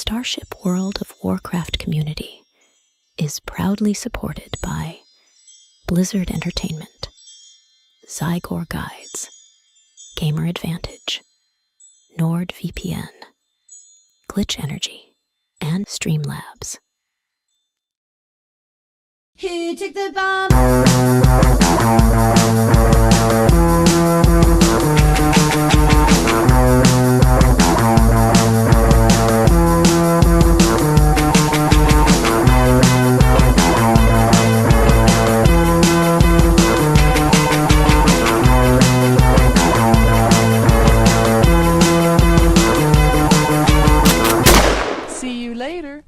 Starship World of Warcraft community is proudly supported by Blizzard Entertainment, Zygor Guides, Gamer Advantage, NordVPN, Glitch Energy, and Streamlabs. Who took the bomb? See you later.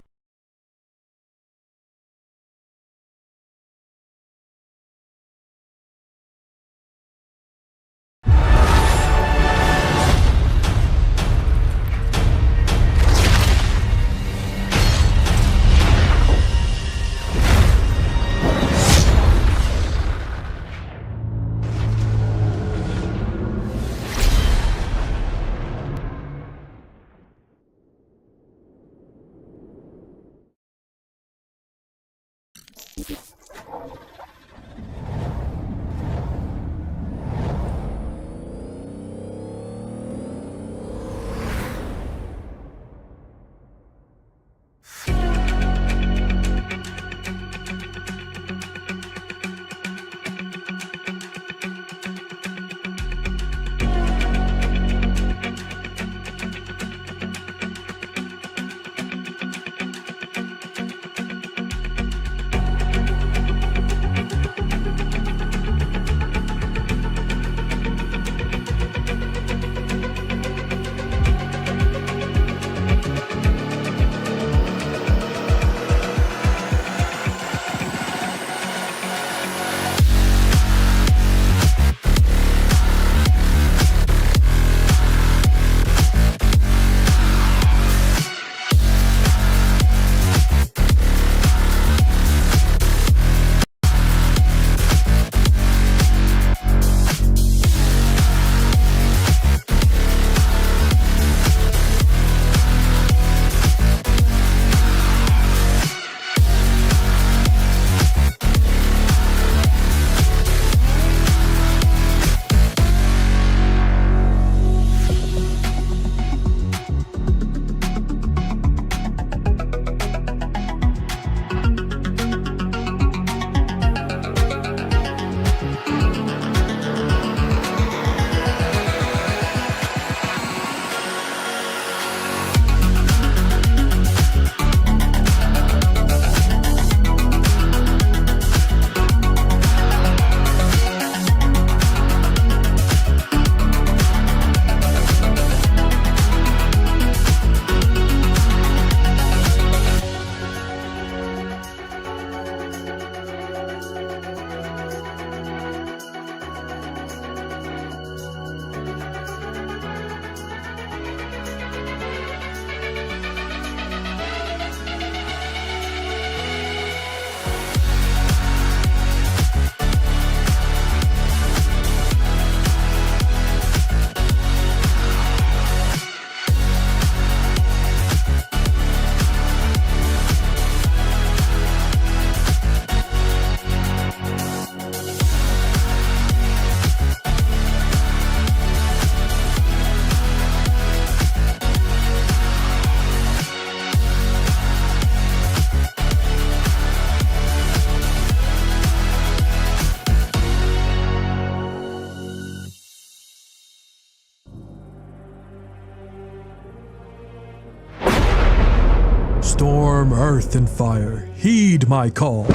Storm, earth, and fire, heed my call.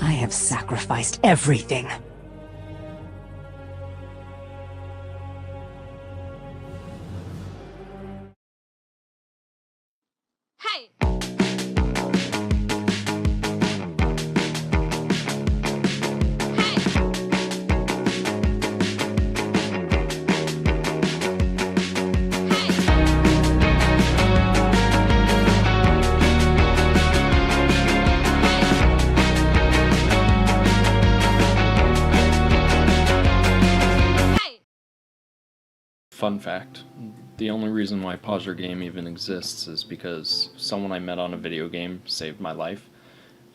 I have sacrificed everything. Hey! Fun fact, The only reason why Pause Your Game even exists is because someone I met on a video game saved my life,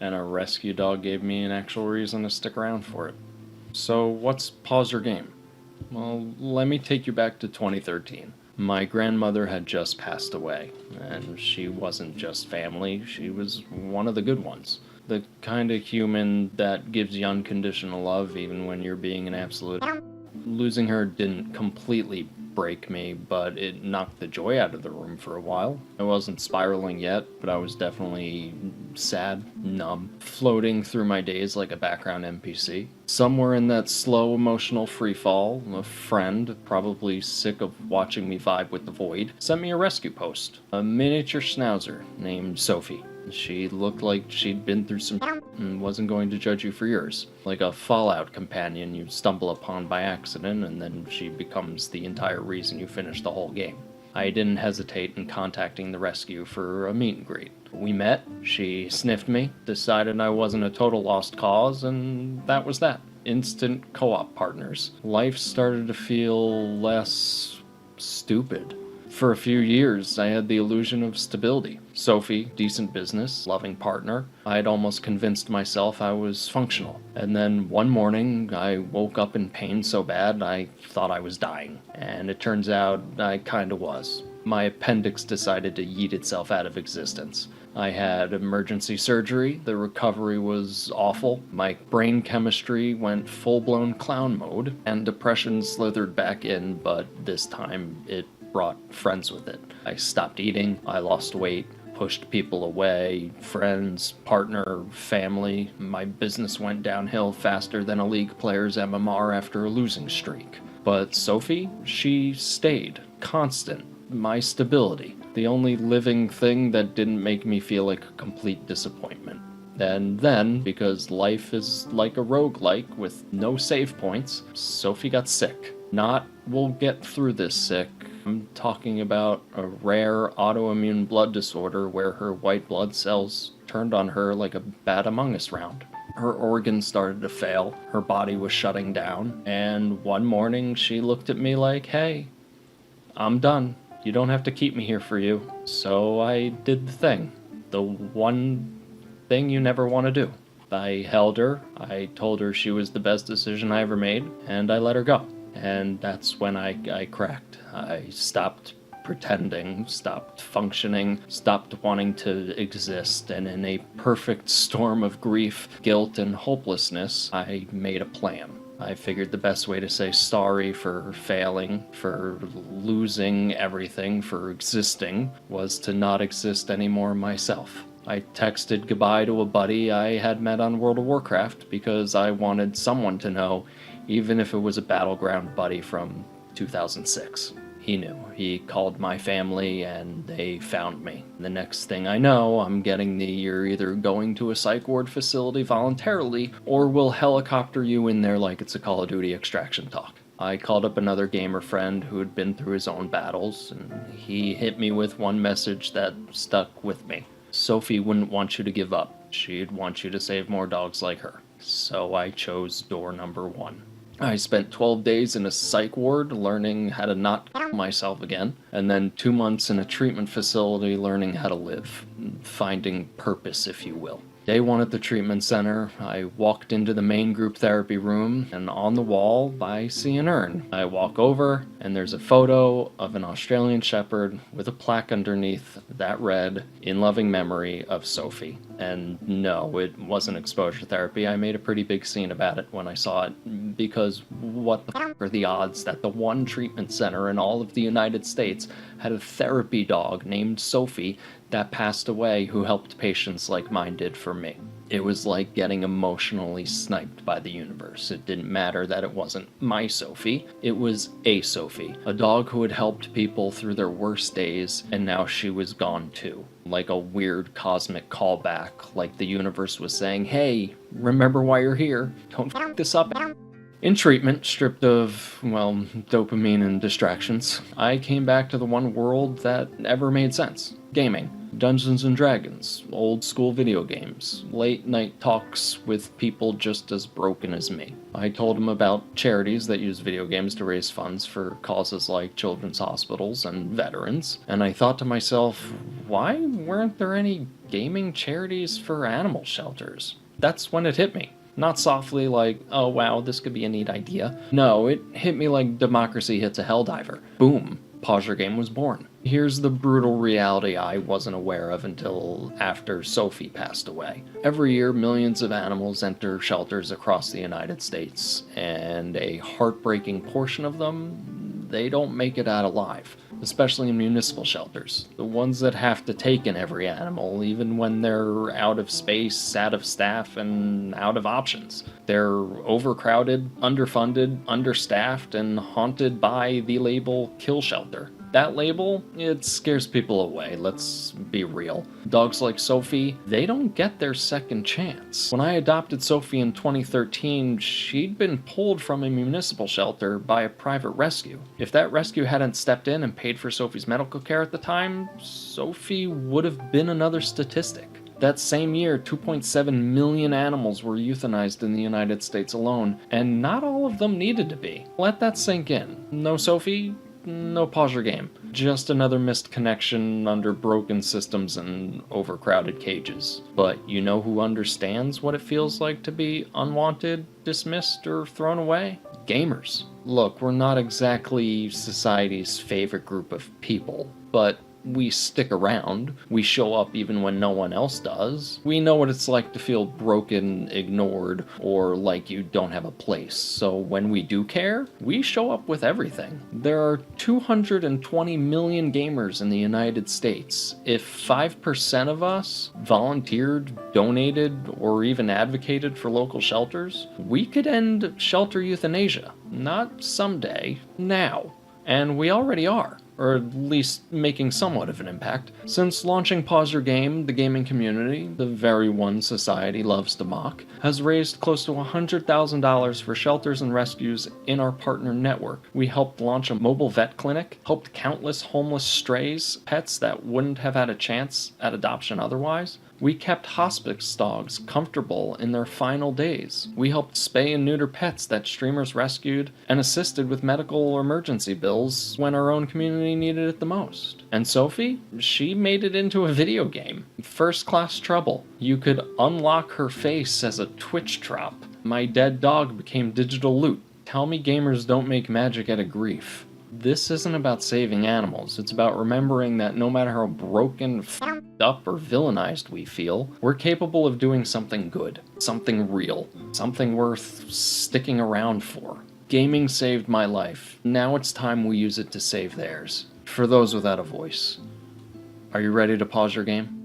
and a rescue dog gave me an actual reason to stick around for it. So what's Pause Your Game? Well, let me take you back to 2013. My grandmother had just passed away, and she wasn't just family, she was one of the good ones. The kind of human that gives you unconditional love even when you're being an absolute. Losing her didn't completely break me, but it knocked the joy out of the room for a while. I wasn't spiraling yet, but I was definitely sad, numb, floating through my days like a background NPC. Somewhere in that slow emotional freefall, a friend, probably sick of watching me vibe with the void, sent me a rescue post. A miniature schnauzer named Sophie. She looked like she'd been through some and wasn't going to judge you for yours. Like a Fallout companion you stumble upon by accident, and then she becomes the entire reason you finish the whole game. I didn't hesitate in contacting the rescue for a meet and greet. We met, she sniffed me, decided I wasn't a total lost cause, and that was that. Instant co-op partners. Life started to feel less stupid. For a few years, I had the illusion of stability. Sophie, decent business, loving partner. I'd almost convinced myself I was functional. And then one morning, I woke up in pain so bad I thought I was dying. And it turns out I kinda was. My appendix decided to yeet itself out of existence. I had emergency surgery, the recovery was awful, my brain chemistry went full-blown clown mode, and depression slithered back in, but this time it brought friends with it. I stopped eating, I lost weight, pushed people away, friends, partner, family. My business went downhill faster than a league player's MMR after a losing streak. But Sophie, she stayed, constant, my stability, the only living thing that didn't make me feel like a complete disappointment. And then, because life is like a roguelike with no save points, Sophie got sick. Not, we'll get through this sick. I'm talking about a rare autoimmune blood disorder where her white blood cells turned on her like a bad Among Us round. Her organs started to fail, her body was shutting down, and one morning she looked at me like, hey, I'm done. You don't have to keep me here for you. So I did the thing. The one thing you never want to do. I held her, I told her she was the best decision I ever made, and I let her go. And that's when I cracked. I stopped pretending, stopped functioning, stopped wanting to exist, and in a perfect storm of grief, guilt, and hopelessness, I made a plan. I figured the best way to say sorry for failing, for losing everything, for existing, was to not exist anymore myself. I texted goodbye to a buddy I had met on World of Warcraft because I wanted someone to know, even if it was a battleground buddy from 2006. He knew. He called my family and they found me. The next thing I know, I'm getting the you're either going to a psych ward facility voluntarily or we'll helicopter you in there like it's a Call of Duty extraction talk. I called up another gamer friend who had been through his own battles, and he hit me with one message that stuck with me. Sophie wouldn't want you to give up. She'd want you to save more dogs like her. So I chose door number 1. I spent 12 days in a psych ward learning how to not kill myself again, and then 2 months in a treatment facility learning how to live, finding purpose, if you will. Day 1 at the treatment center, I walked into the main group therapy room, and on the wall, I see an urn. I walk over, and there's a photo of an Australian Shepherd with a plaque underneath that read, "In loving memory of Sophie." And no, it wasn't exposure therapy. I made a pretty big scene about it when I saw it, because what the f*** are the odds that the one treatment center in all of the United States had a therapy dog named Sophie that passed away who helped patients like mine did for me. It was like getting emotionally sniped by the universe. It didn't matter that it wasn't my Sophie. It was a Sophie, a dog who had helped people through their worst days, and now she was gone too. Like a weird cosmic callback, like the universe was saying, hey, remember why you're here. Don't f*** this up. In treatment, stripped of, well, dopamine and distractions, I came back to the one world that ever made sense: gaming. Dungeons and Dragons, old school video games, late night talks with people just as broken as me. I told them about charities that use video games to raise funds for causes like children's hospitals and veterans, and I thought to myself, why weren't there any gaming charities for animal shelters? That's when it hit me. Not softly like, oh wow, this could be a neat idea. No, it hit me like democracy hits a helldiver. Boom, Pause Your Game was born. Here's the brutal reality I wasn't aware of until after Sophie passed away. Every year, millions of animals enter shelters across the United States, and a heartbreaking portion of them, they don't make it out alive, especially in municipal shelters. The ones that have to take in every animal, even when they're out of space, out of staff, and out of options. They're overcrowded, underfunded, understaffed, and haunted by the label kill shelter. That label, it scares people away, let's be real. Dogs like Sophie, they don't get their second chance. When I adopted Sophie in 2013, she'd been pulled from a municipal shelter by a private rescue. If that rescue hadn't stepped in and paid for Sophie's medical care at the time, Sophie would have been another statistic. That same year, 2.7 million animals were euthanized in the United States alone, and not all of them needed to be. Let that sink in. No Sophie, no Pause Your Game. Just another missed connection under broken systems and overcrowded cages. But you know who understands what it feels like to be unwanted, dismissed, or thrown away? Gamers. Look, we're not exactly society's favorite group of people, but we stick around. We show up even when no one else does. We know what it's like to feel broken, ignored, or like you don't have a place. So when we do care, we show up with everything. There are 220 million gamers in the United States. If 5% of us volunteered, donated, or even advocated for local shelters, we could end shelter euthanasia. Not someday, now. And we already are, or at least making somewhat of an impact. Since launching Pause Your Game, the gaming community, the very one society loves to mock, has raised close to $100,000 for shelters and rescues in our partner network. We helped launch a mobile vet clinic, helped countless homeless strays, pets that wouldn't have had a chance at adoption otherwise. We kept hospice dogs comfortable in their final days. We helped spay and neuter pets that streamers rescued and assisted with medical emergency bills when our own community needed it the most. And Sophie? She made it into a video game. First Class Trouble. You could unlock her face as a Twitch drop. My dead dog became digital loot. Tell me gamers don't make magic out of grief. This isn't about saving animals, it's about remembering that no matter how broken, f***ed up, or villainized we feel, we're capable of doing something good, something real, something worth sticking around for. Gaming saved my life. Now it's time we use it to save theirs. For those without a voice. Are you ready to pause your game?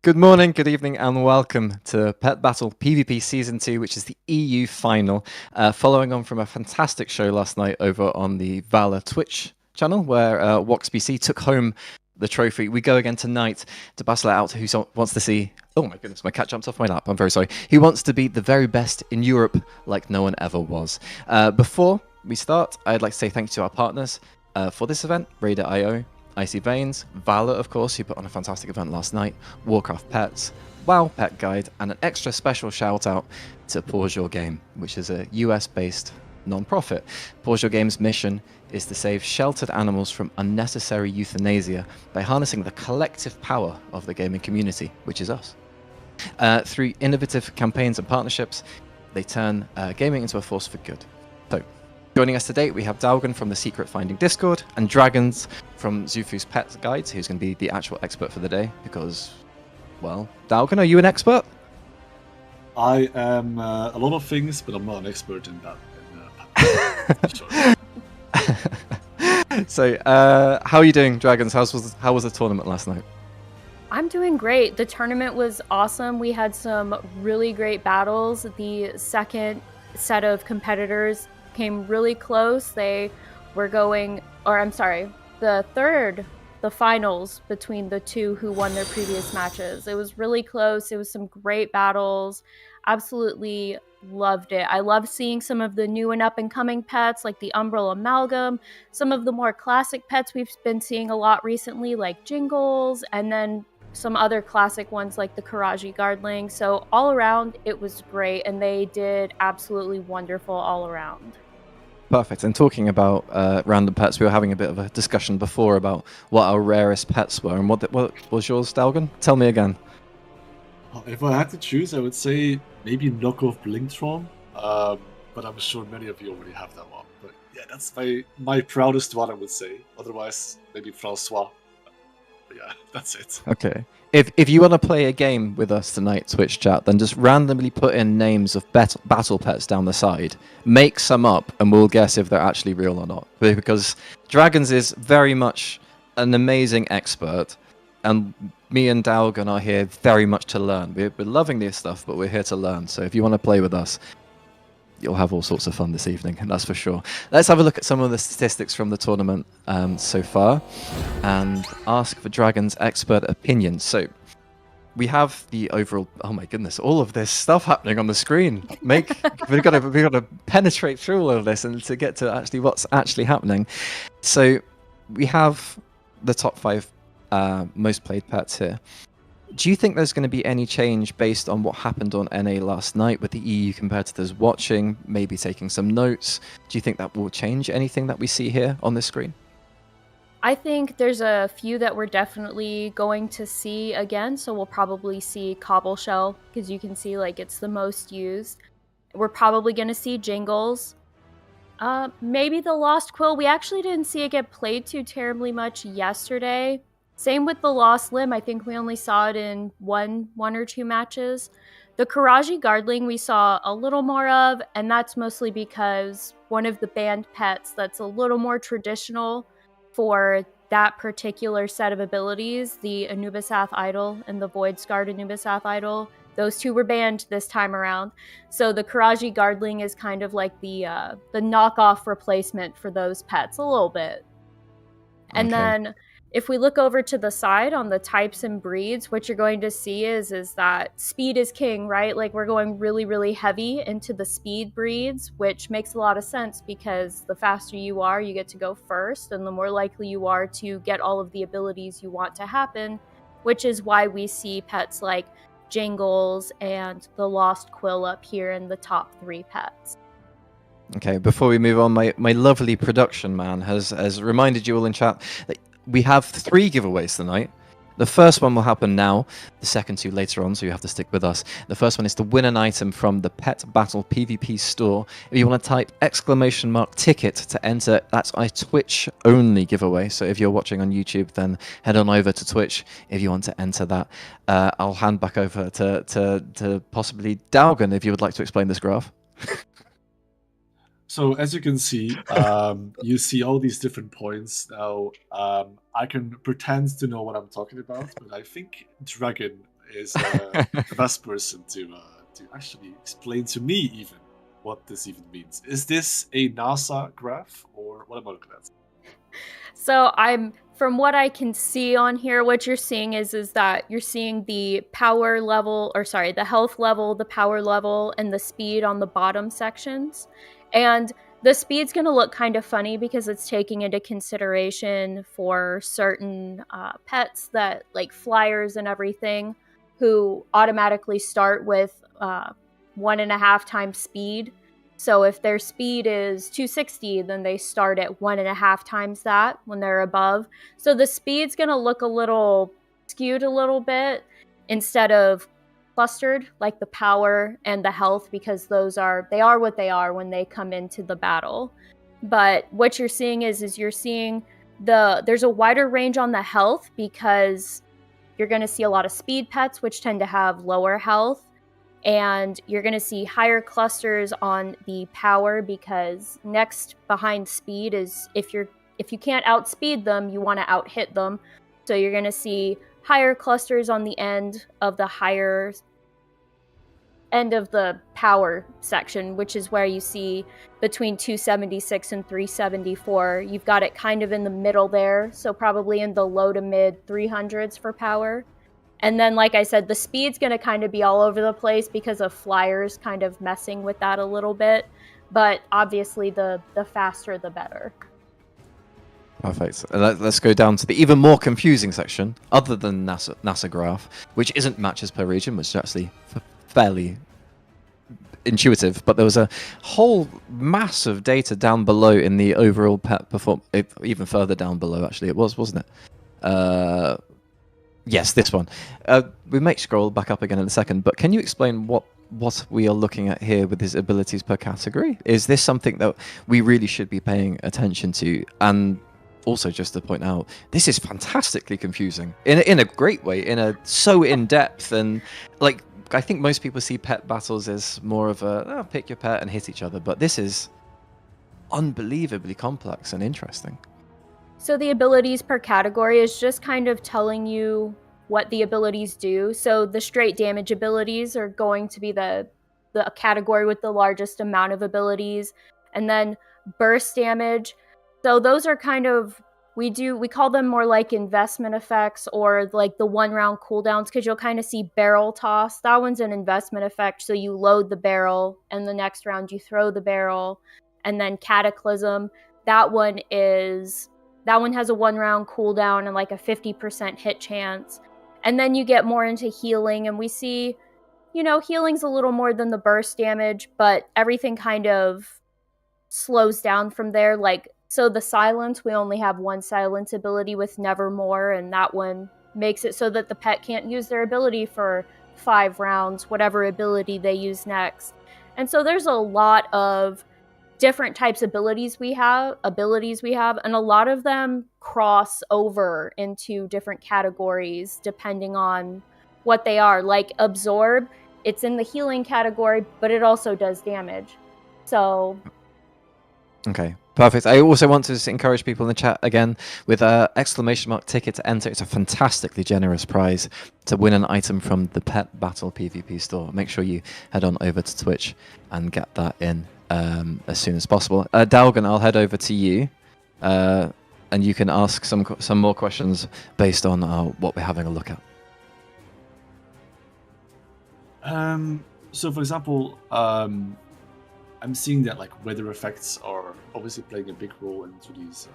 Good morning, good evening, and welcome to Pet Battle PvP Season 2, which is the EU final, following on from a fantastic show last night over on the Valor Twitch channel, where WoxBC took home the trophy. We go again tonight to battle it out. Who wants to see? Oh my goodness, my cat jumped off my lap. I'm very sorry. He wants to be the very best in Europe, like no one ever was. Before we start, I'd like to say thank you to our partners for this event: Raider.io, Icy Veins, Valor, of course, who put on a fantastic event last night, Warcraft Pets, WoW Pet Guide, and an extra special shout out to Pause Your Game, which is a US-based non-profit. Pause Your Game's mission is to save sheltered animals from unnecessary euthanasia by harnessing the collective power of the gaming community, which is us. Through innovative campaigns and partnerships, they turn gaming into a force for good. So, joining us today, we have Dalgan from the Secret Finding Discord and Dragons from Zufu's Pet Guides, who's going to be the actual expert for the day because, well, Dalgan, are you an expert? I am a lot of things, but I'm not an expert in that. So, how are you doing, Dragons? How was the tournament last night? I'm doing great. The tournament was awesome. We had some really great battles. The second set of competitors came really close. They were going, or I'm sorry, the finals between the two who won their previous matches. It was really close. It was some great battles. Absolutely loved it. I love seeing some of the new and up and coming pets like the Umbral Amalgam, some of the more classic pets we've been seeing a lot recently like Jingles, and then some other classic ones like the Karaji Guardling. So all around it was great, and they did absolutely wonderful all around. Perfect. And talking about random pets, we were having a bit of a discussion before about what our rarest pets were, and what was yours, Dalgan? Tell me again. If I had to choose, I would say maybe knockoff Blinktron, but I'm sure many of you already have that one. But yeah, that's my proudest one, I would say. Otherwise, maybe Francois. But yeah, that's it. Okay. If you want to play a game with us tonight, Twitch chat, then just randomly put in names of battle pets down the side. Make some up, and we'll guess if they're actually real or not. Because Dragons is very much an amazing expert, and me and Dalgan are here very much to learn. We're loving this stuff, but we're here to learn. So if you want to play with us, you'll have all sorts of fun this evening, and that's for sure. Let's have a look at some of the statistics from the tournament so far, and ask for Dragon's expert opinion. So we have the overall. Oh my goodness, all of this stuff happening on the screen. We've got to penetrate through all of this and to get to actually what's actually happening. So we have the top 5 most played pets here. Do you think there's going to be any change based on what happened on NA last night with the EU competitors watching, maybe taking some notes? Do you think that will change anything that we see here on this screen? I think there's a few that we're definitely going to see again. So we'll probably see Cobble Shell, because you can see like it's the most used. We're probably going to see Jingles. Maybe the Lost Quill. We actually didn't see it get played too terribly much yesterday. Same with the Lost Limb. I think we only saw it in one or two matches. The Karaji Guardling we saw a little more of, and that's mostly because one of the banned pets that's a little more traditional for that particular set of abilities, the Anubisath Idol and the Void Scarred Anubisath Idol, those two were banned this time around. So the Karaji Guardling is kind of like the knockoff replacement for those pets a little bit. And then if we look over to the side on the types and breeds, what you're going to see is that speed is king, right? Like we're going really, really heavy into the speed breeds, which makes a lot of sense because the faster you are, you get to go first, and the more likely you are to get all of the abilities you want to happen, which is why we see pets like Jingles and the Lost Quill up here in the top 3 pets. Okay, before we move on, my lovely production man has reminded you all in chat that we have 3 giveaways tonight. The first one will happen now, the second 2 later on, so you have to stick with us. The first one is to win an item from the Pet Battle PvP store. If you want to type !ticket to enter, that's a Twitch only giveaway. So if you're watching on YouTube, then head on over to Twitch if you want to enter that. I'll hand back over to possibly Dalgan if you would like to explain this graph. So as you can see, you see all these different points. Now, I can pretend to know what I'm talking about, but I think Dragon is the best person to actually explain to me even what this even means. Is this a NASA graph, or what am I looking at? So from what I can see on here, what you're seeing is that you're seeing the power level, or sorry, the health level, the power level, and the speed on the bottom sections. And the speed's going to look kind of funny because it's taking into consideration for certain pets that like flyers and everything who automatically start with 1.5 times speed. So if their speed is 260, then they start at 1.5 times that when they're above. So the speed's going to look a little skewed a little bit instead of clustered like the power and the health, because they are what they are when they come into the battle. But what you're seeing is you're seeing there's a wider range on the health because you're going to see a lot of speed pets, which tend to have lower health. And you're going to see higher clusters on the power because next behind speed is if you can't outspeed them, you want to outhit them. So you're going to see higher clusters on the end of the higher end of the power section, which is where you see between 276 and 374. You've got it kind of in the middle there, so probably in the low to mid 300s for power. And then, like I said, the speed's going to kind of be all over the place because of flyers kind of messing with that a little bit. But obviously, the faster, the better. Perfect. Let's go down to the even more confusing section, other than NASA graph, which isn't matches per region, which is actually fairly intuitive. But there was a whole mass of data down below in the overall pet even further down below, actually, it wasn't it? Yes, this one. We may scroll back up again in a second, but can you explain what we are looking at here with his abilities per category? Is this something that we really should be paying attention to? And also, just to point out, this is fantastically confusing in a great way, so in depth, and like I think most people see pet battles as more of a pick your pet and hit each other, but this is unbelievably complex and interesting. So the abilities per category is just kind of telling you what the abilities do. So the straight damage abilities are going to be the category with the largest amount of abilities. And then burst damage. So those are kind of, we call them more like investment effects or like the 1 round cooldowns, because you'll kind of see barrel toss. That one's an investment effect. So you load the barrel and the next round you throw the barrel. And then cataclysm, that one has a 1 round cooldown and like a 50% hit chance. And then you get more into healing, and we see, healing's a little more than the burst damage, but everything kind of slows down from there. Like, so the silence, we only have 1 silence ability with Nevermore, and that one makes it so that the pet can't use their ability for 5 rounds, whatever ability they use next. And so there's a lot of different types of abilities we have, and a lot of them cross over into different categories depending on what they are. Like absorb, it's in the healing category, but it also does damage. So okay, perfect. I also want to just encourage people in the chat again with a ! ticket to enter. It's a fantastically generous prize to win an item from the Pet Battle PvP store. Make sure you head on over to Twitch and get that in as soon as possible. Dalgan, I'll head over to you, and you can ask some more questions based on what we're having a look at. So, for example, I'm seeing that like weather effects are obviously playing a big role into these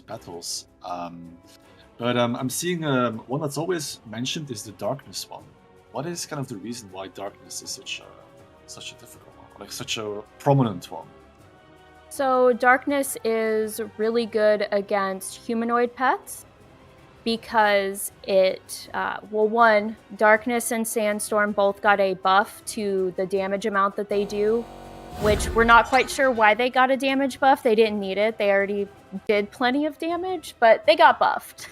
battles. But I'm seeing one that's always mentioned is the darkness one. What is kind of the reason why darkness is such a difficult one, like such a prominent one? So darkness is really good against humanoid pets because one, darkness and sandstorm both got a buff to the damage amount that they do, which we're not quite sure why they got a damage buff. They didn't need it. They already did plenty of damage, but they got buffed.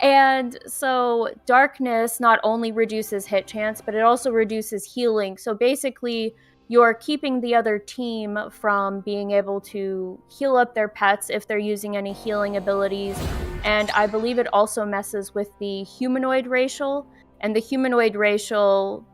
And so darkness not only reduces hit chance, but it also reduces healing. So basically, you're keeping the other team from being able to heal up their pets if they're using any healing abilities. And I believe it also messes with the humanoid racial. And the humanoid racial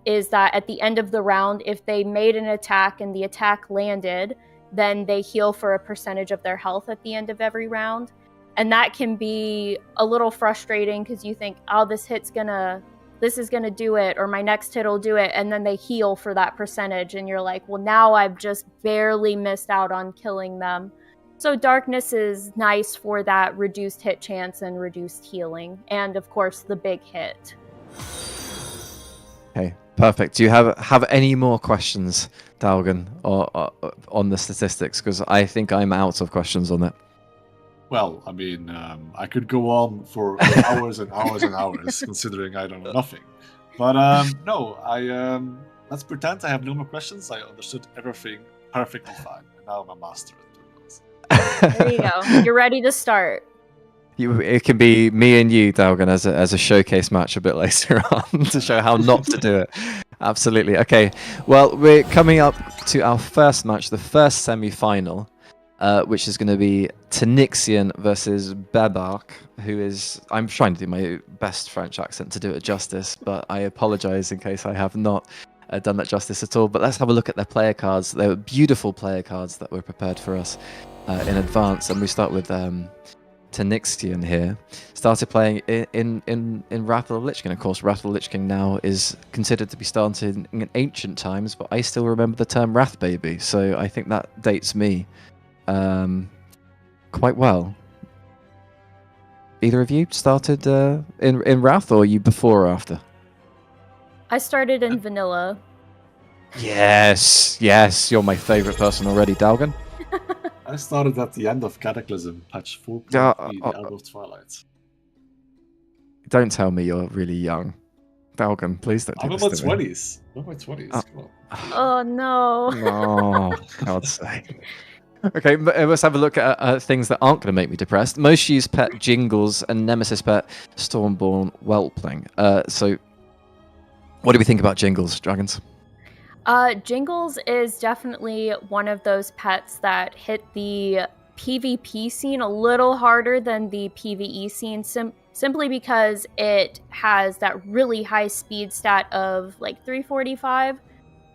is that at the end of the round, if they made an attack and the attack landed, then they heal for a percentage of their health at the end of every round. And that can be a little frustrating because you think, oh, this is gonna do it, or my next hit will do it, and then they heal for that percentage, and you're like, well, now I've just barely missed out on killing them. So darkness is nice for that reduced hit chance and reduced healing, and of course the big hit. Okay, perfect. Do you have any more questions, Dalgan, or on the statistics? Because I think I'm out of questions on it. Well, I mean, I could go on for hours and hours and hours, considering I don't know nothing. But no, let's pretend I have no more questions. I understood everything perfectly fine, and now I'm a master at it. There you go. You're ready to start. It can be me and you, Dalgan, as a showcase match a bit later on to show how not to do it. Absolutely. Okay. Well, we're coming up to our first match, the first semi-final, which is going to be Tanixian versus Bebark, who is... I'm trying to do my best French accent to do it justice, but I apologize in case I have not done that justice at all. But let's have a look at their player cards. They're beautiful player cards that were prepared for us in advance. And we start with Tanixian here. Started playing in Wrath of the Lich King. Of course, Wrath of the Lich King now is considered to be started in ancient times, but I still remember the term Wrath Baby, so I think that dates me quite well. Either of you started in Wrath, or are you before or after? I started in vanilla. Yes, you're my favorite person already, Dalgan. I started at the end of Cataclysm, patch 4.3, the Elder of Twilight. Don't tell me you're really young. Dalgan, please don't do I'm in this my to me. 20s. I'm in my 20s, come on. Oh no. Oh, God's sake. Okay, let's have a look at things that aren't going to make me depressed. Most used pet Jingles and Nemesis pet Stormborn Whelpling. So, what do we think about Jingles, Dragons? Jingles is definitely one of those pets that hit the PvP scene a little harder than the PvE scene, simply because it has that really high speed stat of like 345.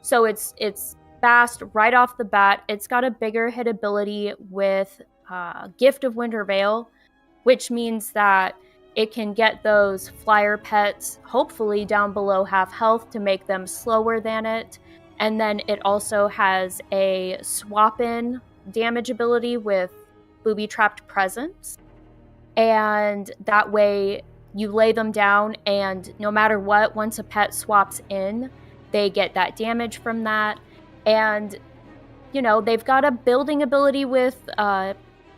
So it's fast right off the bat. It's got a bigger hit ability with Gift of Winter Veil, which means that it can get those flyer pets hopefully down below half health to make them slower than it. And then it also has a swap-in damage ability with Booby-Trapped Presence. And that way you lay them down, and no matter what, once a pet swaps in, they get that damage from that. And, you know, they've got a building ability with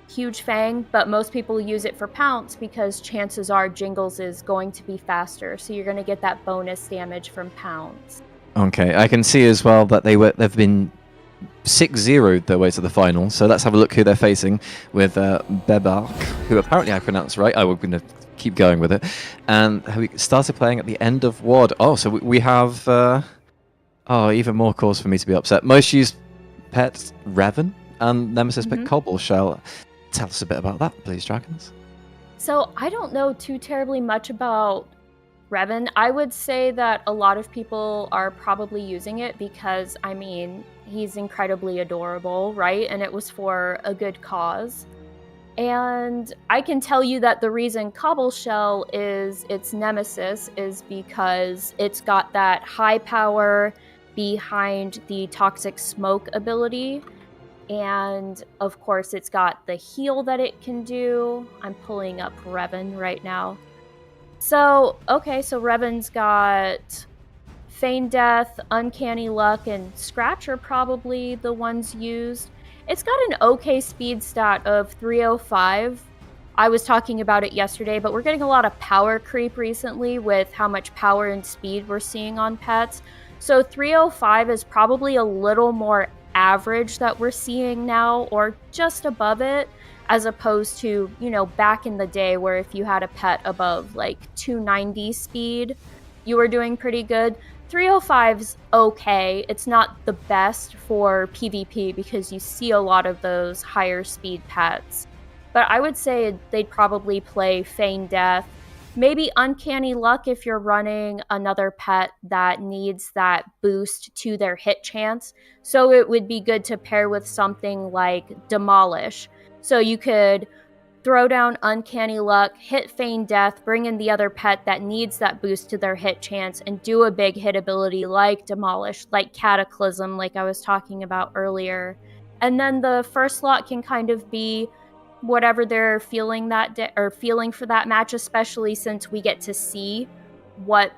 Huge Fang, but most people use it for Pounce because chances are Jingles is going to be faster. So you're going to get that bonus damage from Pounce. Okay, I can see as well that they've been 6-0'd their way to the final. So let's have a look who they're facing with Bebark, who apparently I pronounced right. I was going to keep going with it. And we started playing at the end of WoD. Oh, so we have even more cause for me to be upset. Most used pet Revan and Nemesis pet Cobble Shell. Tell us a bit about that, please, Dragons. So I don't know too terribly much about Revan. I would say that a lot of people are probably using it because, I mean, he's incredibly adorable, right? And it was for a good cause. And I can tell you that the reason Cobble Shell is its nemesis is because it's got that high power behind the Toxic Smoke ability. And of course, it's got the heal that it can do. I'm pulling up Revan right now. So Revan's got Feign Death, Uncanny Luck, and Scratch are probably the ones used. It's got an okay speed stat of 305. I was talking about it yesterday, but we're getting a lot of power creep recently with how much power and speed we're seeing on pets. So 305 is probably a little more average that we're seeing now, or just above it, as opposed to, you know, back in the day where if you had a pet above like 290 speed, you were doing pretty good. 305's okay. It's not the best for PvP because you see a lot of those higher speed pets. But I would say they'd probably play Feign Death, maybe Uncanny Luck if you're running another pet that needs that boost to their hit chance. So it would be good to pair with something like Demolish. So you could throw down Uncanny Luck, hit Feign Death, bring in the other pet that needs that boost to their hit chance, and do a big hit ability like Demolish, like Cataclysm, like I was talking about earlier. And then the first slot can kind of be whatever they're feeling or feeling for that match, especially since we get to see what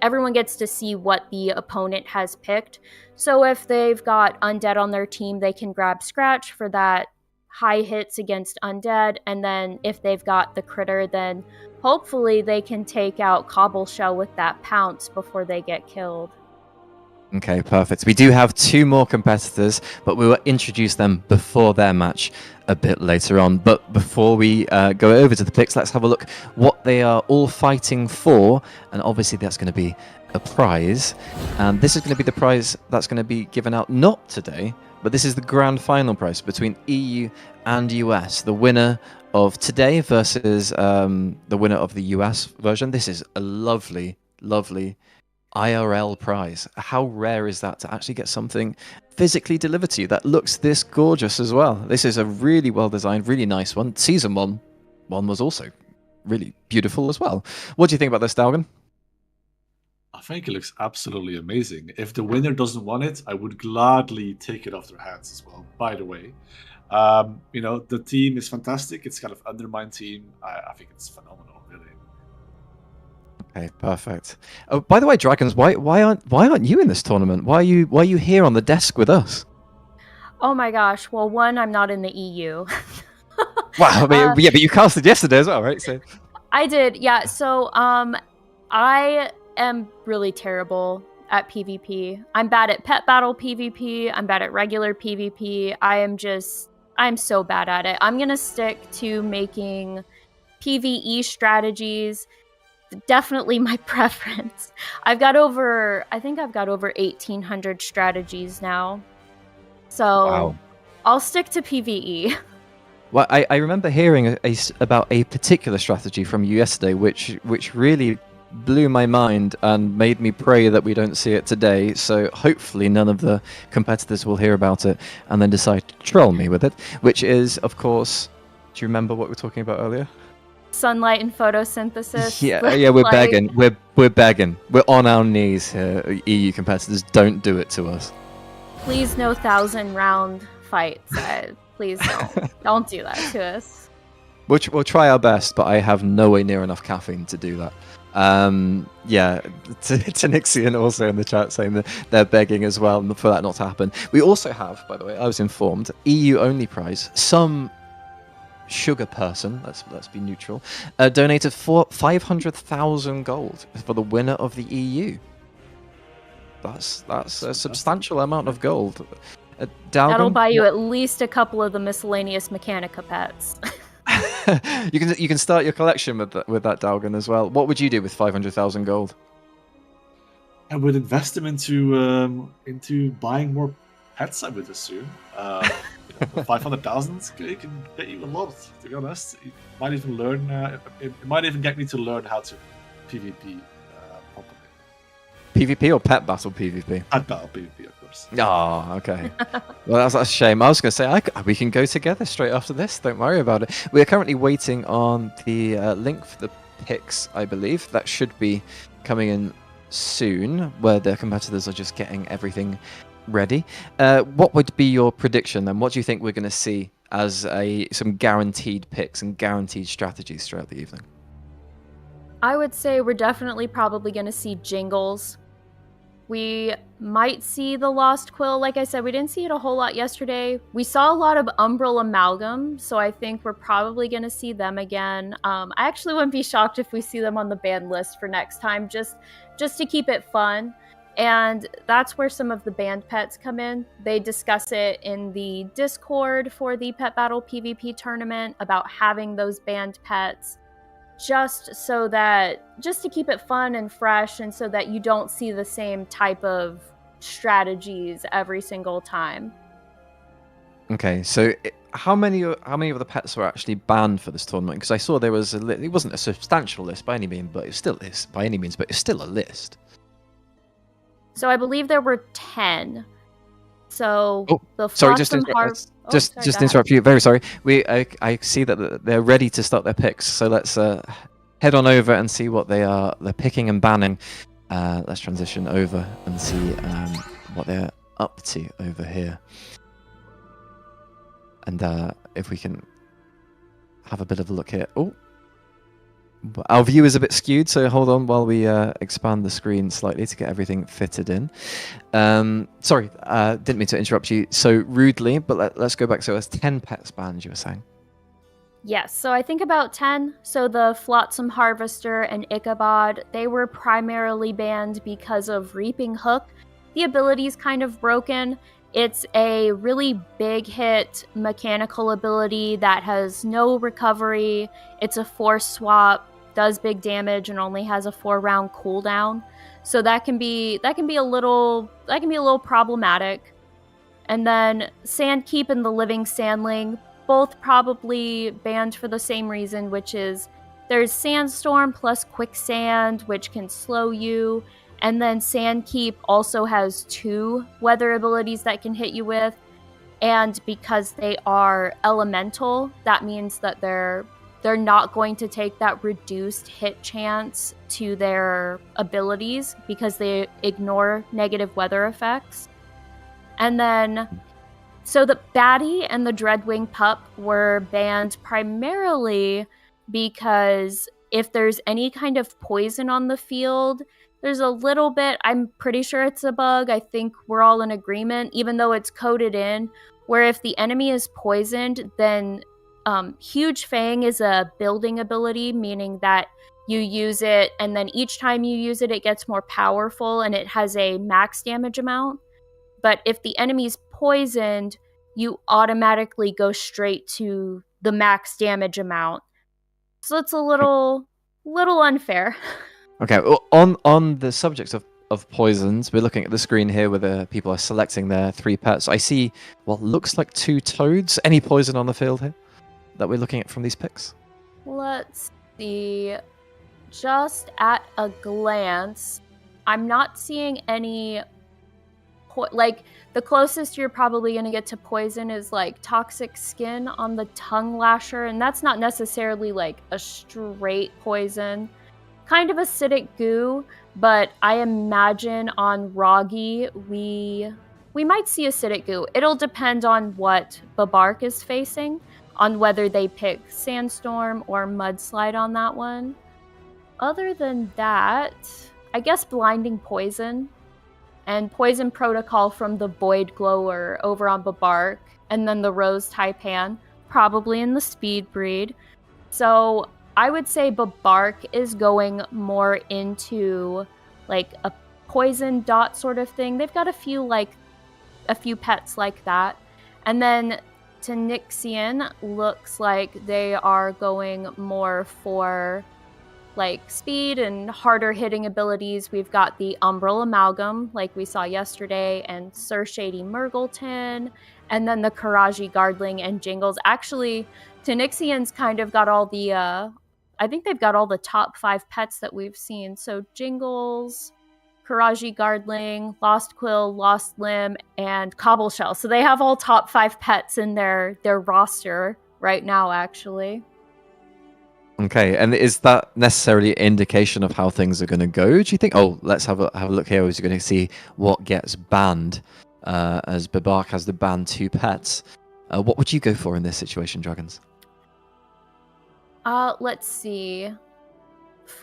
everyone gets to see what the opponent has picked. So if they've got Undead on their team, they can grab Scratch for that high hits against Undead, and then if they've got the critter, then hopefully they can take out Cobbleshell with that pounce before they get killed. Okay, perfect. We do have 2 more competitors, but we will introduce them before their match a bit later on. But before we go over to the picks, let's have a look what they are all fighting for. And obviously that's going to be a prize. And this is going to be the prize that's going to be given out not today, but this is the grand final prize between EU and US. The winner of today versus the winner of the US version. This is a lovely, lovely IRL prize. How rare is that to actually get something physically delivered to you that looks this gorgeous as well? This is a really well designed, really nice one. Season one was also really beautiful as well. What do you think about this, Dalgan? I think it looks absolutely amazing. If the winner doesn't want it, I would gladly take it off their hands as well, by the way. The team is fantastic. It's kind of under my team. I think it's phenomenal, really. Okay, perfect. Oh, by the way, Dragons, why aren't you in this tournament? Why are you here on the desk with us? Oh my gosh. Well, one, I'm not in the EU. Wow, I mean, yeah, but you casted yesterday as well, right? So I did, yeah. So I am really terrible at PvP. I'm bad at pet battle PvP. I'm bad at regular PvP. I'm so bad at it. I'm gonna stick to making PvE strategies. Definitely my preference. I think I've got over 1,800 strategies now. So wow. I'll stick to PvE. Well, I remember hearing about a particular strategy from you yesterday, which really blew my mind and made me pray that we don't see it today. So hopefully none of the competitors will hear about it and then decide to troll me with it, which is, of course, do you remember what we were talking about earlier? Sunlight and photosynthesis. Yeah, we're begging. We're begging. We're on our knees here, EU competitors. Don't do it to us. Please, no 1,000-round fights. Please don't do that to us. We'll try our best, but I have nowhere near enough caffeine to do that. Yeah, to Nixian also in the chat saying that they're begging as well for that not to happen. We also have, by the way, I was informed, EU only prize. Some sugar person, let's be neutral, donated 500,000 gold for the winner of the EU. That's a substantial amount of gold. That'll buy you at least a couple of the miscellaneous Mechanica pets. You can start your collection with that Dalgan as well. What would you do with 500,000 gold? I would invest them into buying more pets, I would assume. 500,000 can get you a lot, to be honest. It might even learn. It might even get me to learn how to PvP properly. PvP or pet battle PvP? Pet battle PvP, of course. Oh, okay. Well, that's a shame. I was going to say we can go together straight after this. Don't worry about it. We are currently waiting on the link for the picks, I believe. That should be coming in soon, where the competitors are just getting everything ready. What would be your prediction then? What do you think we're going to see as some guaranteed picks and guaranteed strategies throughout the evening? I would say we're definitely probably going to see Jingles. We might see the Lost Quill. Like I said, we didn't see it a whole lot yesterday. We saw a lot of Umbral Amalgam, so I think we're probably going to see them again. I actually wouldn't be shocked if we see them on the ban list for next time, just to keep it fun. And that's where some of the banned pets come in. They discuss it in the Discord for the Pet Battle PvP tournament about having those banned pets, just to keep it fun and fresh, and so that you don't see the same type of strategies every single time. Okay, so how many of the pets were actually banned for this tournament? Because I saw there was it wasn't a substantial list by any means, but it's still a list. So I believe there were 10. So Oh, the sorry, just to Flotsam interrupt, Harp. just Sorry, just go to ahead. interrupt you. Very sorry. I see that they're ready to start their picks. So let's head on over and see what they're picking and banning. Let's transition over and see what they're up to over here. And if we can have a bit of a look here. Oh, our view is a bit skewed, so hold on while we expand the screen slightly to get everything fitted in. Sorry, didn't mean to interrupt you so rudely, but let's go back. So it's 10 pets banned, you were saying? Yes, so I think about 10. So the Flotsam Harvester and Ichabod, they were primarily banned because of Reaping Hook. The ability's kind of broken. It's a really big hit mechanical ability that has no recovery. It's a force swap, does big damage, and only has a 4-round cooldown. So that can be a little problematic. And then Sandkeep and the Living Sandling, both probably banned for the same reason, which is there's Sandstorm plus Quicksand, which can slow you. And then Sandkeep also has 2 weather abilities that can hit you with. And because they are elemental, that means that they're not going to take that reduced hit chance to their abilities because they ignore negative weather effects. And then, so the Batty and the Dreadwing Pup were banned primarily because if there's any kind of poison on the field, there's a little bit, I'm pretty sure it's a bug, I think we're all in agreement, even though it's coded in, where if the enemy is poisoned, then Huge Fang is a building ability, meaning that you use it, and then each time you use it, it gets more powerful, and it has a max damage amount. But if the enemy's poisoned, you automatically go straight to the max damage amount. So it's a little unfair. Okay, well, on the subject of poisons, we're looking at the screen here where the people are selecting their 3 pets. I see what looks like 2 toads. Any poison on the field here that we're looking at from these picks? Let's see. Just at a glance, I'm not seeing any like the closest you're probably going to get to poison is like toxic skin on the tongue lasher, and that's not necessarily like a straight poison. Kind of acidic goo, but I imagine on Roggy we might see acidic goo. It'll depend on what Babark is facing, on whether they pick Sandstorm or Mudslide on that one. Other than that, I guess Blinding Poison and Poison Protocol from the Void Glower over on Babark, and then the Rose Taipan, probably in the Speed breed. So I would say Babark is going more into like a poison dot sort of thing. They've got a few pets like that. And then Tanixian looks like they are going more for like speed and harder hitting abilities. We've got the Umbral Amalgam, like we saw yesterday, and Sir Shady Murgleton, and then the Karaji Guardling and Jingles. Actually, Tanixian's kind of got all the, I think they've got all the top 5 pets that we've seen. So Jingles, Karaji Guardling, Lost Quill, Lost Limb, and Cobbleshell. So they have all top 5 pets in their roster right now, actually. Okay, and is that necessarily an indication of how things are going to go? Do you think? Oh, let's have a look here. We're going to see what gets banned, as Babark has to ban 2 pets. What would you go for in this situation, Dragons? Let's see.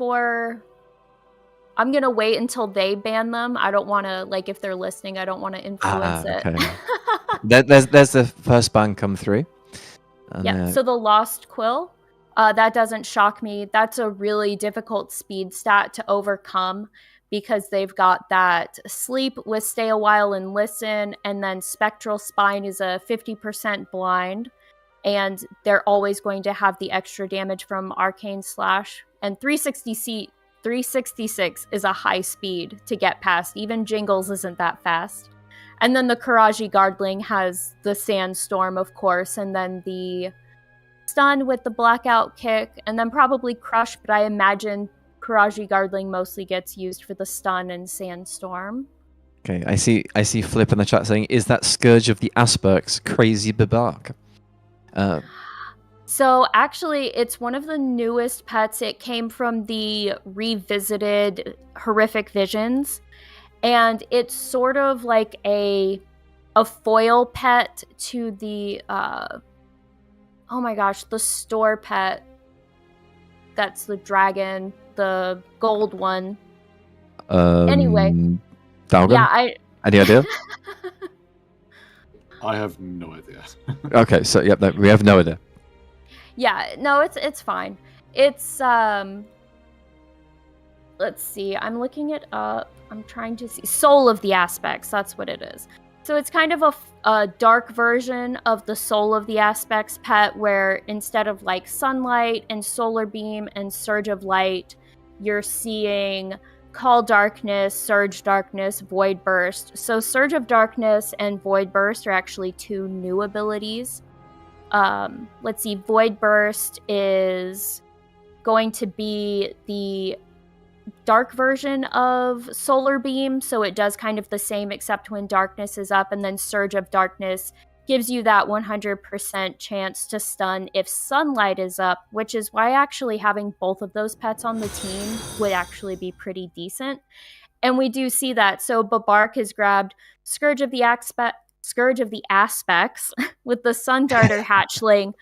I'm gonna wait until they ban them. I don't want to, like, if they're listening, I don't want to influence Okay. it. there's the first ban come through. Yeah. So the Lost Quill. That doesn't shock me. That's a really difficult speed stat to overcome because they've got that sleep with stay a while and listen, and then Spectral Spine is a 50% blind, and they're always going to have the extra damage from Arcane Slash. And 366 is a high speed to get past. Even Jingles isn't that fast. And then the Karaji Guardling has the Sandstorm, of course, and then the Stun with the Blackout Kick, and then probably Crush, but I imagine Karaji Guardling mostly gets used for the Stun and Sandstorm. Okay, I see Flip in the chat saying, is that Scourge of the Asperks crazy Babark? So actually, it's one of the newest pets. It came from the revisited Horrific Visions, and it's sort of like a foil pet to the oh my gosh, the store pet. That's the dragon, the gold one. Anyway, Dalgan? yeah, Any idea? I have no idea. Okay, so yep, no, we have no idea. Yeah, no, it's fine. It's let's see. I'm looking it up. I'm trying to see. Soul of the Aspects. That's what it is. So it's kind of a dark version of the Soul of the Aspects pet, where instead of like Sunlight and Solar Beam and Surge of Light, you're seeing Call Darkness, Surge Darkness, Void Burst. So Surge of Darkness and Void Burst are actually two new abilities. Let's see. Void Burst is going to be the dark version of Solar Beam, so it does kind of the same except when darkness is up, and then Surge of Darkness gives you that 100% chance to stun if sunlight is up, which is why actually having both of those pets on the team would actually be pretty decent. And we do see that. So Babark has grabbed Scourge of the Aspects with the Sun Darter hatchling,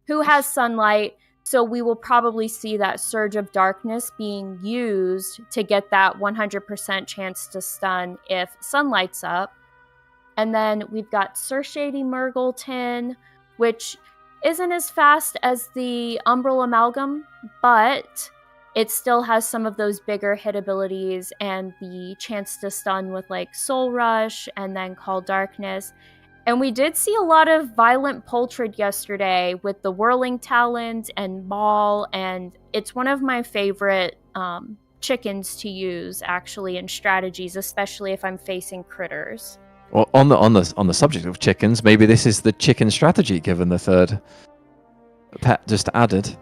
who has sunlight. So we will probably see that Surge of Darkness being used to get that 100% chance to stun if sunlight's up. And then we've got Sir Shady Murgleton, which isn't as fast as the Umbral Amalgam, but it still has some of those bigger hit abilities and the chance to stun with like Soul Rush and then Call Darkness. And we did see a lot of Violent Poultrid yesterday with the Whirling Talons and Maul, and it's one of my favorite chickens to use actually in strategies, especially if I'm facing critters. Well, on the subject of chickens, maybe this is the chicken strategy given the third pet just added.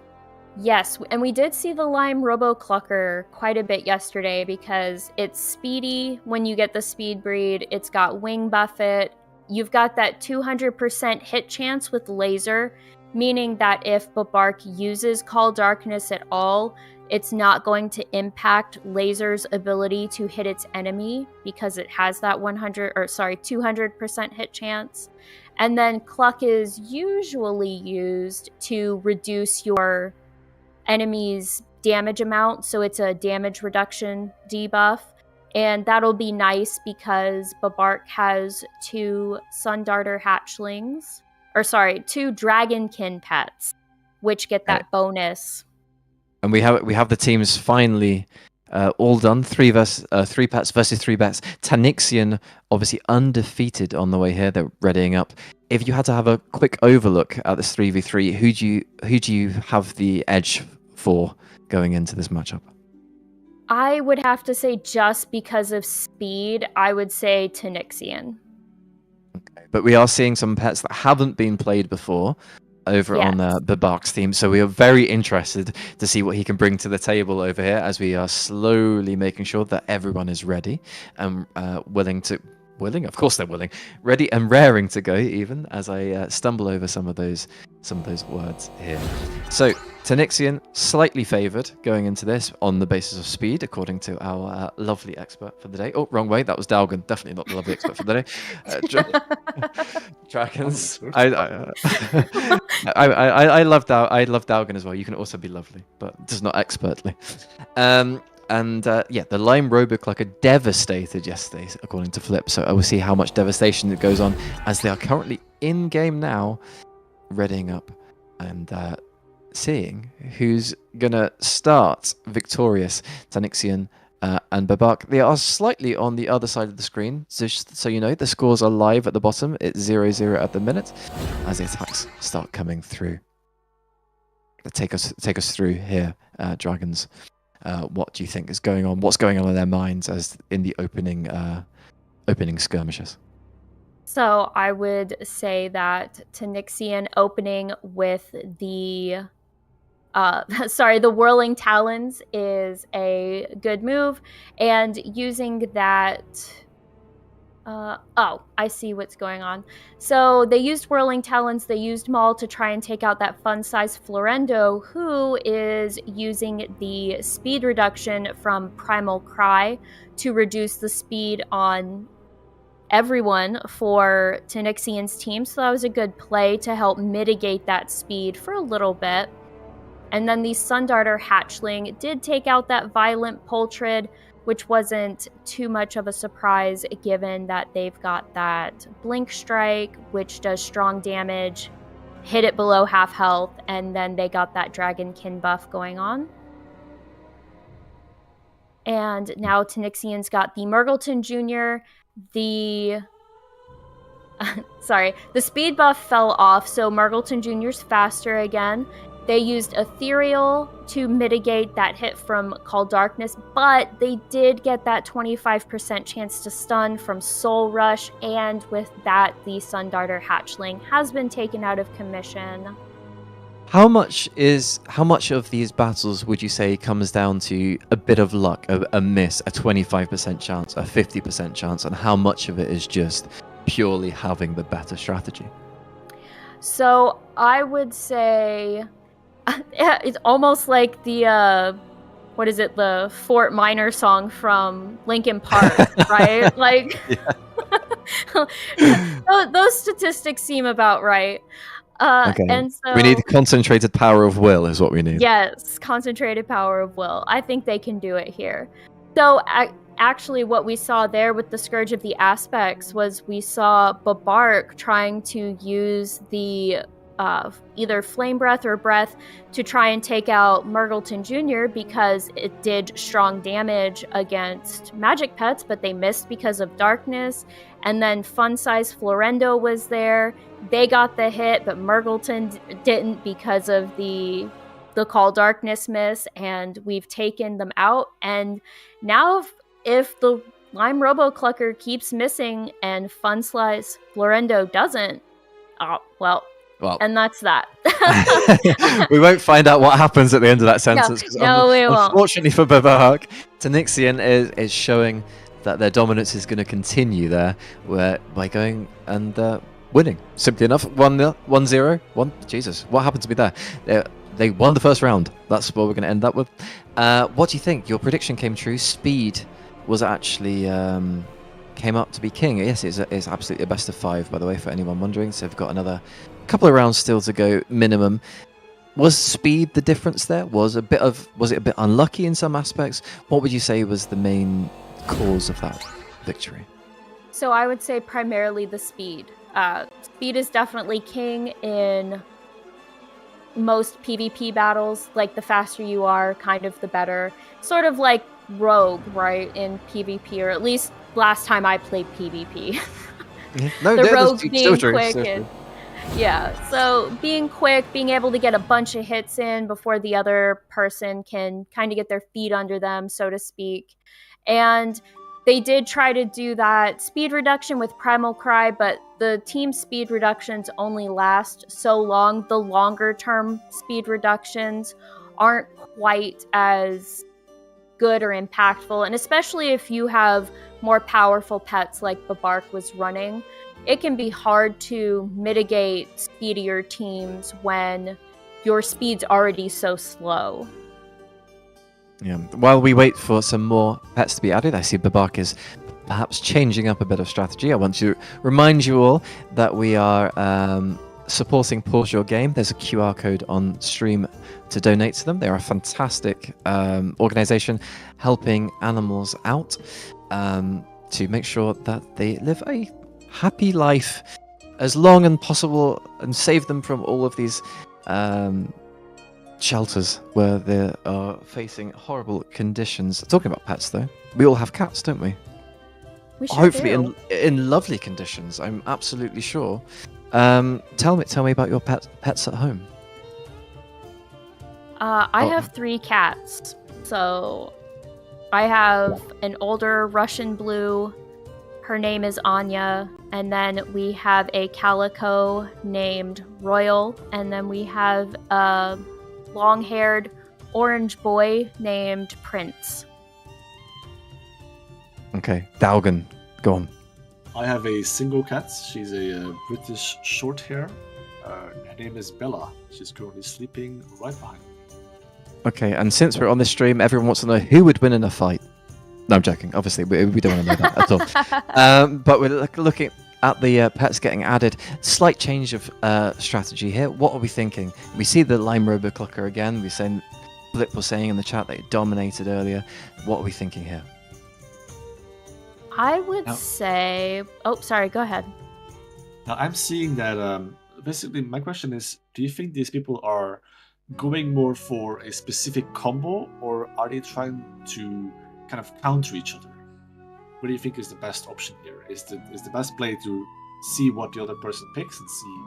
Yes, and we did see the Lime Robo Clucker quite a bit yesterday because it's speedy when you get the speed breed. It's got Wing Buffet. You've got that 200% hit chance with laser, meaning that if Babark uses Call Darkness at all, it's not going to impact laser's ability to hit its enemy because it has that 200% hit chance. And then Cluck is usually used to reduce your enemy's damage amount, so it's a damage reduction debuff. And that'll be nice because Babark has two Dragonkin pets, which get that bonus. And we have the teams finally all done. Three pets versus 3 bets. Tanixian obviously undefeated on the way here. They're readying up. If you had to have a quick overlook at this 3v3, who do you have the edge for going into this matchup? I would have to say, just because of speed, I would say Tanixian. Okay. But we are seeing some pets that haven't been played before over on Babark's team, so we are very interested to see what he can bring to the table over here as we are slowly making sure that everyone is ready and willing, of course they're willing, ready and raring to go, even as I stumble over some of those words here. So Tanixian slightly favoured going into this on the basis of speed, according to our lovely expert for the day. Oh, wrong way. That was Dalgan. Definitely not the lovely expert for the day. Dragons. I love Dalgan as well. You can also be lovely, but just not expertly. The Lime Roboclucker devastated yesterday, according to Flip. So I will see how much devastation it goes on as they are currently in game now, readying up and seeing who's gonna start victorious. Tanixian and Babark. They are slightly on the other side of the screen, so you know the scores are live at the bottom. It's 0-0 at the minute as the attacks start coming through. Take us through here, Dragons. What do you think is going on? What's going on in their minds as in the opening skirmishes? So I would say that Tanixian opening with the the Whirling Talons is a good move, and using that. I see what's going on. So they used Whirling Talons, they used Maul to try and take out that fun-sized Florendo, who is using the speed reduction from Primal Cry to reduce the speed on everyone for Tanixian's team. So that was a good play to help mitigate that speed for a little bit. And then the Sundarter Hatchling did take out that Violent Poltrid, which wasn't too much of a surprise given that they've got that Blink Strike, which does strong damage, hit it below half health, and then they got that Dragonkin buff going on. And now Tanixian's got the Murgleton Jr., the speed buff fell off, so Murgleton Jr.'s faster again. They used Ethereal to mitigate that hit from Call Darkness, but they did get that 25% chance to stun from Soul Rush, and with that, the Sundarter Hatchling has been taken out of commission. How much of these battles would you say comes down to a bit of luck, a miss, a 25% chance, a 50% chance, and how much of it is just purely having the better strategy? So I would say it's almost like the the Fort Minor song from Linkin Park, right? Like those statistics seem about right. Okay. And so we need concentrated power of will is what we need. Yes, concentrated power of will. I think they can do it here. So actually what we saw there with the Scourge of the Aspects was we saw Babark trying to use the either Flame Breath or Breath to try and take out Murgleton Jr. because it did strong damage against magic pets, but they missed because of darkness. And then Fun Size Florendo was there. They got the hit, but Murgleton didn't because of the Call Darkness miss, and we've taken them out. And now if the Lime Robo Clucker keeps missing and Fun Size Florendo doesn't, well, and that's that. We won't find out what happens at the end of that sentence. No, we won't. Unfortunately for Babark, Tanixian is showing that their dominance is going to continue there by going and winning. Simply enough, 1-0. Jesus, what happened to me there? They won the first round. That's what we're going to end up with. What do you think? Your prediction came true. Speed was actually came up to be king. Yes, it's absolutely a best of 5, by the way, for anyone wondering. So we've got another couple of rounds still to go minimum. Was speed the difference there? Was it a bit unlucky in some aspects? What would you say was the main cause of that victory? So I would say primarily the speed. Speed is definitely king in most PvP battles. Like, the faster you are, kind of the better. Sort of like Rogue, right, in PvP, or at least last time I played PvP. No, the Rogue still being true, quick. still true. Yeah, so being quick, being able to get a bunch of hits in before the other person can kind of get their feet under them, so to speak. And they did try to do that speed reduction with Primal Cry, but the team speed reductions only last so long. The longer term speed reductions aren't quite as good or impactful, and especially if you have more powerful pets like Babark was running, it can be hard to mitigate speedier teams when your speed's already so slow. Yeah. While we wait for some more pets to be added, I see Babark is perhaps changing up a bit of strategy. I want to remind you all that we are supporting Pause Your Game. There's a QR code on stream to donate to them. They're a fantastic organization helping animals out to make sure that they live a happy life as long as possible and save them from all of these shelters where they are facing horrible conditions. Talking about pets, though, we all have cats, don't we? We sure Hopefully do. in lovely conditions, I'm absolutely sure. Tell me about your pets at home. I have 3 cats. So I have an older Russian blue. Her name is Anya. And then we have a calico named Royal. And then we have a long-haired orange boy named Prince. Okay, Dalgan, go on. I have a single cat. She's a British short hair. Her name is Bella. She's currently sleeping right behind me. Okay, and since we're on this stream, everyone wants to know who would win in a fight. No, I'm joking. Obviously, we don't want to know that at all. But we're looking at the pets getting added. Slight change of strategy here. What are we thinking? We see the Lime Roboclocker again. Blip was saying in the chat that it dominated earlier. What are we thinking here? I would say... Oh, sorry, go ahead. Now, I'm seeing that, basically, my question is, do you think these people are going more for a specific combo, or are they trying to kind of counter each other? What do you think is the best option here? Is the best play to see what the other person picks and see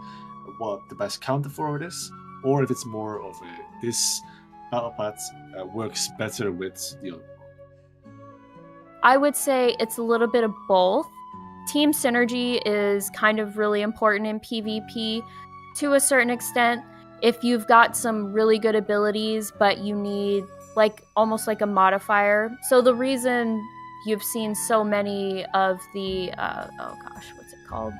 what the best counter for it is? Or if it's more of this battle path works better with the other one? I would say it's a little bit of both. Team synergy is kind of really important in PvP to a certain extent. If you've got some really good abilities, but you need almost like a modifier. So the reason you've seen so many of the, what's it called?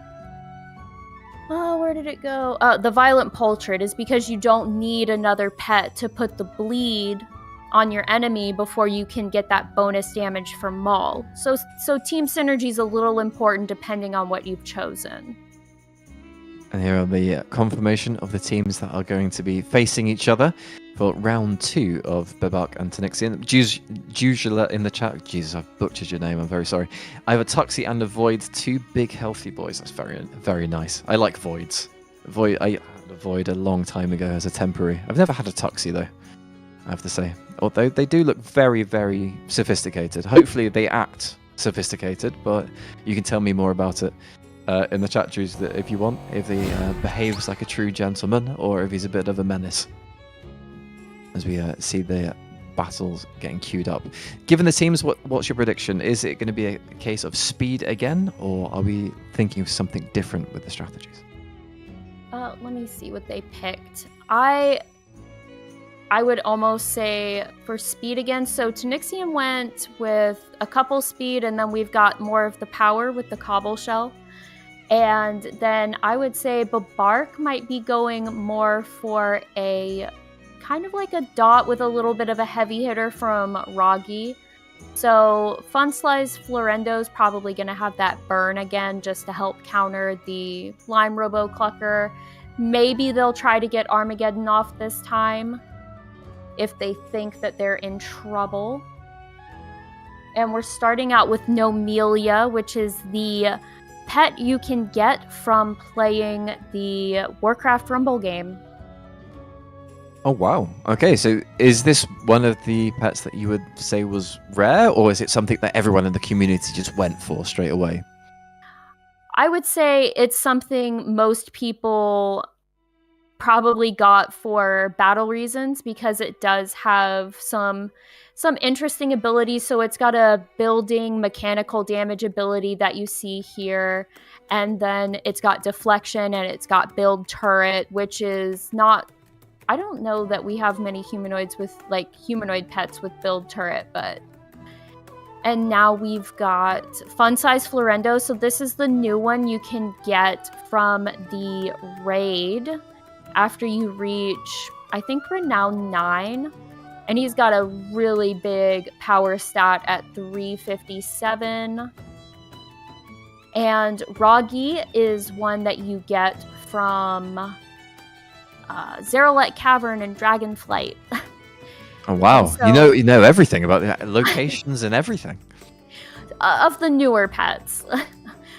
Oh, where did it go? The Violent Poultry is because you don't need another pet to put the bleed on your enemy before you can get that bonus damage from Maul. So team synergy is a little important depending on what you've chosen. And here are the confirmation of the teams that are going to be facing each other for round 2 of Bebak and Tanixian. Jujula in the chat. Jesus, I've butchered your name. I'm very sorry. I have a Tuxie and a Void. 2 big healthy boys. That's very, very nice. I like Voids. I had a Void a long time ago as a temporary. I've never had a Tuxie though, I have to say. Although they do look very, very sophisticated. Hopefully they act sophisticated, but you can tell me more about it in the chat, Drews, that if you want, if he behaves like a true gentleman or if he's a bit of a menace. As we see the battles getting queued up. Given the teams, what's your prediction? Is it going to be a case of speed again, or are we thinking of something different with the strategies? Let me see what they picked. I would almost say for speed again. So Tanixian went with a couple speed, and then we've got more of the power with the Cobble Shell. And then I would say Babark might be going more for a kind of like a dot with a little bit of a heavy hitter from Roggy. So Funslice Florendo is probably going to have that burn again just to help counter the Lime Roboclucker. Maybe they'll try to get Armageddon off this time if they think that they're in trouble. And we're starting out with Nomelia, which is the pet you can get from playing the Warcraft Rumble game. Oh, wow. Okay, so is this one of the pets that you would say was rare, or is it something that everyone in the community just went for straight away? I would say it's something most people probably got for battle reasons, because it does have some interesting abilities. So it's got a building mechanical damage ability that you see here, and then it's got deflection and it's got build turret, which is not, I don't know that we have many humanoid pets with build turret, but. And now we've got Funslice Florendo. So this is the new one you can get from the raid after you reach, I think, Renown 9. And he's got a really big power stat at 357. And Roggy is one that you get from Zerolite Cavern and Dragonflight. Oh, wow. So, you know everything about the locations and everything. Of the newer pets.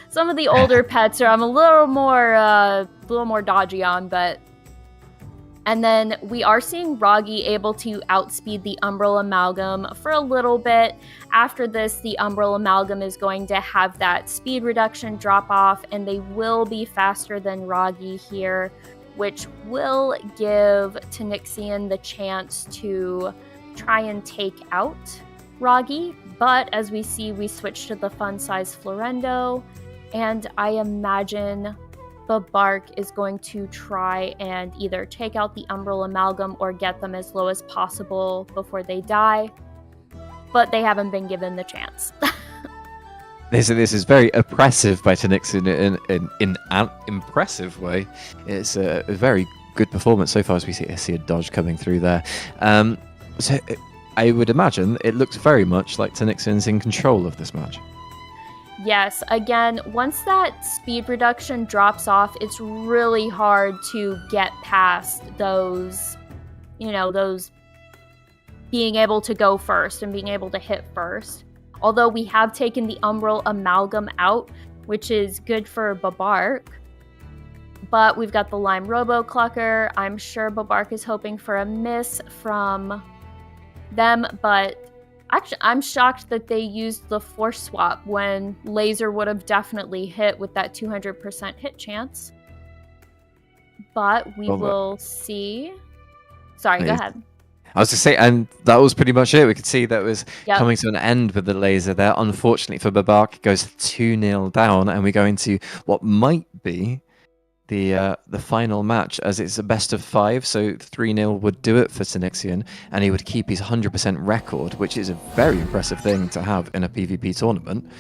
Some of the older pets I'm a little more dodgy on, but. And then we are seeing Roggy able to outspeed the Umbral Amalgam for a little bit. After this, the Umbral Amalgam is going to have that speed reduction drop off, and they will be faster than Roggy here, which will give Tanixian the chance to try and take out Roggy. But as we see, we switch to the Funslice Florendo, And I imagine Babark is going to try and either take out the Umbral Amalgam or get them as low as possible before they die. But they haven't been given the chance. This is very oppressive by Tanixian in an impressive way. It's a very good performance so far as we see a dodge coming through there. So I would imagine it looks very much like Tanixian's in control of this match. Yes, again, once that speed reduction drops off, it's really hard to get past those, those being able to go first and being able to hit first. Although we have taken the Umbral Amalgam out, which is good for Babark. But we've got the Lime Robo Clucker. I'm sure Babark is hoping for a miss from them, but actually, I'm shocked that they used the Force Swap when Laser would have definitely hit with that 200% hit chance. But we will see. Sorry, go ahead. I was to say, and that was pretty much it. We could see that was coming to an end with the laser there. Unfortunately for Babark, it goes 2-0 down, and we go into what might be the final match, as it's a best of 5, so 3-0 would do it for Tanixian, and he would keep his 100% record, which is a very impressive thing to have in a PvP tournament.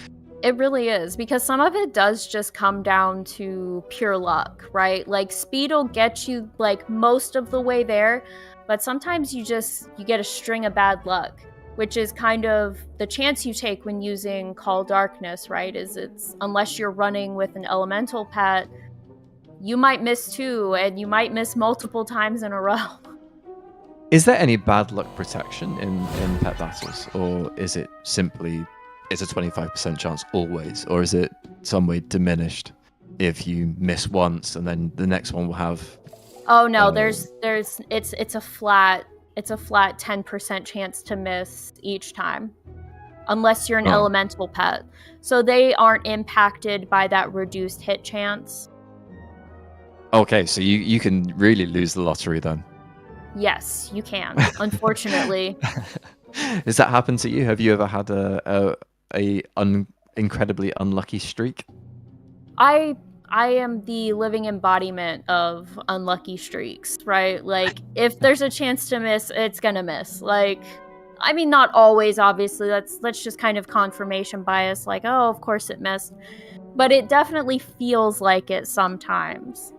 It really is, because some of it does just come down to pure luck, right? Like, speed will get you, like, most of the way there, but sometimes you get a string of bad luck, which is kind of the chance you take when using Call Darkness, right? It's unless you're running with an elemental pet, you might miss 2, and you might miss multiple times in a row. Is there any bad luck protection in pet battles, or is it simply it's a 25% chance always, or is it some way diminished if you miss once and then the next one will have? Oh no, it's a flat 10% chance to miss each time, unless you're an elemental pet. So they aren't impacted by that reduced hit chance. Okay, so you can really lose the lottery then. Yes, you can. Unfortunately. Has that happened to you? Have you ever had a incredibly unlucky streak? I am the living embodiment of unlucky streaks, right? Like, if there's a chance to miss, it's gonna miss. Like, I mean, not always, obviously. That's just kind of confirmation bias. Like, oh, of course it missed. But it definitely feels like it sometimes.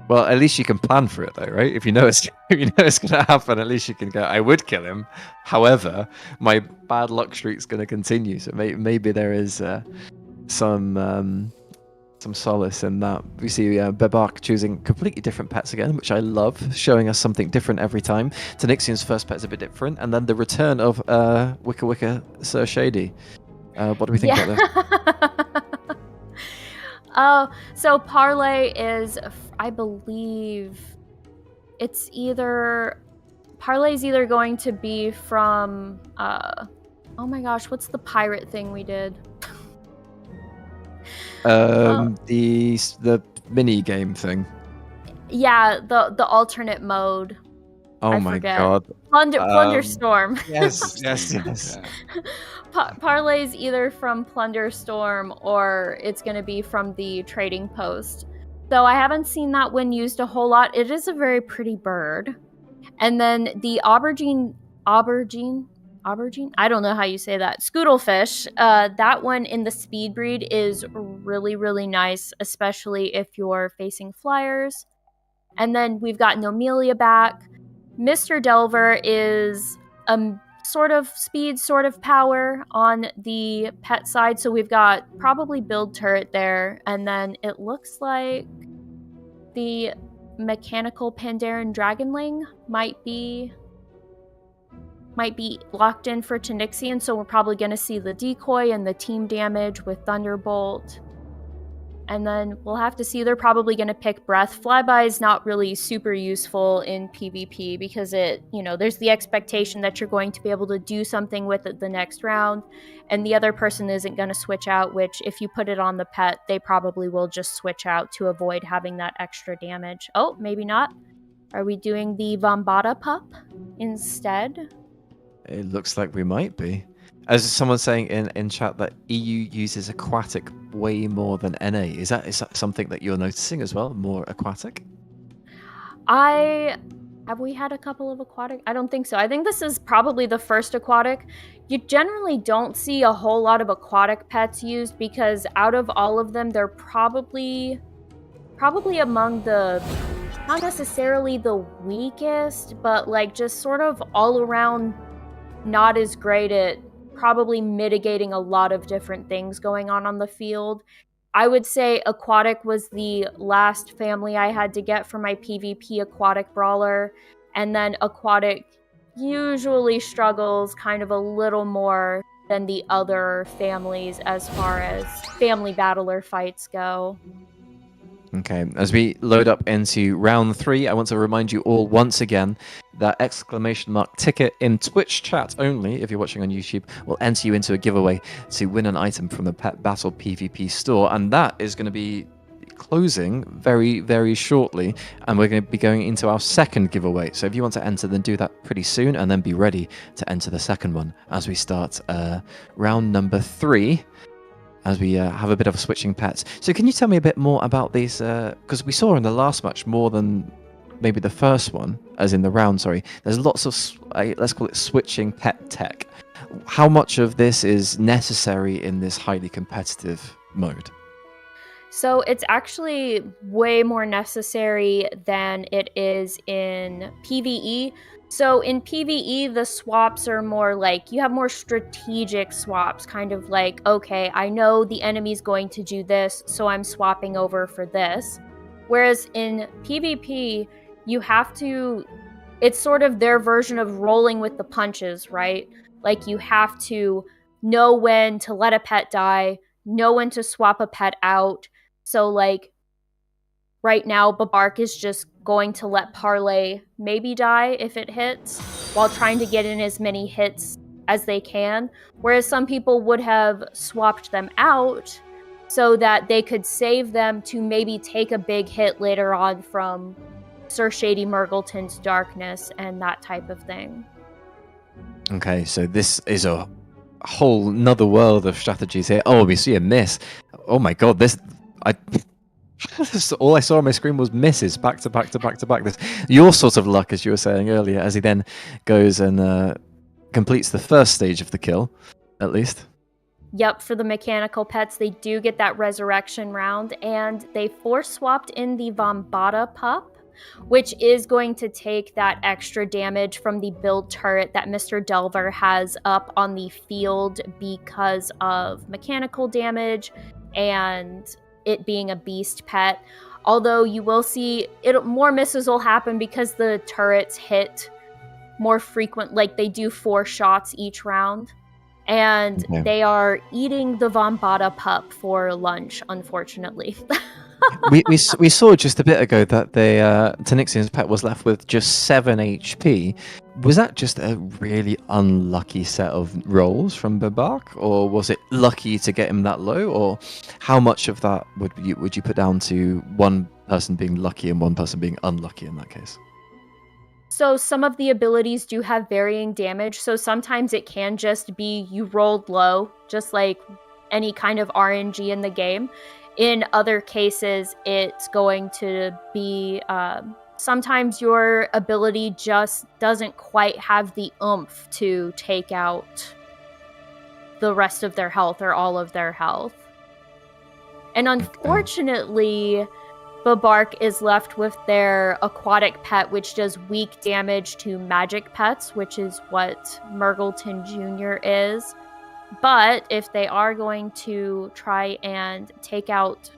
Well, at least you can plan for it, though, right? If you know it's gonna happen, at least you can go, I would kill him. However, my bad luck streak's gonna continue. So maybe there is some solace in that. We see Babark choosing completely different pets again, which I love, showing us something different every time. Tanixian's first pet is a bit different, and then the return of Wicca Wicca Sir Shady. What do we think about this? So Parlay is, I believe, Parlay's either going to be from, oh my gosh, what's the pirate thing we did? The mini game thing. Yeah, the alternate mode. Oh my god. Plunder Storm. Yes. Parlay's either from Plunder Storm or it's going to be from the trading post. So I haven't seen that one used a whole lot. It is a very pretty bird. And then the aubergine, I don't know how you say that. Scoodlefish, that one in the speed breed is really, really nice, especially if you're facing flyers. And then we've got Nomelia back. Mr. Delver is sort of speed, sort of power on the pet side. So we've got probably build turret there. And then it looks like the mechanical Pandaren Dragonling might be locked in for Tanixian, so we're probably going to see the decoy and the team damage with Thunderbolt. And then we'll have to see. They're probably going to pick Breath. Flyby is not really super useful in PvP because there's the expectation that you're going to be able to do something with it the next round, and the other person isn't going to switch out, which if you put it on the pet, they probably will just switch out to avoid having that extra damage. Oh, maybe not. Are we doing the Vambata pup instead? It looks like we might be. As someone saying in chat that EU uses aquatic way more than NA. Is that something that you're noticing as well? More aquatic? Have we had a couple of aquatic? I don't think so. I think this is probably the first aquatic. You generally don't see a whole lot of aquatic pets used because out of all of them, they're probably among the not necessarily the weakest, but like just sort of all around not as great at probably mitigating a lot of different things going on the field. I would say aquatic was the last family I had to get for my PvP aquatic brawler, and then aquatic usually struggles kind of a little more than the other families as far as family battler fights go. Okay, as we load up into round 3, I want to remind you all once again that exclamation mark ticket in Twitch chat only, if you're watching on YouTube, will enter you into a giveaway to win an item from the Pet Battle PvP store, and that is going to be closing very, very shortly, and we're going to be going into our second giveaway. So if you want to enter, then do that pretty soon, and then be ready to enter the second one as we start round number 3. As we have a bit of a switching pets. So can you tell me a bit more about these? Because we saw in the last match more than maybe the first one, as in the round, sorry. There's lots of, let's call it switching pet tech. How much of this is necessary in this highly competitive mode? So it's actually way more necessary than it is in PvE. So in PvE, the swaps are more like, you have more strategic swaps, kind of like, okay, I know the enemy's going to do this, so I'm swapping over for this. Whereas in PvP, you have to, it's sort of their version of rolling with the punches, right? Like you have to know when to let a pet die, know when to swap a pet out. So like right now, Babark is just going to let Parlay maybe die if it hits, while trying to get in as many hits as they can. Whereas some people would have swapped them out so that they could save them to maybe take a big hit later on from Sir Shady Murgleton's Darkness and that type of thing. Okay, so this is a whole nother world of strategies here. Oh, we see a miss. Oh my god, all I saw on my screen was misses back to back to back to back. This your sort of luck, as you were saying earlier, as he then goes and completes the first stage of the kill, at least. Yep, for the mechanical pets, they do get that resurrection round, and they force swapped in the Vombata pup, which is going to take that extra damage from the build turret that Mr. Delver has up on the field because of mechanical damage and it being a beast pet. Although you will see more misses will happen because the turrets hit more frequent, like they do 4 shots each round. And they are eating the Vombata pup for lunch, unfortunately. we saw just a bit ago that the Tanixian's pet was left with just 7 HP. Was that just a really unlucky set of rolls from Babark, or was it lucky to get him that low? Or how much of that would you put down to one person being lucky and one person being unlucky in that case? So some of the abilities do have varying damage. So sometimes it can just be you rolled low, just like any kind of RNG in the game. In other cases, it's going to be sometimes your ability just doesn't quite have the oomph to take out the rest of their health or all of their health. And unfortunately, Babark is left with their aquatic pet, which does weak damage to magic pets, which is what Murgleton Jr. is. But if they are going to try and take out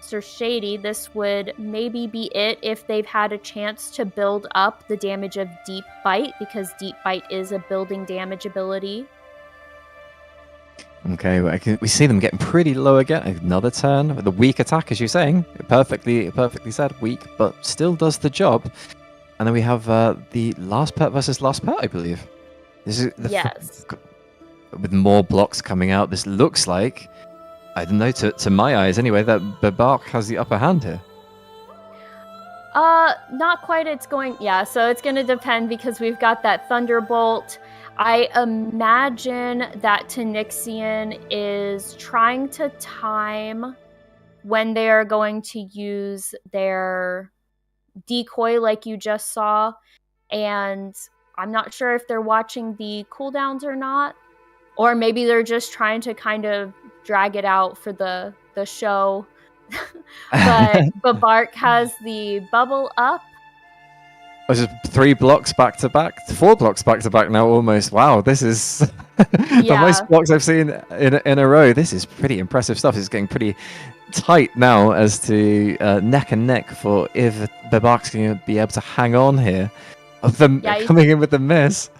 Sir Shady, this would maybe be it if they've had a chance to build up the damage of Deep Bite, because Deep Bite is a building damage ability. Okay, we see them getting pretty low again. Another turn. The weak attack, as you're saying. Perfectly said, weak, but still does the job. And then we have the last pet versus last pet, I believe. This is yes. With more blocks coming out, this looks like, I don't know, to my eyes anyway, that Babark has the upper hand here. Not quite. So it's going to depend because we've got that Thunderbolt. I imagine that Tanixian is trying to time when they are going to use their decoy like you just saw, and I'm not sure if they're watching the cooldowns or not, or maybe they're just trying to kind of drag it out for the show. But Bark has the bubble up. Was it 3 blocks back to back? 4 blocks back to back now, almost. Wow, this is the Yeah. most blocks I've seen in a row. This is pretty impressive stuff. It's getting pretty tight now as to neck and neck for if Bebark's going to be able to hang on here. Of them coming in with the miss.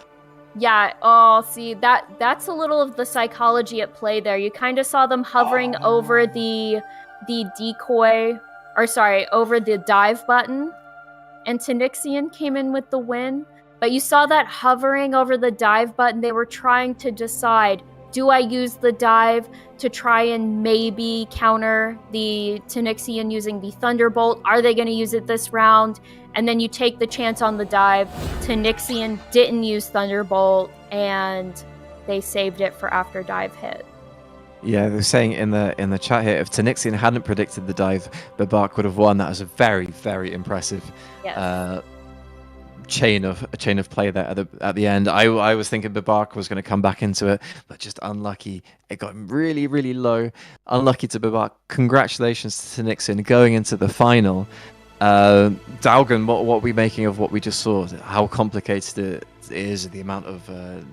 Yeah, oh, see, that's a little of the psychology at play there. You kind of saw them hovering over the decoy, or sorry, over the dive button, and Tanixian came in with the win. But you saw that hovering over the dive button. They were trying to decide, do I use the dive to try and maybe counter the Tanixian using the Thunderbolt? Are they going to use it this round? And then you take the chance on the dive. Tanixian didn't use Thunderbolt, and they saved it for after dive hit. Yeah, they're saying in the chat here, if Tanixian hadn't predicted the dive, Bebark would have won. That was a very, very impressive chain of play there at the end. I was thinking Bebark was going to come back into it, but just unlucky. It got really, really low. Unlucky to Bebark. Congratulations to Tanixian going into the final. Daugan, what are we making of what we just saw? How complicated it is, the amount of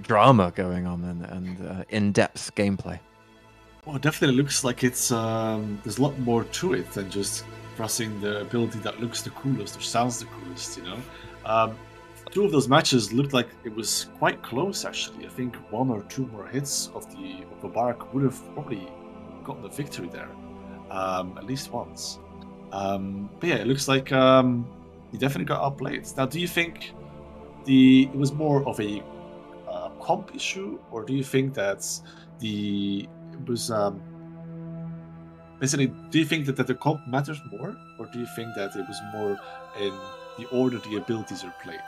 drama going on and in-depth gameplay. Well, it definitely looks like it's there's a lot more to it than just pressing the ability that looks the coolest or sounds the coolest, you know. 2 of those matches looked like it was quite close, actually. I think 1 or 2 more hits of Bebark would have probably gotten the victory there, at least once. But yeah, it looks like he definitely got outplayed. Now, do you think it was more of a comp issue, or do you think that it was basically? Do you think that the comp matters more, or do you think that it was more in the order the abilities are played?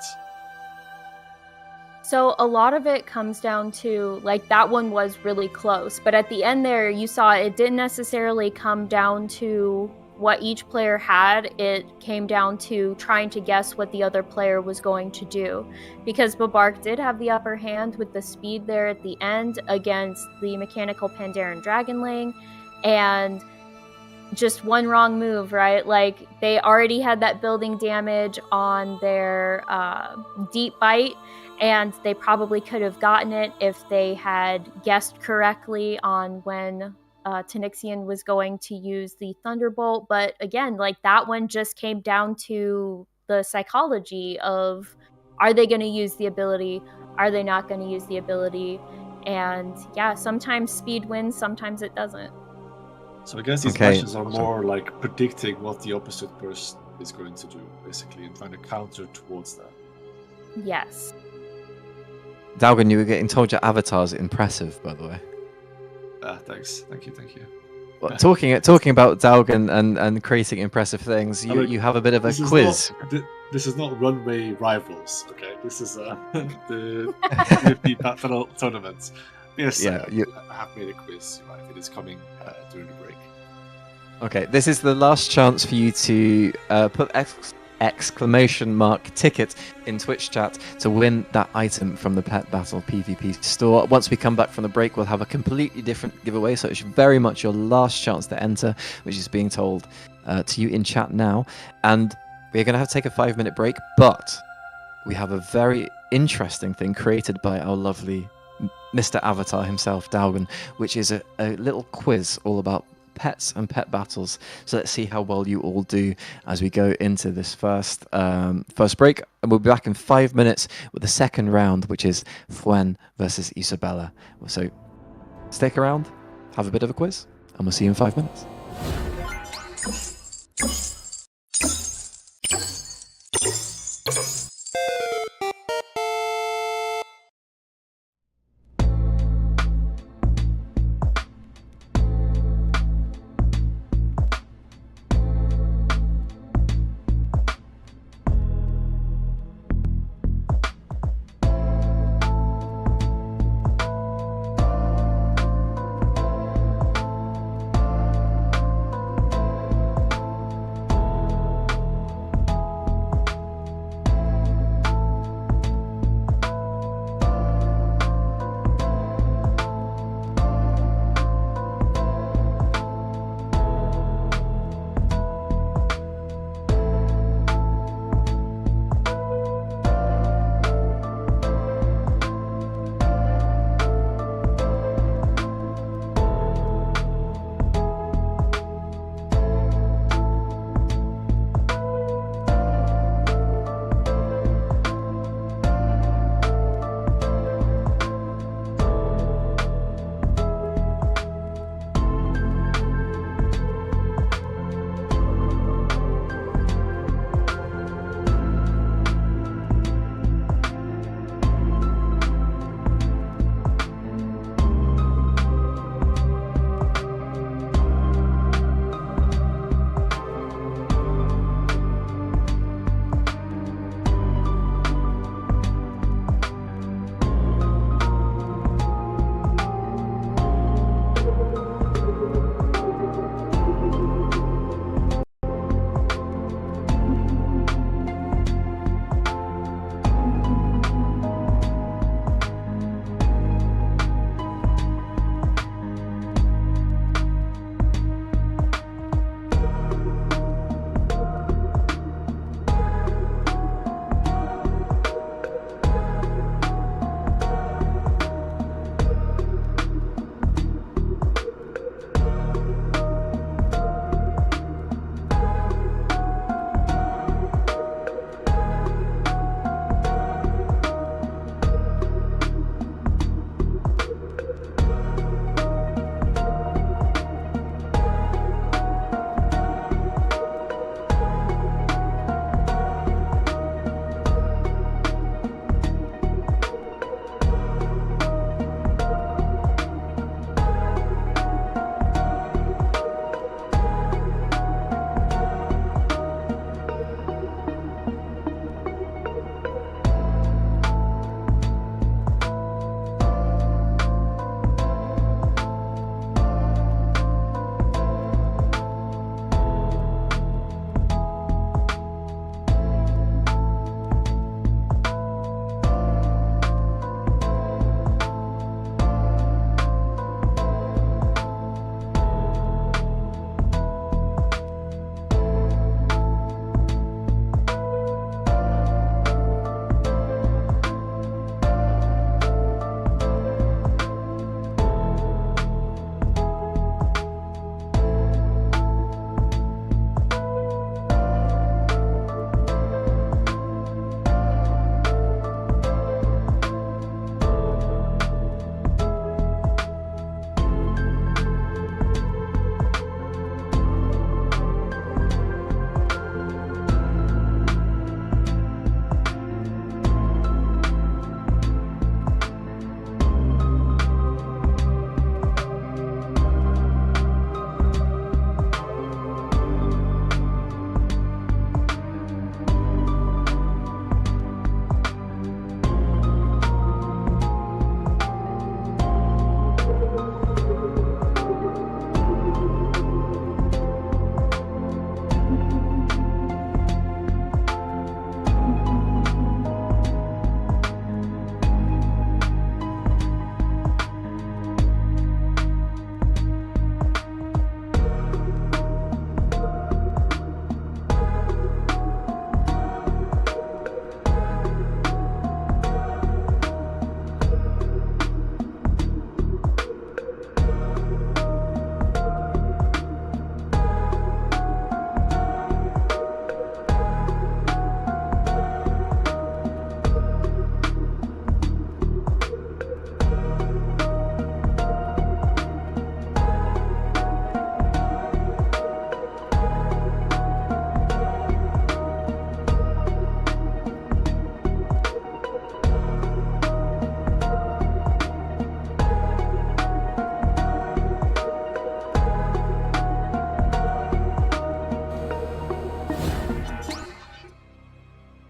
So a lot of it comes down to, like, that one was really close, but at the end there, you saw it didn't necessarily come down to what each player had. It came down to trying to guess what the other player was going to do, because Bebark did have the upper hand with the speed there at the end against the mechanical Pandaren Dragonling, and just one wrong move, right? Like, they already had that building damage on their deep bite, and they probably could have gotten it if they had guessed correctly on when Tanixian was going to use the Thunderbolt. But again, like, that one just came down to the psychology of, are they going to use the ability? Are they not going to use the ability? And yeah, sometimes speed wins, sometimes it doesn't. So I guess these matches are more like predicting what the opposite person is going to do, basically, and trying to counter towards that. Yes. Daugan, you were getting told your avatar's impressive, by the way. Thanks. Thank you. Well, talking about Daugan and creating impressive things, you have a bit of a quiz. This is not Runway Rivals, okay? This is the PvP Battle Tournament. Yes, I have made a quiz, right? It is coming during the break. Okay, this is the last chance for you to put exclamation mark ticket in Twitch chat to win that item from the Pet Battle PvP store. Once we come back from the break, we'll have a completely different giveaway, so it's very much your last chance to enter, which is being told to you in chat now. And we're going to have to take a 5-minute break, but we have a very interesting thing created by our lovely Mr. Avatar himself, Daugan, which is a little quiz all about pets and pet battles. So let's see how well you all do as we go into this first break, and we'll be back in 5 minutes with the second round, which is Fuen versus Isabella. So stick around, have a bit of a quiz, and we'll see you in 5 minutes.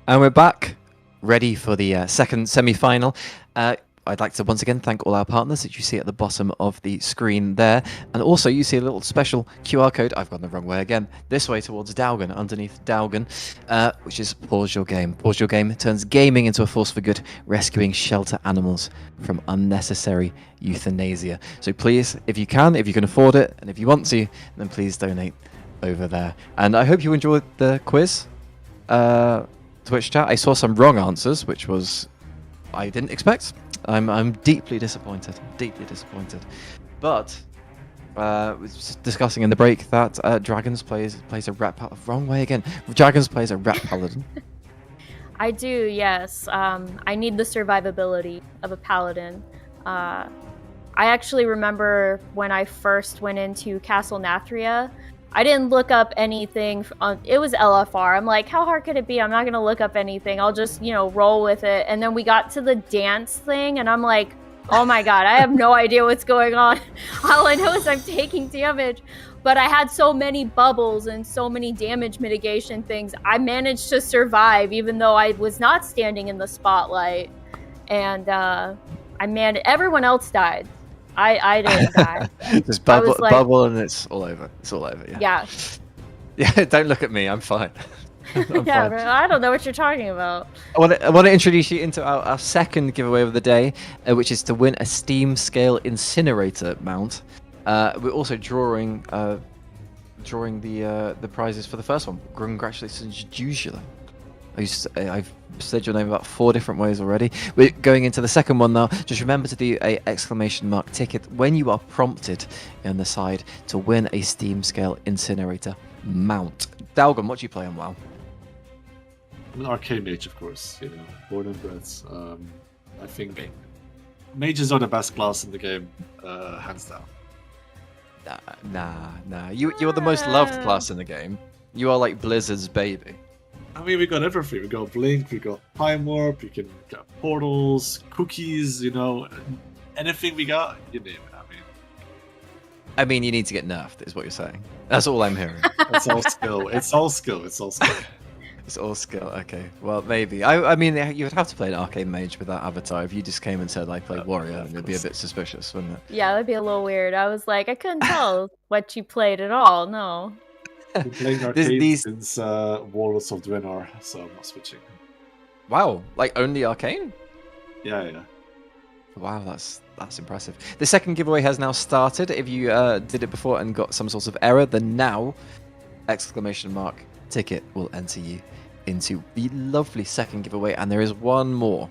And we're back, ready for the second semi-final. I'd like to once again thank all our partners that you see at the bottom of the screen there. And also you see a little special QR code, I've gone the wrong way again, this way towards Daugen, underneath Daugen, which is Pause Your Game. Pause Your Game turns gaming into a force for good, rescuing shelter animals from unnecessary euthanasia. So please, if you can afford it, and if you want to, then please donate over there. And I hope you enjoyed the quiz. Twitch chat. I saw some wrong answers, which was I didn't expect. I'm deeply disappointed. But was just discussing in the break that Dragons plays a rat wrong way again. Dragons plays a rat paladin. I do, yes. I need the survivability of a paladin. I actually remember when I first went into Castle Nathria, I didn't look up anything. It was LFR. I'm like, how hard could it be? I'm not going to look up anything. I'll just, roll with it. And then we got to the dance thing, and I'm like, oh my god, I have no idea what's going on. All I know is I'm taking damage. But I had so many bubbles and so many damage mitigation things. I managed to survive, even though I was not standing in the spotlight. And everyone else died. I didn't die. Just bubble and it's all over. It's all over, yeah. Yeah. Yeah, don't look at me. I'm fine. I'm yeah, fine. I don't know what you're talking about. I want to introduce you into our second giveaway of the day, which is to win a Steam Scale Incinerator mount. We're also drawing the prizes for the first one. Congratulations, Jujula. I've said your name about 4 different ways already. We're going into the second one now. Just remember to do a ! ticket when you are prompted on the side to win a Steam Scale Incinerator mount. Dalgan, what do you play on WoW? I'm an arcane mage, of course. Born and bred. I think mages are the best class in the game, hands down. Nah. You're the most loved class in the game. You are like Blizzard's baby. I mean, we got everything. We got Blink, we got Time Warp, we can get portals, cookies, anything we got, you name it. I mean, you need to get nerfed, is what you're saying. That's all I'm hearing. It's all skill. It's all skill. It's all skill. Okay. Well, maybe. I mean, you would have to play an arcane mage with that avatar. If you just came and said I played warrior, it'd be a bit suspicious, wouldn't it? Yeah, that'd be a little weird. I was like, I couldn't tell what you played at all. No. Been playing arcade since Warlords of Draenor, so I'm not switching. Wow, like only arcane? Yeah. Wow, that's impressive. The second giveaway has now started. If you did it before and got some sort of error, then now !ticket will enter you into the lovely second giveaway, and there is one more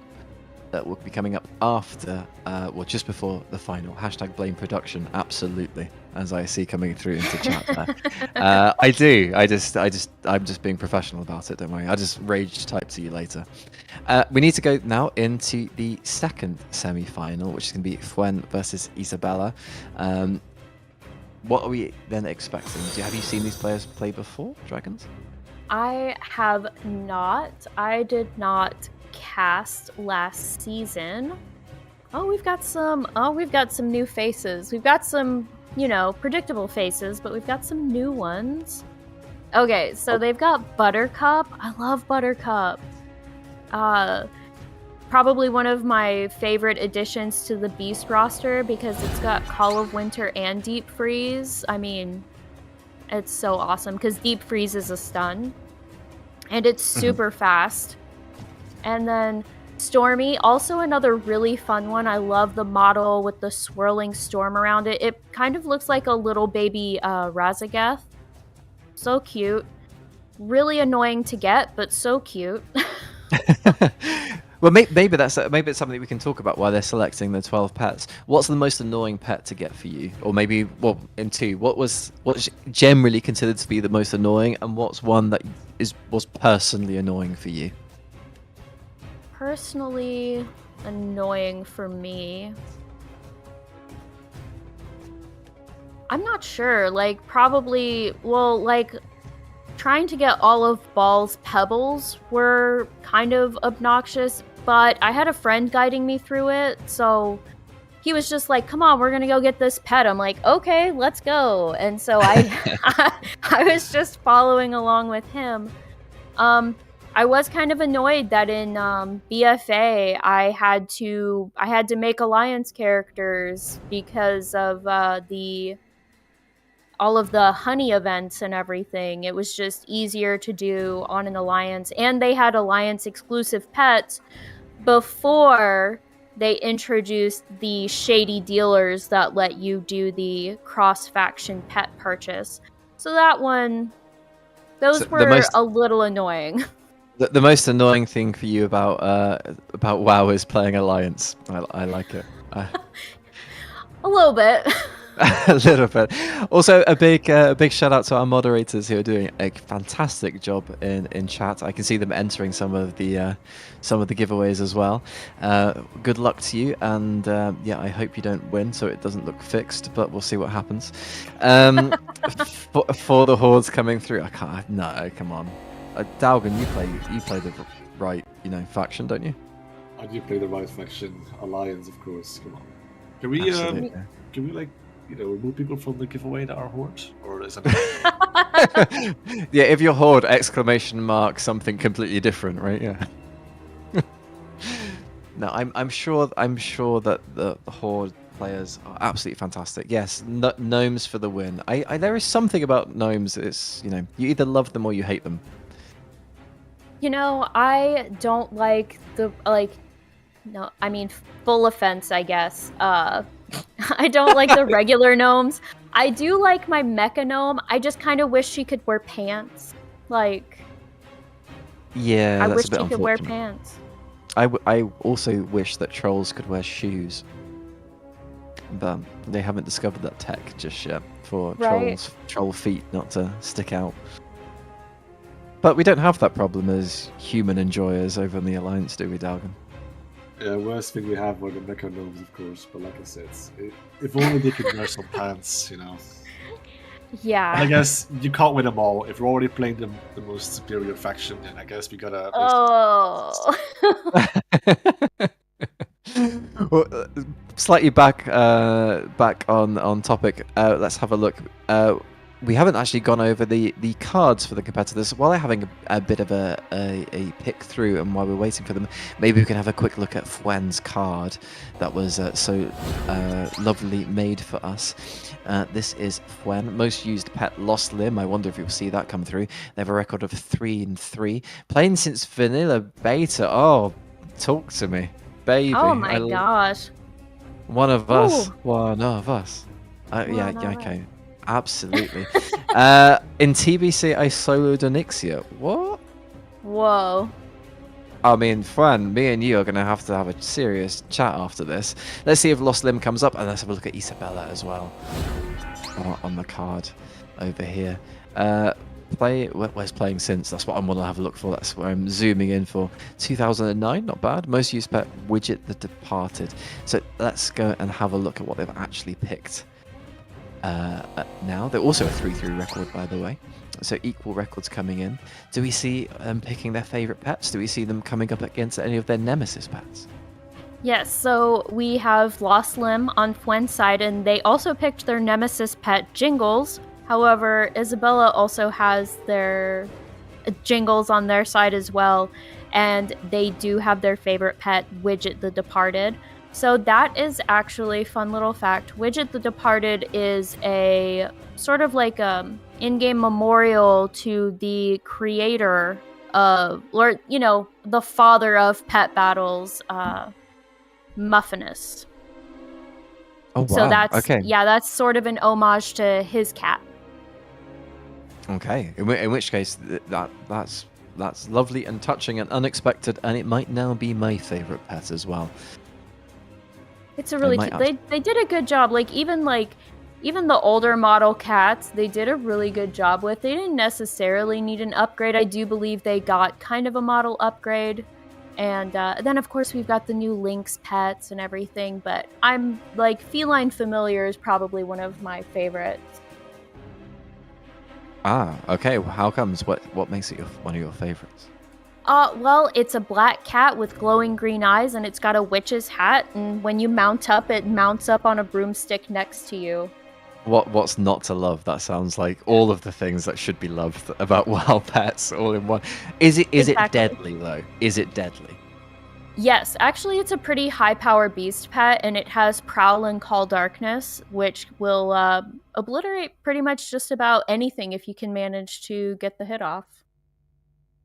that will be coming up after, just before the final. #blame production, absolutely, as I see coming through into chat there. I do. I'm just being professional about it, don't worry. I just rage type to you later. We need to go now into the second semi-final, which is going to be Fuen versus Isabella. What are we then expecting? Have you seen these players play before, Dragons? I have not. I did not cast last season. We've got some new faces. We've got some, predictable faces, but we've got some new ones. Okay, so they've got Buttercup. I love Buttercup. Probably one of my favorite additions to the Beast roster because it's got Call of Winter and Deep Freeze. I mean, it's so awesome because Deep Freeze is a stun and it's super fast. And then Stormy, also another really fun one. I love the model with the swirling storm around it. It kind of looks like a little baby Razageth. So cute. Really annoying to get, but so cute. Well, maybe it's something that we can talk about while they're selecting the 12 pets. What's the most annoying pet to get for you? Or maybe, in 2, what's generally considered to be the most annoying, and what's one that was personally annoying for you? Personally annoying for me. I'm not sure. Trying to get all of Ball's pebbles were kind of obnoxious, but I had a friend guiding me through it, so he was just like, come on, we're gonna go get this pet. I'm like, okay, let's go. And so I was just following along with him. I was kind of annoyed that in BFA I had to make alliance characters because of the all of the honey events and everything. It was just easier to do on an alliance, and they had alliance exclusive pets before they introduced the shady dealers that let you do the cross faction pet purchase. So that one, those So were a little annoying. the most annoying thing for you about WoW is playing alliance. I like it. A little bit. A little bit. Also, a big shout out to our moderators who are doing a fantastic job in chat. I can see them entering some of the giveaways as well. Good luck to you, and yeah, I hope you don't win, so it doesn't look fixed. But we'll see what happens. For the hordes coming through, I can't. No, come on, Dalgan, you play the right, faction, don't you? I do play the right faction, alliance, of course. Come on. Can we like remove people from the giveaway that are horde, or is it? Yeah, if you're horde, exclamation mark something completely different, right? Yeah. No, I'm sure that the horde players are absolutely fantastic. Yes, gnomes for the win. I there is something about gnomes. It's you either love them or you hate them. I don't like no, I mean, full offense, I guess. I don't like the regular gnomes. I do like my mecha gnome. I just kind of wish she could wear pants. Yeah, I that's wish a bit she could wear unfortunate. pants. I also wish that trolls could wear shoes, but they haven't discovered that tech just yet for troll feet not to stick out. But we don't have that problem as human enjoyers over in the Alliance, do we, Dalgan? Yeah, worst thing we have are the mecha gnomes, of course. But like I said, if only they could wear some pants, Yeah. And I guess you can't win them all. If we're already playing the most superior faction, then I guess we gotta. Oh. Well, slightly back on topic. Let's have a look. We haven't actually gone over the cards for the competitors. While they're having a bit of a pick through, and while we're waiting for them, maybe we can have a quick look at Fwen's card that was so lovely made for us. This is Fwen, most used pet, lost limb. I wonder if you'll see that come through. They have a record of 3-3, playing since vanilla beta. Oh, talk to me, baby. Oh my gosh. One of us. Ooh. One of us. Yeah, okay. Absolutely. In TBC, I soloed Onyxia. What? Whoa. I mean, Fran, me and you are going to have a serious chat after this. Let's see if Lost Limb comes up, and let's have a look at Isabella as well on the card over here. Where's playing since? That's what I want to have a look for. That's where I'm zooming in for. 2009, not bad. Most used pet, Widget the Departed. So let's go and have a look at what they've actually picked. Now they're also a 3-3 record, by the way, so equal records coming in. Do we see them picking their favorite pets? Do we see them coming up against any of their nemesis pets? Yes, so we have Lost Limb on Fwen's side, and they also picked their nemesis pet, Jingles. However, Isabella also has their Jingles on their side as well, and they do have their favorite pet, Widget the Departed. So that is actually a fun little fact. Widget the Departed is a sort of like in-game memorial to the creator of, or the father of pet battles, Muffinus. Oh wow! So that's okay. Yeah, that's sort of an homage to his cat. Okay. In which case, that's lovely and touching and unexpected, and it might now be my favorite pet as well. It's a really they did a good job. Even the older model cats, they did a really good job with. They didn't necessarily need an upgrade. I do believe they got kind of a model upgrade. And then of course we've got the new Lynx pets and everything, but I'm Feline Familiar is probably one of my favorites. Ah, okay. Well, how comes? What makes it one of your favorites? Well, it's a black cat with glowing green eyes, and it's got a witch's hat, and when you mount up, it mounts up on a broomstick next to you. What's not to love? That sounds like all of the things that should be loved about wild pets all in one. Is it Exactly. deadly though? Is it deadly? Yes, actually, it's a pretty high power beast pet, and it has Prowl and Call Darkness, which will obliterate pretty much just about anything if you can manage to get the hit off.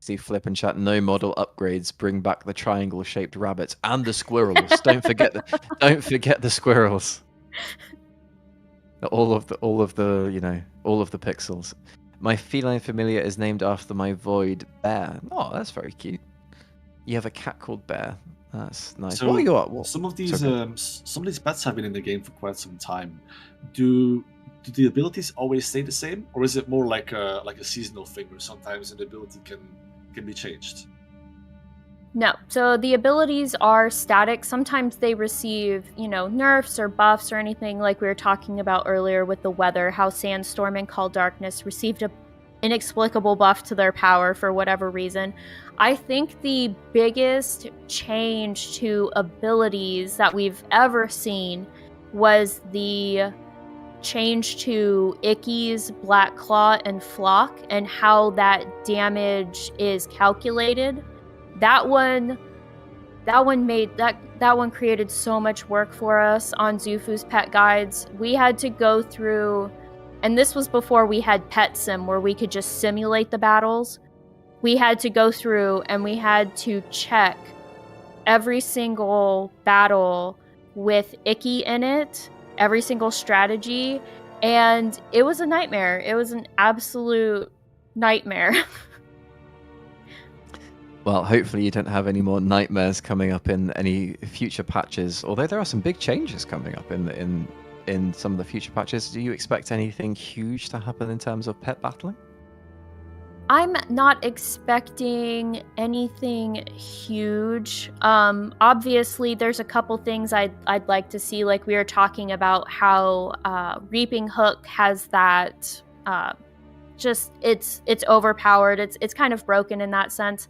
See Flip and chat. No model upgrades. Bring back the triangle-shaped rabbits and the squirrels. Don't forget the squirrels. All of the pixels. My feline familiar is named after my void bear. Oh, that's very cute. You have a cat called Bear. That's nice. So What are you? some of these Sorry. some of these pets have been in the game for quite some time. Do the abilities always stay the same, or is it more like a seasonal thing where sometimes an ability can be changed? No, so the abilities are static. Sometimes they receive, nerfs or buffs or anything like we were talking about earlier with the weather, how Sandstorm and Call Darkness received a inexplicable buff to their power for whatever reason. I think the biggest change to abilities that we've ever seen was the change to Icky's Black Claw and Flock and how that damage is calculated. That one created so much work for us on Zufu's pet guides. We had to go through, and this was before we had Pet Sim where we could just simulate the battles. We had to go through and we had to check every single battle with Icky in it, every single strategy, and it was a nightmare. It was an absolute nightmare. Well, hopefully you don't have any more nightmares coming up in any future patches. Although there are some big changes coming up in some of the future patches. Do you expect anything huge to happen in terms of pet battling? I'm not expecting anything huge. Obviously, there's a couple things I'd like to see. Like we were talking about how Reaping Hook has that. It's overpowered. It's kind of broken in that sense.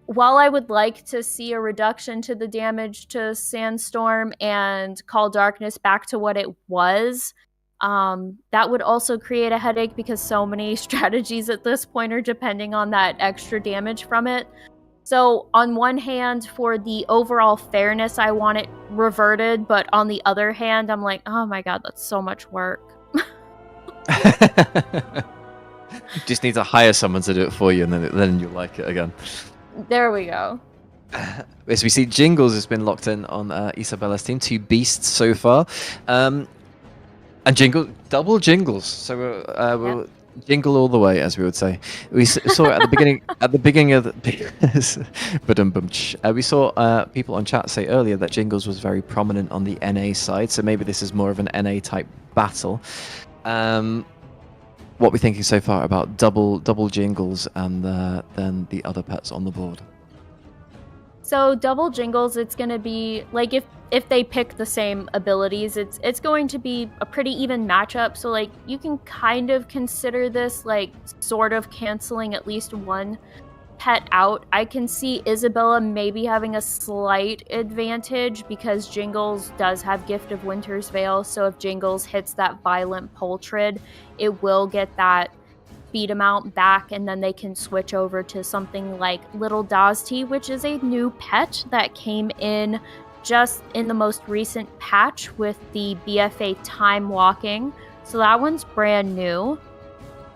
While I would like to see a reduction to the damage to Sandstorm and Call Darkness back to what it was, that would also create a headache because so many strategies at this point are depending on that extra damage from it. So on one hand, for the overall fairness, I want it reverted, but on the other hand, I'm like, oh my god, that's so much work. Just need to hire someone to do it for you, and then you'll like it again. There we go. As we see, Jingles has been locked in on Isabella's team. 2 beasts so far. And double Jingles. So we'll jingle all the way, as we would say. We saw it at the beginning of the we saw people on chat say earlier that Jingles was very prominent on the NA side, so maybe this is more of an NA type battle. What are we thinking so far about double Jingles and then the other pets on the board? So double Jingles, it's going to be like if they pick the same abilities, it's going to be a pretty even matchup. So like you can kind of consider this like sort of canceling at least one pet out. I can see Isabella maybe having a slight advantage because Jingles does have Gift of Winter's Veil. So if Jingles hits that Violent Poultrid, it will get that beat amount back, and then they can switch over to something like Little Dazti, which is a new pet that came in just in the most recent patch with the BFA Time Walking. So that one's brand new.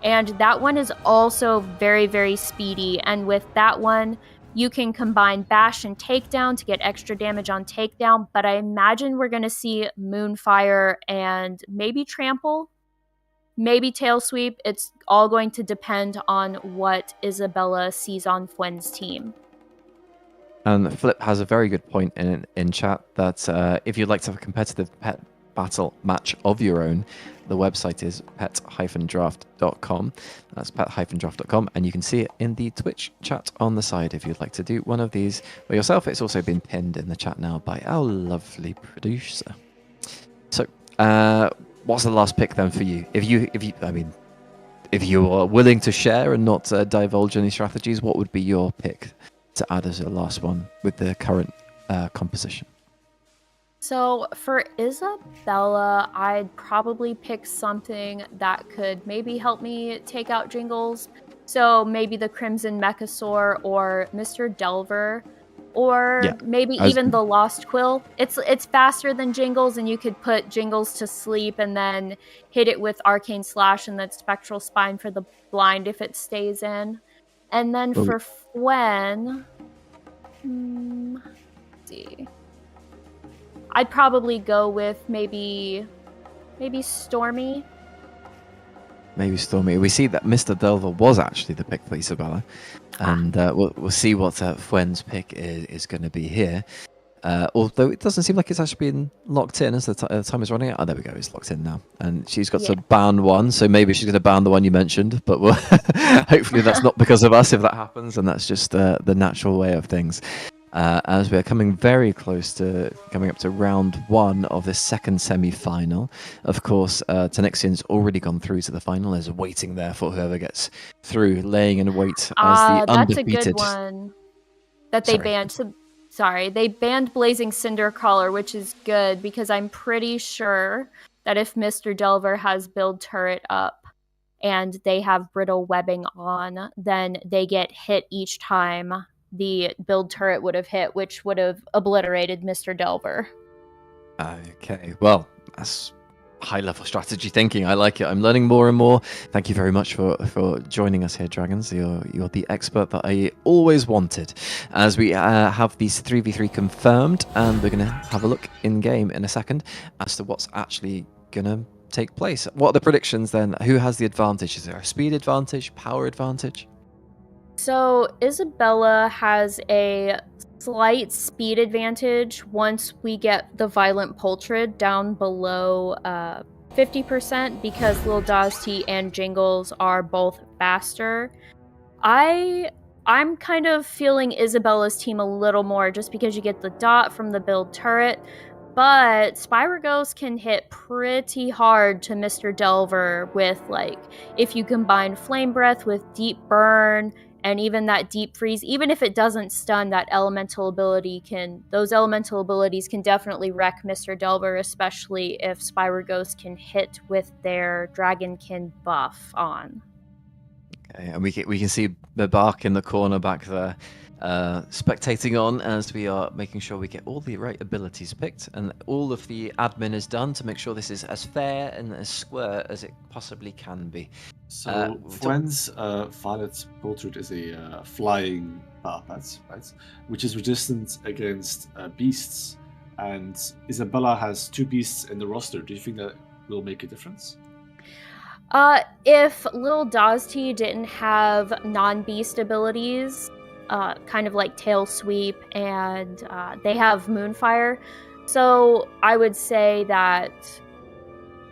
And that one is also very, very speedy. And with that one, you can combine Bash and Takedown to get extra damage on Takedown. But I imagine we're going to see Moonfire and maybe Trample, maybe Tail Sweep. It's all going to depend on what Isabella sees on Fuen's team. And Flip has a very good point in chat that if you'd like to have a competitive pet battle match of your own, the website is pet-draft.com. That's pet-draft.com, and you can see it in the Twitch chat on the side if you'd like to do one of these for yourself. It's also been pinned in the chat now by our lovely producer. So, what's the last pick then for you? If you are willing to share and not divulge any strategies, what would be your pick to add as a last one with the current composition? So for Isabella, I'd probably pick something that could maybe help me take out Jingles. So maybe the Crimson Mechasaur or Mr. Delver, Yeah, or maybe I was even the Lost Quill. It's faster than Jingles, and you could put Jingles to sleep and then hit it with Arcane Slash and then Spectral Spine for the blind if it stays in. And then Well, for Fwen, let's see. I'd probably go with maybe Stormy. maybe Stormy. We see that Mr. Delver was actually the pick for Isabella, and we'll see what Fwen's pick is going to be here. Although it doesn't seem like it's actually been locked in as the time is running out. Oh, there we go. It's locked in now. And she's got to ban one, so maybe she's going to ban the one you mentioned. But hopefully that's not because of us if that happens, and that's just the natural way of things. As we are coming very close to coming up to round one of this second semi-final. Of course, Tenexian's already gone through to the final. There's waiting there for whoever gets through, laying in wait as the That's undefeated. a good one that they banned. Sorry, they banned Blazing Cindercrawler, which is good because I'm pretty sure that if Mr. Delver has Build Turret up and they have Brittle Webbing on, then they get hit each time the Build Turret would have hit, which would have obliterated Mr. Delver. Okay, well, that's high-level strategy thinking. I like it. I'm learning more and more. Thank you very much for joining us here, Dragons. You're the expert that I always wanted. As we have these 3v3 confirmed, and we're going to have a look in-game in a second as to what's actually going to take place. What are the predictions then? Who has the advantage? Is there a speed advantage, power advantage? So Isabella has a slight speed advantage once we get the Violent Pultrid down below 50% because Lil Dazti and Jingles are both faster. I'm kind of feeling Isabella's team a little more just because you get the dot from the Build Turret, but Spyragos can hit pretty hard to Mr. Delver with, like, if you combine Flame Breath with Deep Burn and even that Deep Freeze, even if it doesn't stun, those elemental abilities can definitely wreck Mr. Delver, especially if Spyragos can hit with their Dragonkin buff on. Okay, and we can see the bark in the corner back there, spectating on as we are making sure we get all the right abilities picked, and all of the admin is done to make sure this is as fair and as square as it possibly can be. So Fwen's Violet Portrait is a flying parapet, right? Which is resistant against beasts. And Isabella has 2 beasts in the roster. Do you think that will make a difference? If Lil Dazti didn't have non-beast abilities, kind of like Tail Sweep, and they have Moonfire, so I would say that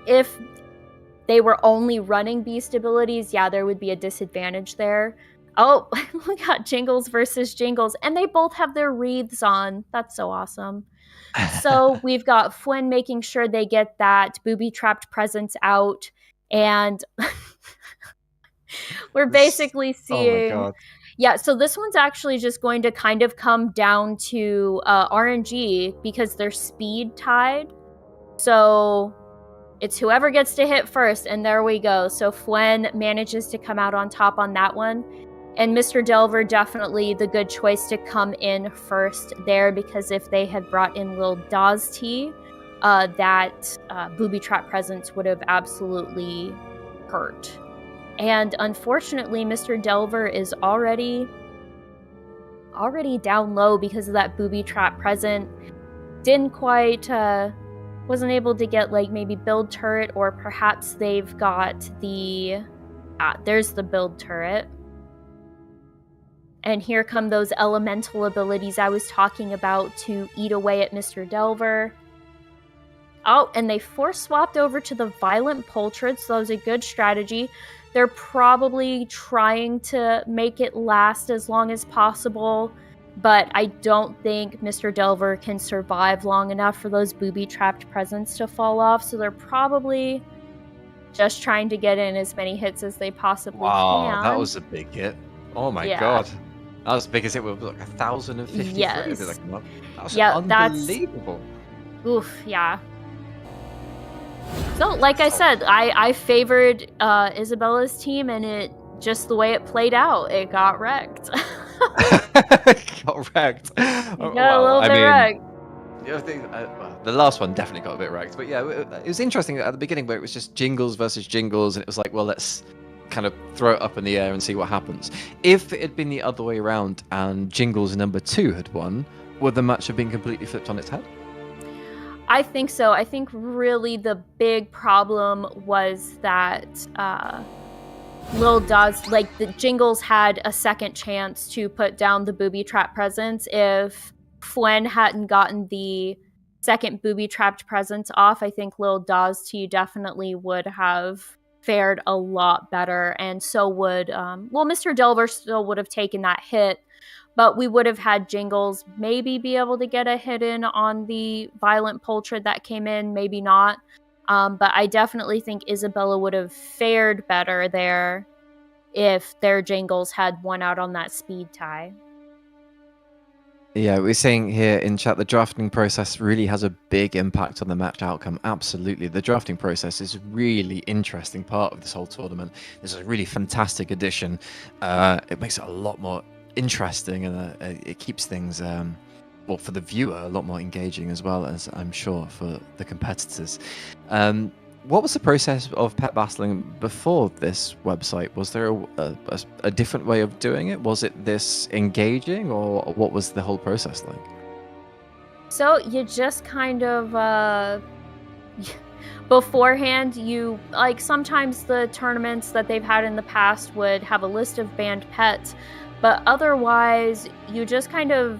if they were only running beast abilities, yeah, there would be a disadvantage there. Oh, we got Jingles versus Jingles, and they both have their wreaths on. That's so awesome. So we've got Fwen making sure they get that booby-trapped presence out, and we're basically seeing... Oh my god. Yeah, so this one's actually just going to kind of come down to RNG because they're speed tied. So it's whoever gets to hit first, and there we go. So Fwen manages to come out on top on that one. And Mr. Delver, definitely the good choice to come in first there, because if they had brought in Lil Dazti, that booby trap presence would have absolutely hurt. And unfortunately, Mr. Delver is already down low because of that booby trap present. Didn't quite, wasn't able to get, like, maybe Build Turret, or perhaps they've got the, there's the Build Turret. And here come those elemental abilities I was talking about to eat away at Mr. Delver. Oh, and they force swapped over to the Violent Pultrid, so that was a good strategy. They're probably trying to make it last as long as possible, but I don't think Mr. Delver can survive long enough for those booby-trapped presents to fall off, so they're probably just trying to get in as many hits as they possibly can. Wow, that was a big hit. Oh my god. That was the biggest hit with like 1,053. Yes. That was yeah, unbelievable. Oof, yeah. So, like I said, I favored Isabella's team, and it just the way it played out, it got wrecked. Got wrecked. It got a Well, little I bit mean, wrecked. yeah, well, the last one definitely got a bit wrecked. But yeah, it was interesting at the beginning where it was just jingles versus jingles, and it was like, well, let's kind of throw it up in the air and see what happens. If it had been the other way around and jingles number 2 had won, would the match have been completely flipped on its head? I think so. I think really the big problem was that Lil Daz, like the Jingles had a second chance to put down the booby trap presence. If Fwen hadn't gotten the second booby trapped presence off, I think Lil Daz T definitely would have fared a lot better. And so would, Mr. Delver still would have taken that hit, but we would have had Jingles maybe be able to get a hit in on the Violent Pultrid that came in, maybe not. But I definitely think Isabella would have fared better there if their Jingles had won out on that speed tie. Yeah, we're saying here in chat the drafting process really has a big impact on the match outcome. Absolutely. The drafting process is a really interesting part of this whole tournament. It's a really fantastic addition. It makes it a lot more interesting, and it keeps things, for the viewer, a lot more engaging as well as, I'm sure, for the competitors. What was the process of pet battling before this website? Was there a different way of doing it? Was it this engaging, or what was the whole process like? So you just kind of, beforehand, you, like, sometimes the tournaments that they've had in the past would have a list of banned pets, but otherwise you just kind of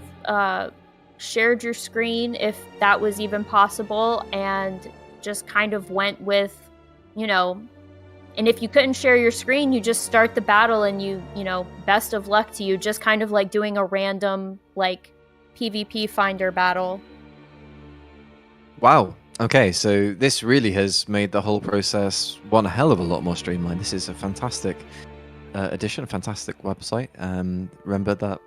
shared your screen, if that was even possible, and just kind of went with, and if you couldn't share your screen, you just start the battle, and you best of luck to you, just kind of like doing a random, like, PvP finder battle. Wow. Okay, so this really has made the whole process one hell of a lot more streamlined. This is a fantastic addition, a fantastic website. Remember that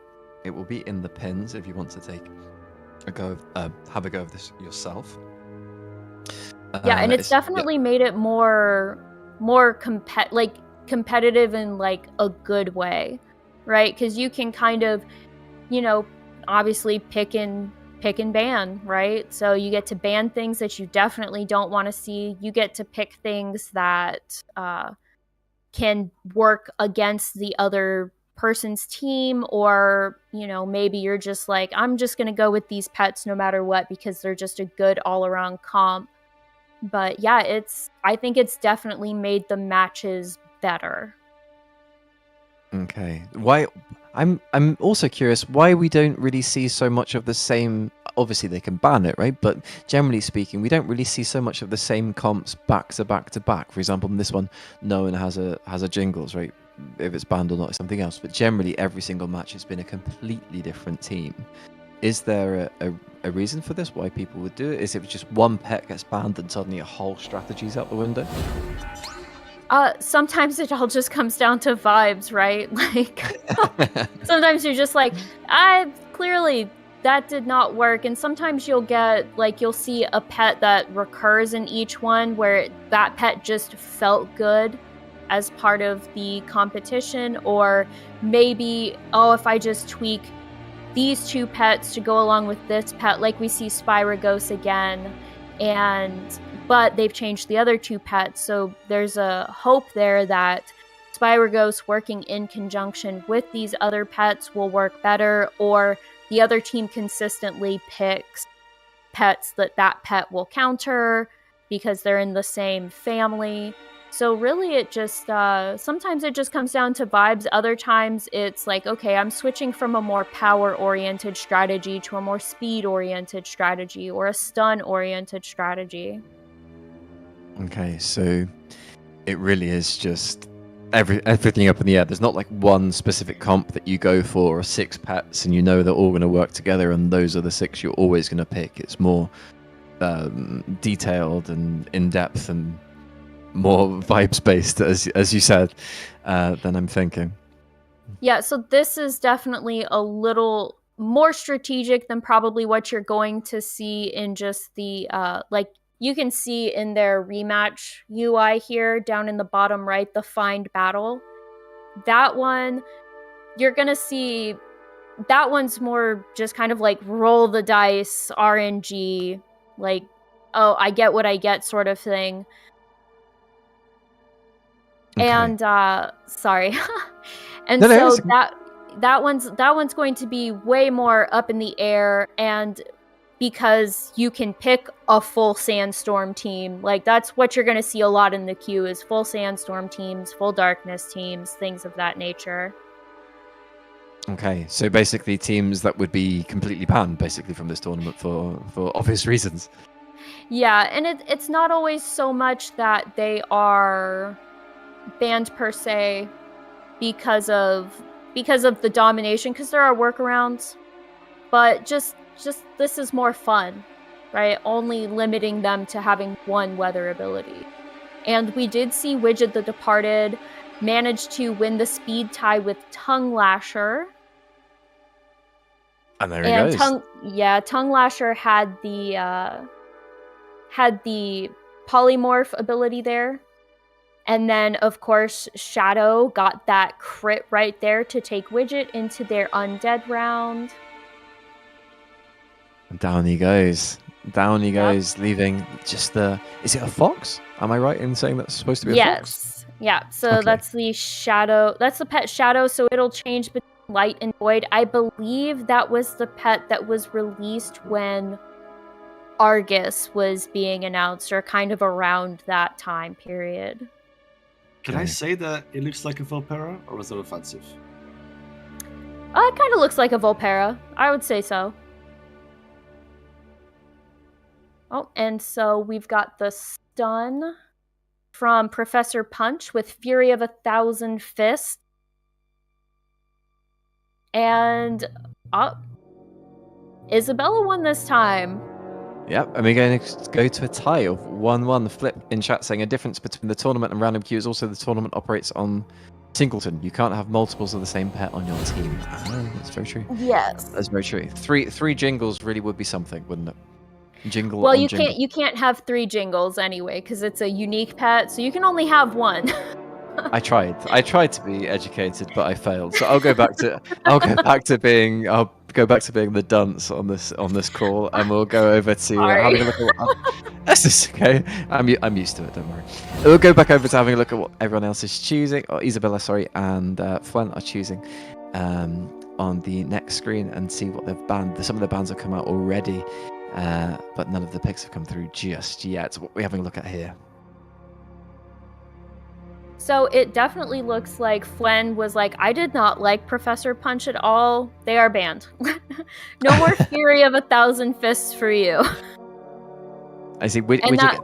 it will be in the pins if you want to take a go, have a go of this yourself. Yeah, and it's definitely made it more competitive in, like, a good way, right? Because you can kind of, obviously pick and ban, right? So you get to ban things that you definitely don't want to see. You get to pick things that can work against the other person's team, or maybe you're just like, I'm just going to go with these pets no matter what because they're just a good all-around comp. But yeah, I think it's definitely made the matches better. Okay. Why? I'm also curious why we don't really see so much of the same. Obviously, they can ban it, right? But generally speaking, we don't really see so much of the same comps back to back to back. For example, in this one, no one has a Jingles, right? If it's banned or not, it's something else. But generally, every single match has been a completely different team. Is there a reason for this? Why people would do it? Is it just one pet gets banned and suddenly a whole strategy's out the window? Sometimes it all just comes down to vibes, right? Like, sometimes you're just like, clearly that did not work. And sometimes you'll see a pet that recurs in each one where that pet just felt good as part of the competition. Or maybe, if I just tweak these two pets to go along with this pet, like we see Spyragos again, but they've changed the other two pets, so there's a hope there that Spyragos working in conjunction with these other pets will work better, or the other team consistently picks pets that pet will counter because they're in the same family. So really it just, sometimes it just comes down to vibes. Other times it's like, okay, I'm switching from a more power-oriented strategy to a more speed-oriented strategy, or a stun-oriented strategy. Okay, so it really is just everything up in the air. There's not like one specific comp that you go for, or 6 pets, and they're all going to work together, and those are the 6 you're always going to pick. It's more detailed and in-depth and more vibes based, as you said, than I'm thinking. Yeah, so this is definitely a little more strategic than probably what you're going to see in just the like you can see in their rematch UI here down in the bottom right, the find battle. That one, you're gonna see that one's more just kind of like roll the dice, RNG, like, oh, I get what I get sort of thing. Okay. And sorry. And No, so it's- that one's going to be way more up in the air, and because you can pick a full sandstorm team, like that's what you're going to see a lot in the queue is full sandstorm teams, full darkness teams, things of that nature. Okay, so basically teams that would be completely banned basically from this tournament for obvious reasons. Yeah, and it's not always so much that they are banned per se because of the domination, because there are workarounds, but just this is more fun, right? Only limiting them to having one weather ability. And we did see Widget the Departed manage to win the speed tie with Tongue Lasher. And there he And goes. Tongue Lasher had the polymorph ability there. And then, of course, Shadow got that crit right there to take Widget into their undead round. Down he goes. Down he Yep. goes, leaving just the... Is it a fox? Am I right in saying that's supposed to be a fox? Yes. Yeah, so Okay. that's the Shadow. That's the pet Shadow, so it'll change between light and void. I believe that was the pet that was released when Argus was being announced, or kind of around that time period. Can I say that it looks like a Volpera, or was that offensive? It kind of looks like a Volpera. I would say so. Oh, and so we've got the stun from Professor Punch with Fury of 1,000 Fists. And Isabella won this time. Yep, and we're going to go to a tie of 1-1. Flip in chat saying a difference between the tournament and random queue is also the tournament operates on singleton. You can't have multiples of the same pet on your team. Oh, that's very true. Yes. That's very true. Three jingles really would be something, wouldn't it? Jingle Well, on you jingle. can't have 3 jingles anyway, because it's a unique pet, so you can only have 1. I tried to be educated, but I failed. So I'll go back to being the dunce on this call, and we'll go over to having a look at what. This is okay. I'm used to it. Don't worry. We'll go back over to having a look at what everyone else is choosing, or Isabella, sorry, and Flint are choosing on the next screen, and see what they've banned. Some of the bans have come out already, but none of the picks have come through just yet. So what we're having a look at here. So it definitely looks like Flen was like, I did not like Professor Punch at all. They are banned. No more Fury of 1,000 Fists for you. I see. Would you get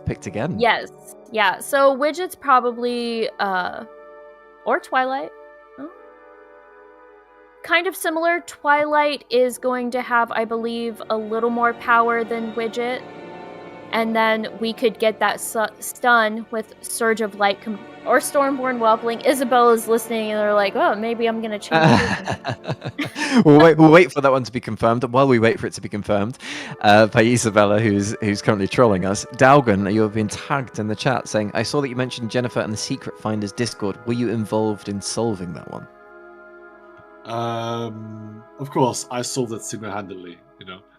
picked again? Yes. Yeah. So Widget's probably or Twilight. Oh. Kind of similar. Twilight is going to have, I believe, a little more power than Widget. And then we could get that stun with Surge of Light or Stormborn Whelpling. Isabella's listening, and they're like, "Oh, maybe I'm gonna change." We'll wait for that one to be confirmed. While we wait for it to be confirmed by Isabella, who's currently trolling us, Dalgan, you have been tagged in the chat saying, "I saw that you mentioned Jennifer and the Secret Finders Discord. Were you involved in solving that one?" Of course, I solved it single-handedly.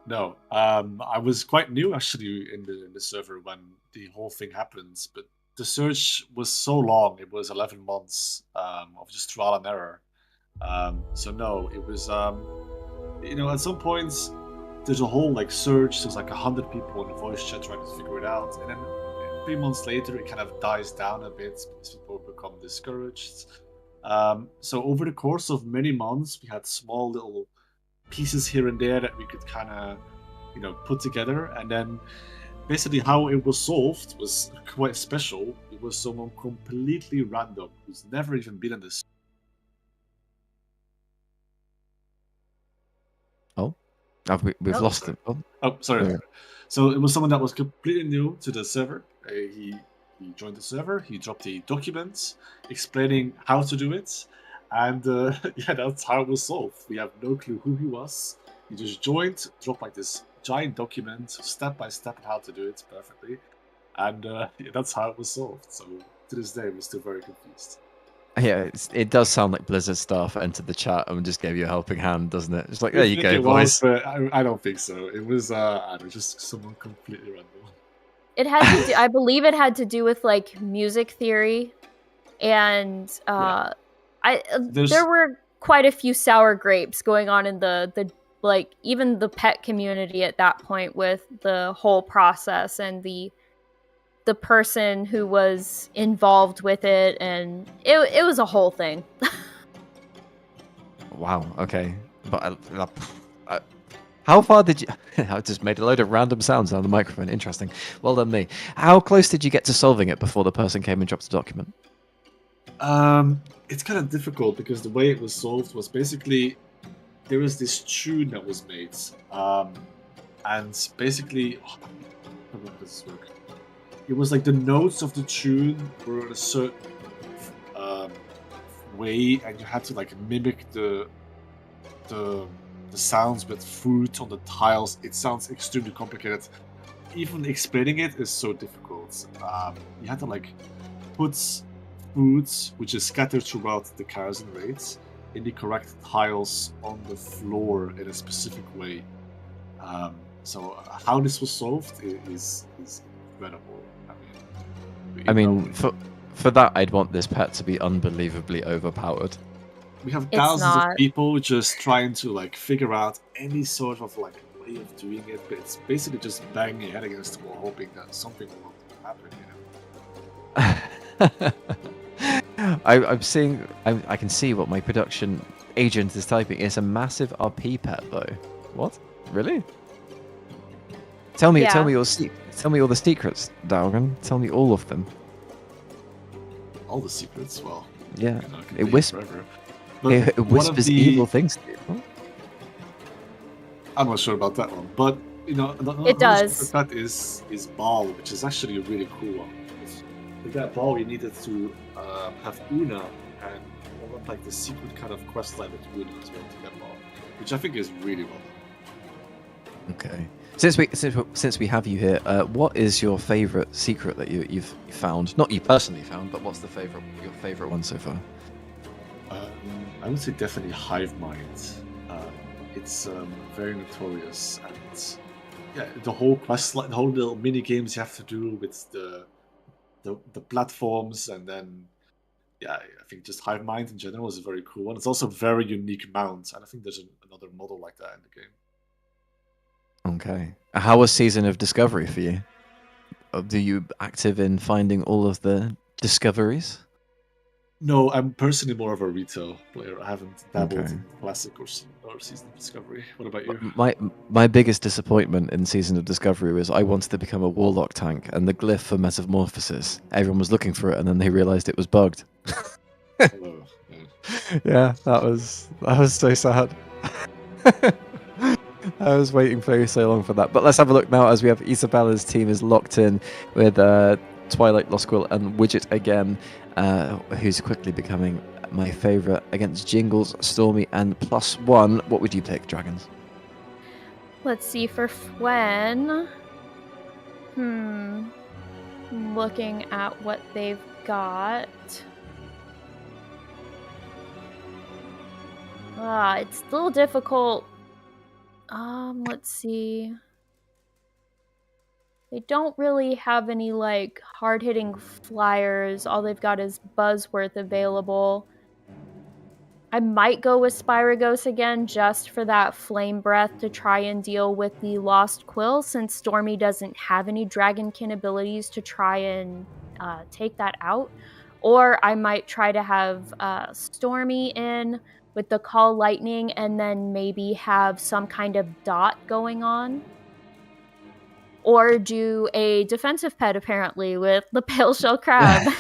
No. I was quite new actually in the server when the whole thing happened, but the search was so long. It was 11 months of just trial and error. So no, it was at some points there's a whole search. There's 100 people in the voice chat trying to figure it out, and then 3 months later it kind of dies down a bit because people become discouraged. So over the course of many months, we had small little pieces here and there that we could kind of, put together, and then basically how it was solved was quite special. It was someone completely random who's never even been in this. Oh, we've lost him. Oh, sorry. Yeah. So it was someone that was completely new to the server. He joined the server. He dropped the documents explaining how to do it. And yeah, that's how it was solved. We have no clue who he was. He just joined, dropped like this giant document, step by step, on how to do it perfectly, and yeah, that's how it was solved. So to this day, we're still very confused. Yeah, it does sound like Blizzard staff entered the chat and just gave you a helping hand, doesn't it? It's like, I there you think go, it boys. was, but I don't think so. It was I don't know, just someone completely random. It had to do, I believe it had to do with like music theory, and there were quite a few sour grapes going on in the like even the pet community at that point with the whole process and the person who was involved with it, and it was a whole thing. Wow. Okay. But how far did you? I just made a load of random sounds on the microphone. Interesting. Well done, me. How close did you get to solving it before the person came and dropped the document? It's kind of difficult because the way it was solved was basically there was this tune that was made, and basically, how does this work? It was like the notes of the tune were in a certain way, and you had to like mimic the sounds with fruit on the tiles. It sounds extremely complicated. Even explaining it is so difficult. You had to like put fruits, which is scattered throughout the cars and raids, in the correct tiles on the floor in a specific way. So how this was solved is incredible. I mean, for that, I'd want this pet to be unbelievably overpowered. We have It's thousands of not. people just trying to like figure out any sort of like way of doing it, but it's basically just banging your head against the wall, hoping that something will happen. I'm seeing. I can see what my production agent is typing. It's a massive RP pet, though. What? Really? Tell me. Yeah. Tell me all the secrets, Dalgan. Tell me all of them. All the secrets. Well, Yeah. you know, It whispers. It whispers evil things to you. I'm not sure about that one, but you know, It does. That is Ball, which is actually a really cool one. With that Ball, you needed to have Una and what like the secret kind of quest line with Una as well to get Ball, which I think is really well done. Okay. Since we have you here, what is your favorite secret that you've found? Not you personally found, but what's your favorite one so far? I would say definitely Hive Mind. It's very notorious, and yeah, the whole quest, the whole little mini games you have to do with the platforms, and then yeah, I think just Hive Mind in general is a very cool one. It's also a very unique mount, and I think there's another model like that in the game. Okay. How was Season of Discovery for you? Are you active in finding all of the discoveries? No, I'm personally more of a retail player. I haven't dabbled Okay. in Classic or Season of Discovery. What about you? My biggest disappointment in Season of Discovery was I wanted to become a Warlock tank, and the glyph for Metamorphosis, everyone was looking for it, and then they realized it was bugged. Hello. Yeah. Yeah, that was so sad. I was waiting for so long for that. But let's have a look now as we have Isabella's team is locked in with Twilight, Lost Quill, and Widget again, who's quickly becoming my favourite against Jingles, Stormy, and +1. What would you pick, Dragons? Let's see for Fwen. Looking at what they've got. It's a little difficult. Let's see. They don't really have any like hard-hitting flyers. All they've got is Buzzworth available. I might go with Spyragos again just for that Flame Breath to try and deal with the Lost Quill, since Stormy doesn't have any Dragonkin abilities to try and take that out. Or I might try to have Stormy in with the Call Lightning and then maybe have some kind of dot going on. Or do a defensive pet, apparently, with the Pale Shell Crab.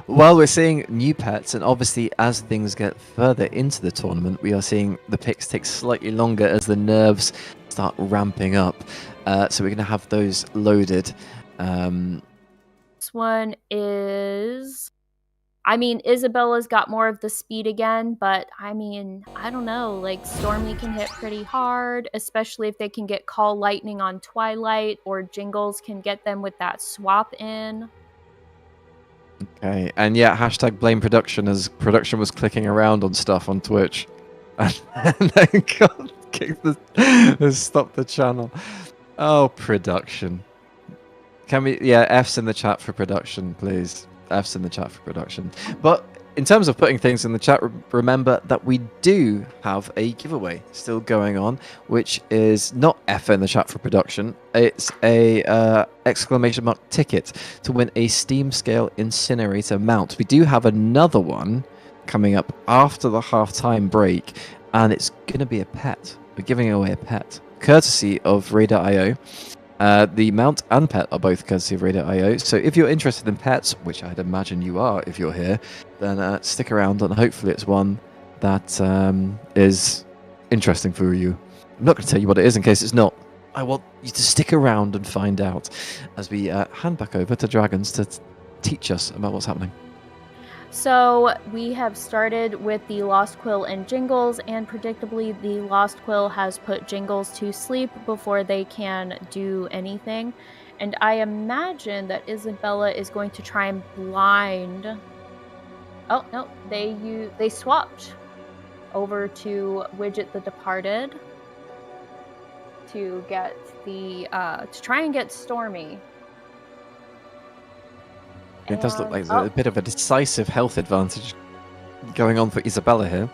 Well, we're seeing new pets, and obviously as things get further into the tournament, we are seeing the picks take slightly longer as the nerves start ramping up. So we're going to have those loaded. This one is I mean, Isabella's got more of the speed again, but I mean, I don't know. Like, Stormy can hit pretty hard, especially if they can get Call Lightning on Twilight, or Jingles can get them with that swap in. Okay, and yeah, hashtag blame production as production was clicking around on stuff on Twitch. And then got kicked stop the channel. Oh, production. Can we, yeah, F's in the chat for production, please. F's in the chat for production. But in terms of putting things in the chat, remember that we do have a giveaway still going on, which is not F in the chat for production. It's a exclamation mark ticket to win a Steam Scale Incinerator mount. We do have another one coming up after the halftime break, and it's going to be a pet. We're giving away a pet, courtesy of Radar.io. The mount and pet are both courtesy of Radar.io, so if you're interested in pets, which I'd imagine you are if you're here, then stick around and hopefully it's one that is interesting for you. I'm not going to tell you what it is in case it's not. I want you to stick around and find out as we hand back over to Dragons to teach us about what's happening. So we have started with the Lost Quill and Jingles, and predictably the Lost Quill has put Jingles to sleep before they can do anything. And I imagine that Isabella is going to try and blind... Oh, no, they swapped over to Widget the Departed to get the... to try and get Stormy. It does look like a bit of a decisive health advantage going on for Isabella here.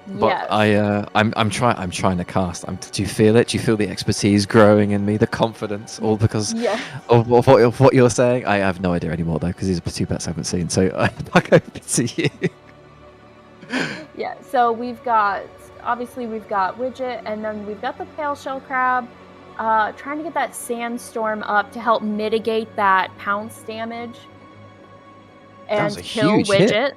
But yes. I'm trying to cast. Do you feel it? Do you feel the expertise growing in me, the confidence, all because of what you're saying? I have no idea anymore though, because these are two pets I haven't seen. So I'm back over to you. Yeah. So we've got Widget, and then we've got the Pale Shell Crab. Trying to get that Sandstorm up to help mitigate that pounce damage and kill Widget. Hit.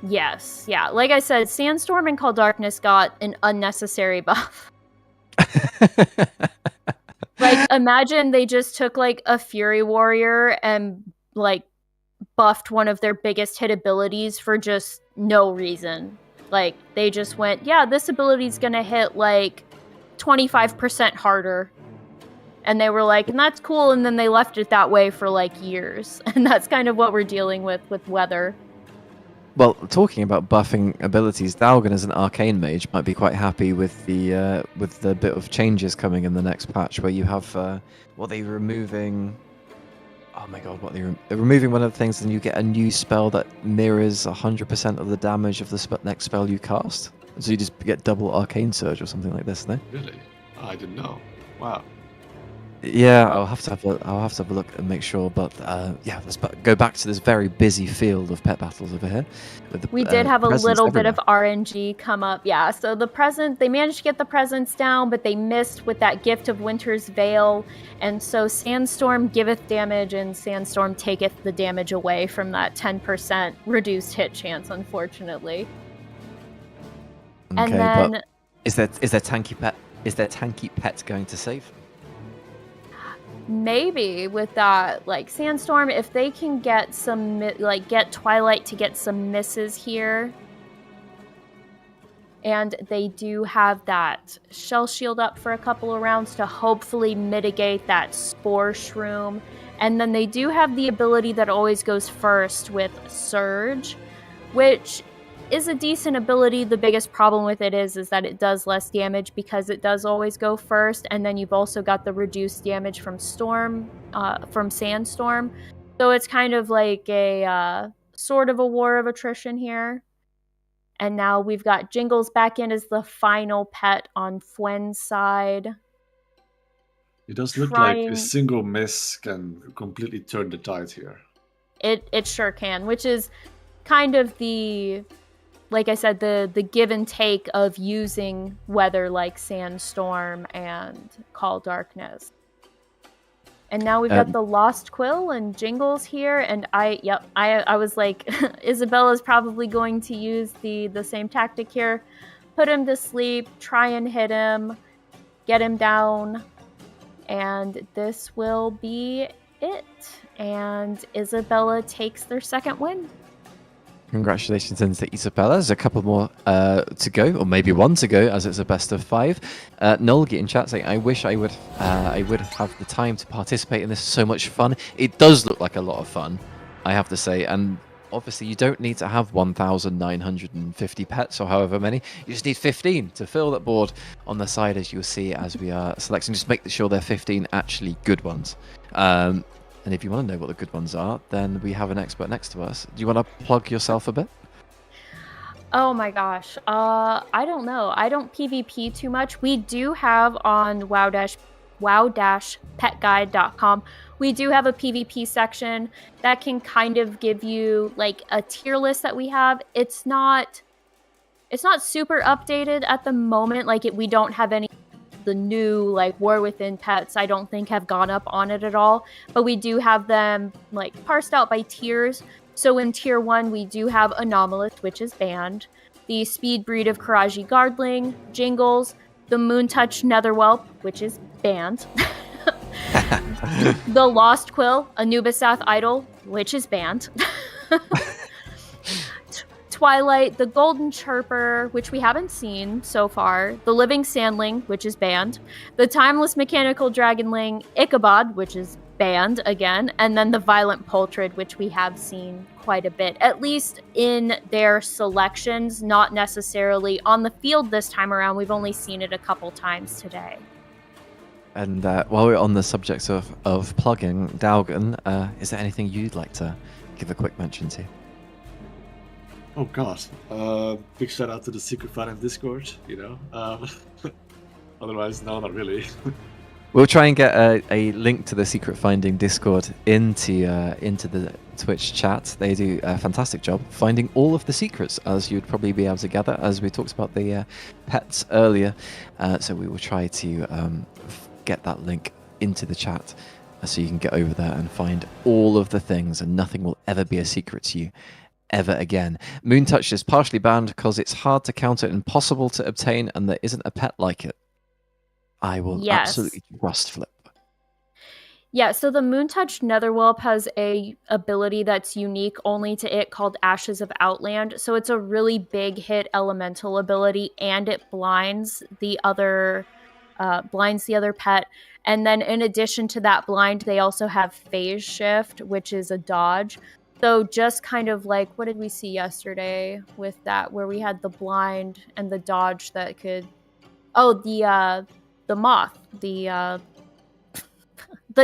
Yes, yeah. Like I said, Sandstorm and Call Darkness got an unnecessary buff. Like, imagine they just took like a Fury Warrior and like buffed one of their biggest hit abilities for just no reason. Like, they just went, yeah, this ability's gonna hit like 25% harder. And they were like, and that's cool, and then they left it that way for like years. And that's kind of what we're dealing with Weather. Well, talking about buffing abilities, Dalgan as an arcane mage might be quite happy with the bit of changes coming in the next patch, where you have what they're removing. Oh my god, they're removing one of the things, and you get a new spell that mirrors 100% of the damage of the next spell you cast. So you just get double arcane surge or something like this, no? Really? Oh, I didn't know. Wow. Yeah, I'll have to have a look and make sure. But yeah, let's go back to this very busy field of pet battles over here. We did have a little bit of RNG come up, yeah. So they managed to get the presents down, but they missed with that Gift of Winter's Veil, and so Sandstorm giveth damage, and Sandstorm taketh the damage away from that 10% reduced hit chance, unfortunately. Okay, and then, but is there tanky pet? Is there tanky pet going to save? Maybe with that, like, Sandstorm, if they can get some, like, get Twilight to get some misses here. And they do have that Shell Shield up for a couple of rounds to hopefully mitigate that Spore Shroom. And then they do have the ability that always goes first with Surge, which is a decent ability. The biggest problem with it is that it does less damage because it does always go first, and then you've also got the reduced damage from Sandstorm. So it's kind of like a sort of a war of attrition here. And now we've got Jingles back in as the final pet on Fwen's side. It does look like a single miss can completely turn the tide here. It sure can, which is kind of the... Like I said, the give and take of using weather like Sandstorm and Call Darkness. And now we've got the Lost Quill and Jingles here, and I was like, Isabella's probably going to use the same tactic here. Put him to sleep, try and hit him, get him down, and this will be it. And Isabella takes their second win. Congratulations into Isabella. There's a couple more to go, or maybe one to go, as it's a best of 5. Nolgi in chat saying, "I wish I would have the time to participate in this. So much fun. It does look like a lot of fun, I have to say. And obviously, you don't need to have 1,950 pets or however many. You just need 15 to fill that board on the side, as you'll see as we are selecting. Just make sure they're 15 actually good ones. And if you want to know what the good ones are, then we have an expert next to us. Do you want to plug yourself a bit? Oh my gosh. I don't know. I don't PvP too much. We do have on wow-petguide.com, we do have a PvP section that can kind of give you like a tier list that we have. It's not super updated at the moment. Like we don't have any the new like War Within pets, I don't think have gone up on it at all, but we do have them like parsed out by tiers. So in tier 1 we do have Anomalous, which is banned, the Speed Breed of Karaji Guardling, Jingles, the Moontouch Netherwhelp, which is banned, the Lost Quill, Anubisath Idol, which is banned, Twilight, the Golden Chirper, which we haven't seen so far, the Living Sandling, which is banned, the Timeless Mechanical Dragonling, Ichabod, which is banned again, and then the Violent Poultrid, which we have seen quite a bit, at least in their selections, not necessarily on the field this time around. We've only seen it a couple times today. And while we're on the subject of plugging, Dalgan, is there anything you'd like to give a quick mention to? Oh god. Big shout out to the Secret Finding Discord, you know. Otherwise, no, not really. We'll try and get a link to the Secret Finding Discord into the Twitch chat. They do a fantastic job finding all of the secrets, as you'd probably be able to gather, as we talked about the pets earlier. So we will try to get that link into the chat so you can get over there and find all of the things, and nothing will ever be a secret to you ever again. Moontouch is partially banned because it's hard to counter, impossible to obtain, and there isn't a pet like it. I will absolutely trust Flip. Yeah, so the Moontouch Netherwhelp has a ability that's unique only to it called Ashes of Outland. So it's a really big hit elemental ability, and it blinds the other pet. And then in addition to that blind, they also have Phase Shift, which is a dodge. So just kind of like, what did we see yesterday with that, where we had the blind and the dodge that could... Oh, the moth, the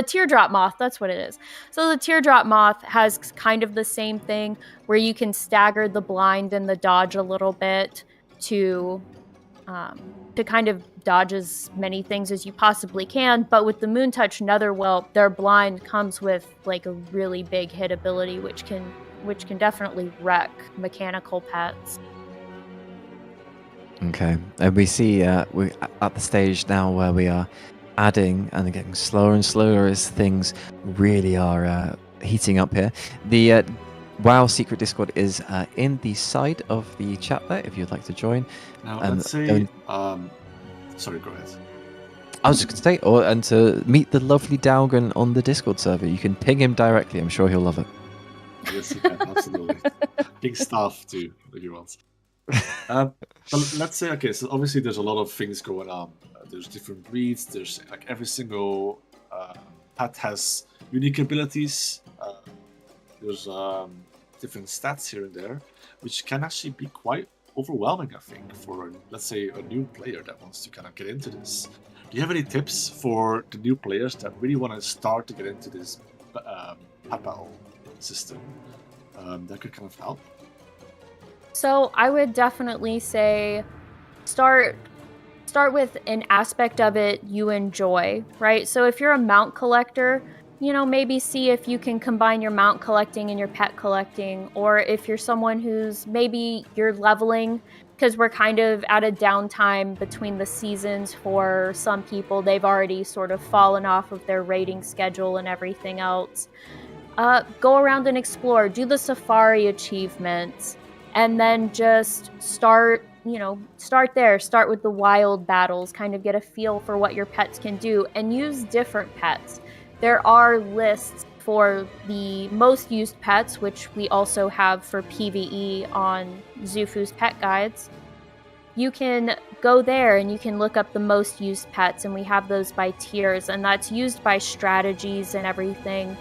teardrop moth, that's what it is. So the teardrop moth has kind of the same thing, where you can stagger the blind and the dodge a little bit to kind of dodge as many things as you possibly can. But with the Moontouch Netherwhelp, their blind comes with like a really big hit ability, which can definitely wreck mechanical pets. Okay, and we see we're at the stage now where we are adding and getting slower and slower as things really are heating up here. The WoW Secret Discord is in the side of the chat there if you'd like to join. Now, let's say... sorry, go ahead. I was just going to say, and to meet the lovely Dalgan on the Discord server. You can ping him directly. I'm sure he'll love it. Yes, you can, absolutely. Ping staff too, if you want. But let's say, okay, so obviously there's a lot of things going on. There's different breeds. There's like every single pet has unique abilities. There's different stats here and there, which can actually be quite overwhelming, I think, for, let's say, a new player that wants to kind of get into this. Do you have any tips for the new players that really want to start to get into this pet battle system that could kind of help? So I would definitely say start with an aspect of it you enjoy, right? So if you're a mount collector, you know, maybe see if you can combine your mount collecting and your pet collecting, or if you're someone who's maybe you're leveling, because we're kind of at a downtime between the seasons for some people. They've already sort of fallen off of their raiding schedule and everything else. Go around and explore, do the safari achievements, and then just start there. Start with the wild battles, kind of get a feel for what your pets can do, and use different pets. There are lists for the most used pets, which we also have for PvE on Zufu's pet guides, you can go there and you can look up the most used pets, and we have those by tiers, and that's used by strategies and everything.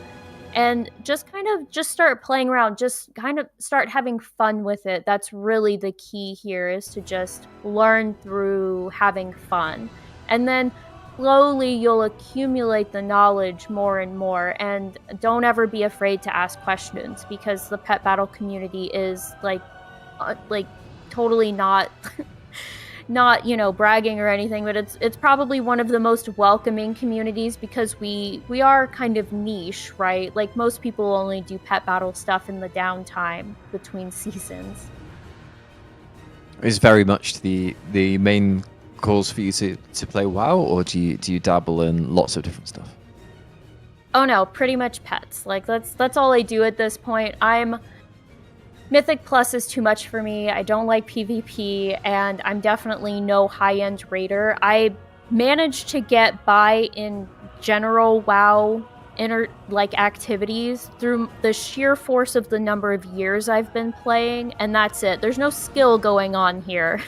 And just start playing around, just kind of start having fun with it. That's really the key here, is to just learn through having fun. And then slowly you'll accumulate the knowledge more and more, and don't ever be afraid to ask questions, because the pet battle community is like totally not bragging or anything, but it's probably one of the most welcoming communities, because we are kind of niche, right? Like, most people only do pet battle stuff in the downtime between seasons. Is very much the main cause for you to play WoW, or do you dabble in lots of different stuff? Oh no, pretty much pets. Like, that's all I do at this point. Mythic Plus is too much for me. I don't like PvP, and I'm definitely no high-end raider. I managed to get by in general WoW activities through the sheer force of the number of years I've been playing, and that's it. There's no skill going on here.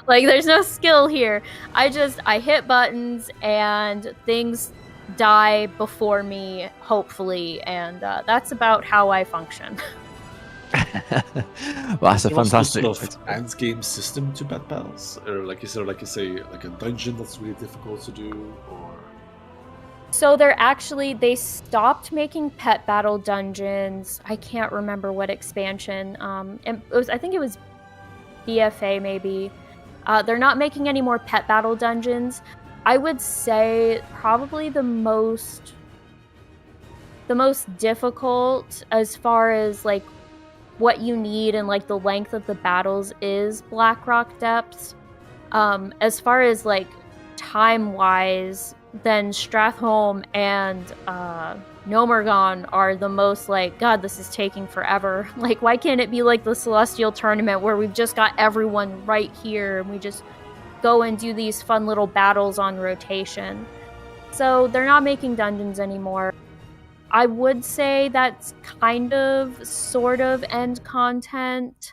There's no skill here. I hit buttons and things die before me, hopefully, and that's about how I function. Well, that's a fantastic sort of end game system to pet battles, or is there a dungeon that's really difficult to do, or? So they stopped making pet battle dungeons. I can't remember what expansion. I think it was BFA maybe. They're not making any more pet battle dungeons. I would say probably the most difficult as far as what you need and the length of the battles is Blackrock Depths. As far as time wise, then Stratholme and Nomergon are the most God, this is taking forever. Why can't it be like the Celestial Tournament where we've just got everyone right here and we just go and do these fun little battles on rotation? So they're not making dungeons anymore. I would say that's sort of end content,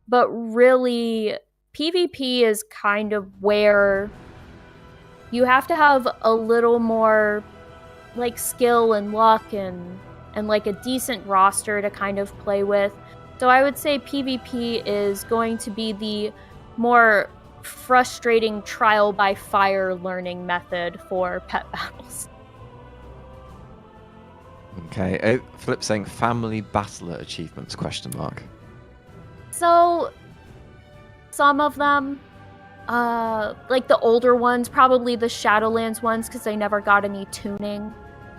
but really PvP is kind of where you have to have a little more skill and luck and a decent roster to kind of play with. So I would say PvP is going to be the more frustrating trial by fire learning method for pet battles. Okay, Flip saying family battler achievements ? So some of them, the older ones, probably the Shadowlands ones, because they never got any tuning.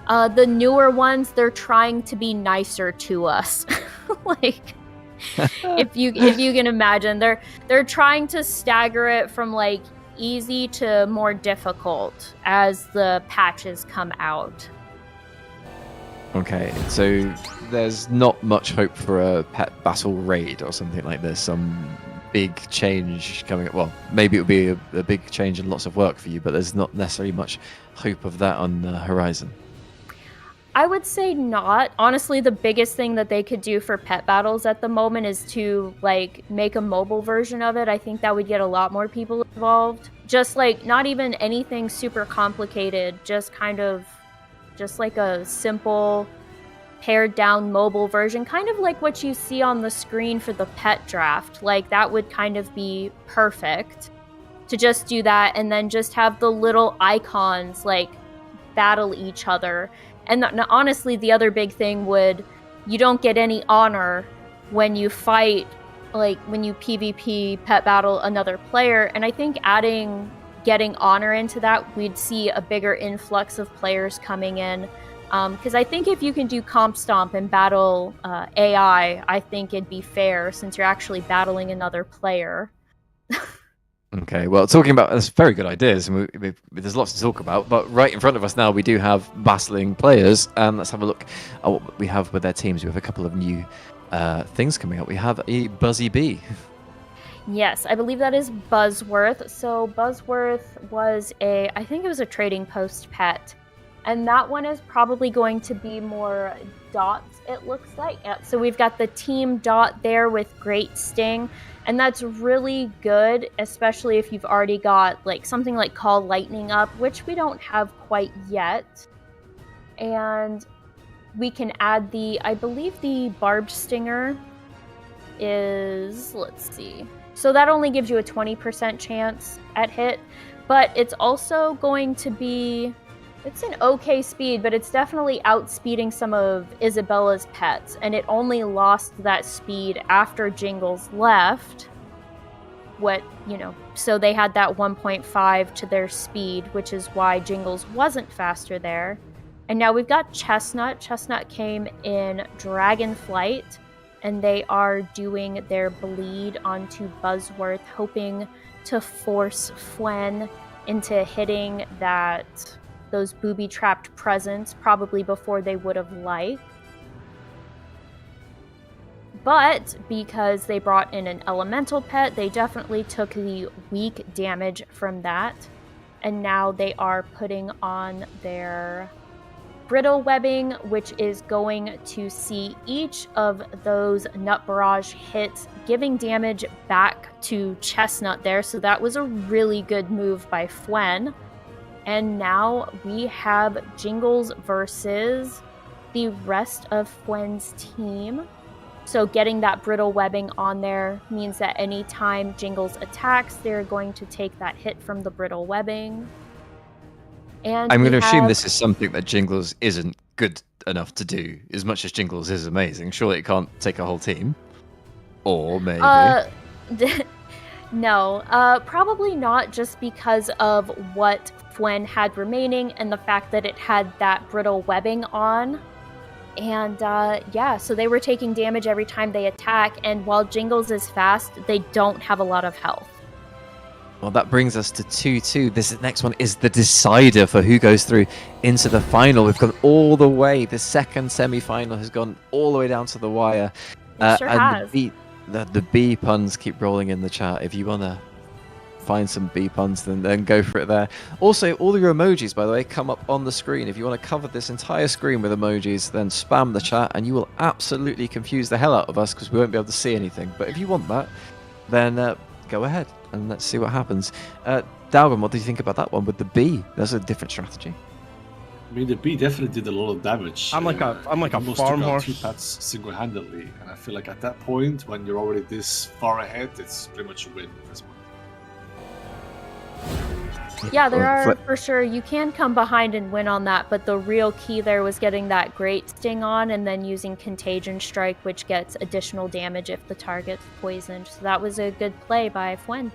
The newer ones, they're trying to be nicer to us. If you can imagine, they're trying to stagger it from easy to more difficult as the patches come out. Okay, so there's not much hope for a pet battle raid or something like this, some big change coming up. Well, maybe it would be a big change and lots of work for you, but there's not necessarily much hope of that on the horizon. I would say not. Honestly, the biggest thing that they could do for pet battles at the moment is to make a mobile version of it. I think that would get a lot more people involved. Just not even anything super complicated, just a simple pared down mobile version, kind of like what you see on the screen for the pet draft. That would kind of be perfect to just do that, and then just have the little icons battle each other. And honestly, the other big thing you don't get any honor when you fight, when you PvP pet battle another player. And I think getting honor into that, we'd see a bigger influx of players coming in. Because I think if you can do comp stomp and battle AI, I think it'd be fair, since you're actually battling another player. Okay, well, talking about that's very good ideas, and there's lots to talk about. But right in front of us now, we do have battling players, and let's have a look at what we have with their teams. We have a couple of new things coming up. We have a Buzzy Bee. Yes, I believe that is Buzzworth. So Buzzworth was I think it was a Trading Post pet. And that one is probably going to be more dots, it looks like. So we've got the team dot there with Great Sting, and that's really good, especially if you've already got like something like Call Lightning up, which we don't have quite yet. And we can add I believe the Barbed Stinger is, let's see. So that only gives you a 20% chance at hit, but it's also going to be, it's an okay speed, but it's definitely outspeeding some of Isabella's pets, and it only lost that speed after Jingles left. So they had that 1.5 to their speed, which is why Jingles wasn't faster there. And now we've got Chestnut. Chestnut came in Dragonflight, and they are doing their bleed onto Buzzworth, hoping to force Fwen into hitting those booby-trapped presents, probably before they would have liked. But because they brought in an elemental pet, they definitely took the weak damage from that. And now they are putting on their brittle webbing, which is going to see each of those Nut Barrage hits giving damage back to Chestnut there. So that was a really good move by Fwen. And now we have Jingles versus the rest of Fwen's team. So getting that brittle webbing on there means that anytime Jingles attacks, they're going to take that hit from the brittle webbing. And I'm going to assume this is something that Jingles isn't good enough to do. As much as Jingles is amazing, surely it can't take a whole team. Or maybe. No, probably not, just because of what Fwen had remaining and the fact that it had that brittle webbing on. And so they were taking damage every time they attack, and while Jingles is fast, they don't have a lot of health. Well, that brings us to 2-2. This next one is the decider for who goes through into the final. We've gone all the way. The second semi-final has gone all the way down to the wire. It sure has. The B puns keep rolling in the chat. If you want to find some B puns, then go for it there. Also, all your emojis, by the way, come up on the screen. If you want to cover this entire screen with emojis, then spam the chat, and you will absolutely confuse the hell out of us because we won't be able to see anything. But if you want that, then go ahead and let's see what happens. Dalvin, what do you think about that one with the B? That's a different strategy. I mean, the bee definitely did a lot of damage. I'm like a almost farm took out horse. 2 pets single-handedly, and I feel like at that point, when you're already this far ahead, it's pretty much a win at this point. Yeah, there are, for sure. You can come behind and win on that, but the real key there was getting that Great Sting on and then using Contagion Strike, which gets additional damage if the target's poisoned. So that was a good play by Fwen.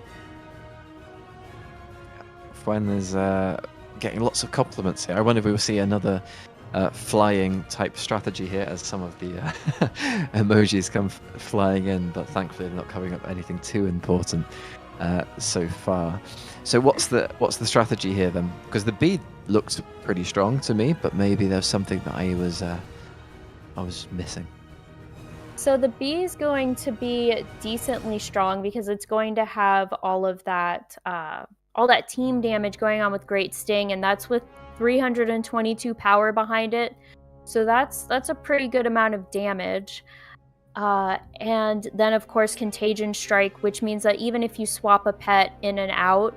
Fwen is getting lots of compliments here. I wonder if we will see another flying type strategy here as some of the emojis come flying in, but thankfully they're not coming up anything too important so far. So what's the strategy here then? Because the B looks pretty strong to me, but maybe there's something that I was missing. So the B is going to be decently strong because it's going to have all that team damage going on with Great Sting, and that's with 322 power behind it. So that's a pretty good amount of damage. And then of course Contagion Strike, which means that even if you swap a pet in and out,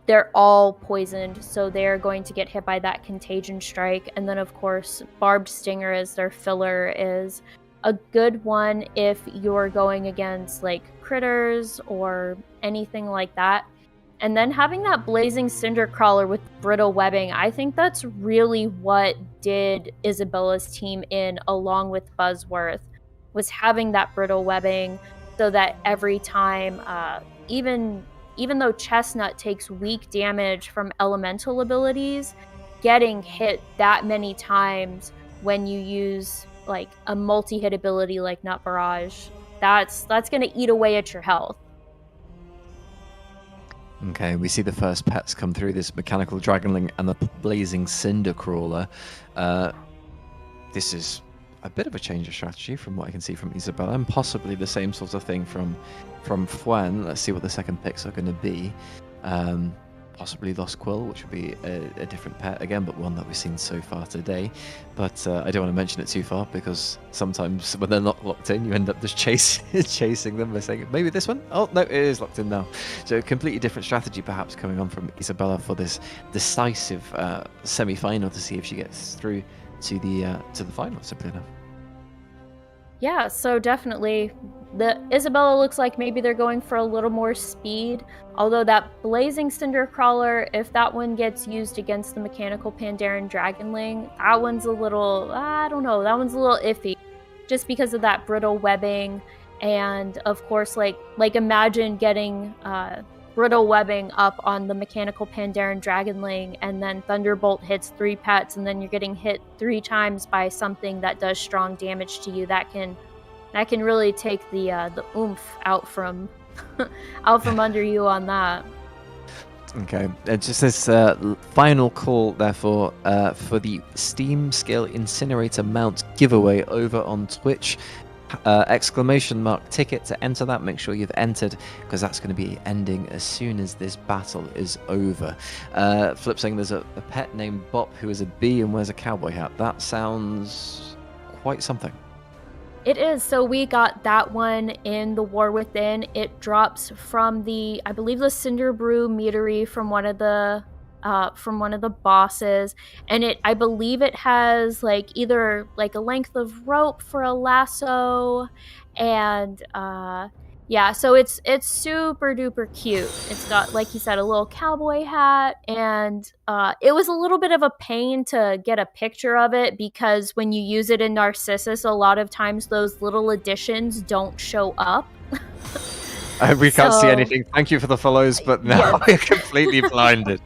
they're all poisoned, so they're going to get hit by that Contagion Strike. And then of course Barbed Stinger as their filler is a good one if you're going against like critters or anything like that. And then having that Blazing Cinder Crawler with brittle webbing, I think that's really what did Isabella's team in, along with Buzzworth, was having that brittle webbing so that every time, even though Chestnut takes weak damage from elemental abilities, getting hit that many times when you use like a multi-hit ability like Nut Barrage, that's going to eat away at your health. Okay, we see the first pets come through, this Mechanical Dragonling and the Blazing Cinder Crawler. This is a bit of a change of strategy from what I can see from Isabella, and possibly the same sort of thing from Fwen. Let's see what the second picks are going to be. possibly Lost Quill, which would be a different pet again, but one that we've seen so far today. But I don't want to mention it too far because sometimes when they're not locked in, you end up just chasing them by saying, maybe this one? Oh, no, it is locked in now. So a completely different strategy perhaps coming on from Isabella for this decisive semi-final to see if she gets through to the final, simply enough. Yeah, so definitely. The Isabella looks like maybe they're going for a little more speed. Although that Blazing Cinder Crawler, if that one gets used against the Mechanical Pandaren Dragonling, that one's a little, I don't know, that one's a little iffy. Just because of that brittle webbing. And of course, like imagine getting brittle webbing up on the Mechanical Pandaren Dragonling, and then Thunderbolt hits 3 pets, and then you're getting hit 3 times by something that does strong damage to you. That can really take the oomph out from under you on that. Okay, just this final call, therefore, for the Steam Scale Incinerator Mount giveaway over on Twitch. Exclamation mark ticket to enter that. Make sure you've entered, because that's going to be ending as soon as this battle is over. Flip saying there's a pet named Bop who is a bee and wears a cowboy hat. That sounds quite something. It is. So we got that one in the War Within. It drops from I believe the Cinder Brew meadery from one of the bosses, and I believe it has like either like a length of rope for a lasso, and yeah, so it's super duper cute. It's got, like you said, a little cowboy hat, and it was a little bit of a pain to get a picture of it because when you use it in Narcissus, a lot of times those little additions don't show up. We can't see anything. Thank you for the follows, but now we're completely blinded.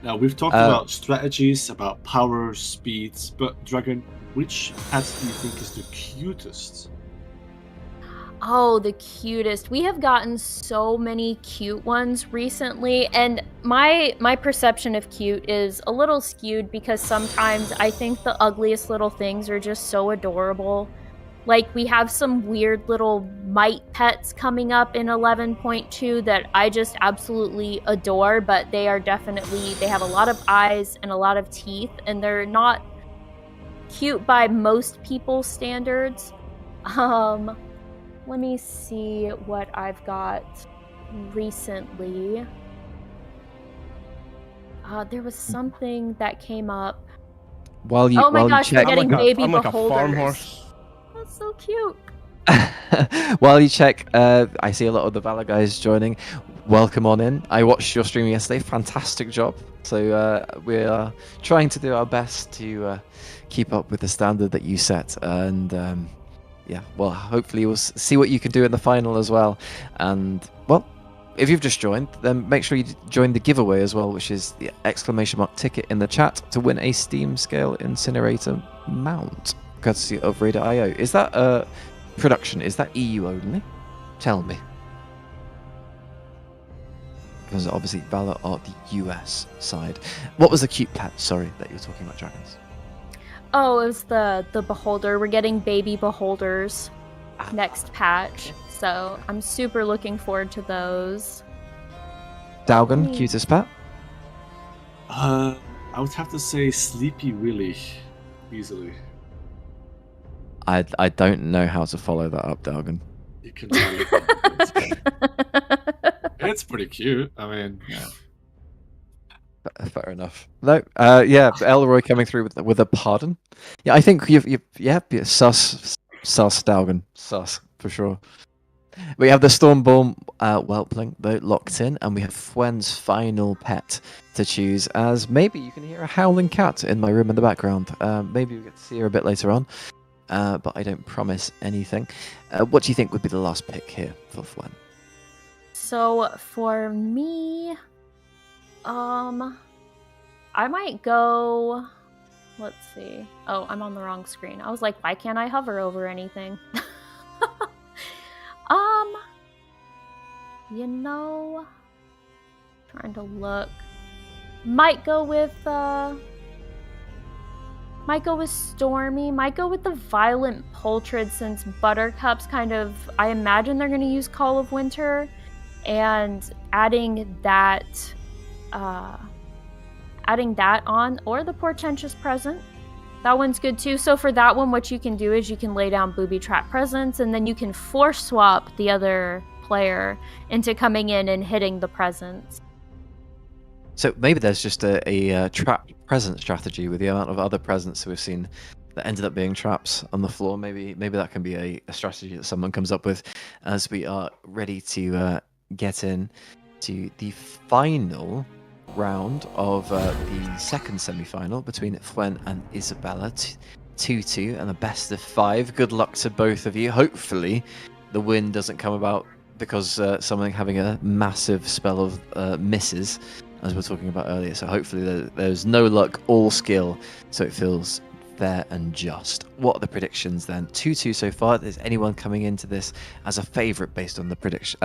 Now, we've talked about strategies, about power, speeds, but Dragon, which pet do you think is the cutest? Oh, the cutest. We have gotten so many cute ones recently, and my perception of cute is a little skewed because sometimes I think the ugliest little things are just so adorable. Like, we have some weird little mite pets coming up in 11.2 that I just absolutely adore, but they have a lot of eyes and a lot of teeth, and they're not cute by most people's standards. Let me see what I've got recently. There was something that came up. Oh my gosh, we're getting baby I'm like a beholders. farm horse. That's so cute. While you check, I see a lot of the Valor guys joining. Welcome on in. I watched your stream yesterday. Fantastic job. So we are trying to do our best to keep up with the standard that you set. And yeah, well, hopefully we'll see what you can do in the final as well. And, well, if you've just joined, then make sure you join the giveaway as well, which is the exclamation mark ticket in the chat to win a Steam Scale Incinerator mount, courtesy of Raider.io. Is that production? Is that EU only? Tell me. Because obviously Valor are the US side. What was the cute pet, sorry, that you were talking about, Dragons? Oh, it was the beholder. We're getting baby beholders next patch. So I'm super looking forward to those. Daugan, cutest pet? I would have to say Sleepy Willy, easily. I don't know how to follow that up, Daugan. You can it's pretty cute. I mean, yeah. Fair enough. No, yeah, Elroy coming through with a pardon. Yeah, I think you've sus Daugan, sus for sure. We have the Stormborn Whelpling though locked in, and we have Fwen's final pet to choose. As maybe you can hear a howling cat in my room in the background. Maybe we get to see her a bit later on, but I don't promise anything. What do you think would be the last pick here for Fwen? So for me, I might go. Let's see. Oh, I'm on the wrong screen. I was like, why can't I hover over anything? You know, trying to look. Might go with Stormy. Might go with the Violent Poltrid, since Buttercup's kind of, I imagine they're going to use Call of Winter. and adding that on, or the portentous present. That one's good too. So for that one, what you can do is you can lay down booby trap presents, and then you can force swap the other player into coming in and hitting the presents. So maybe there's just a trap present strategy with the amount of other presents we've seen that ended up being traps on the floor. Maybe that can be a strategy that someone comes up with as we are ready to get in to the final round of the second semi-final between Fwen and Isabella. 2-2 and a best of 5. Good luck to both of you. Hopefully the win doesn't come about because someone having a massive spell of misses, as we were talking about earlier. So hopefully there's no luck, all skill, so it feels fair and just. What are the predictions then? 2-2 so far. Is anyone coming into this as a favourite based on the picks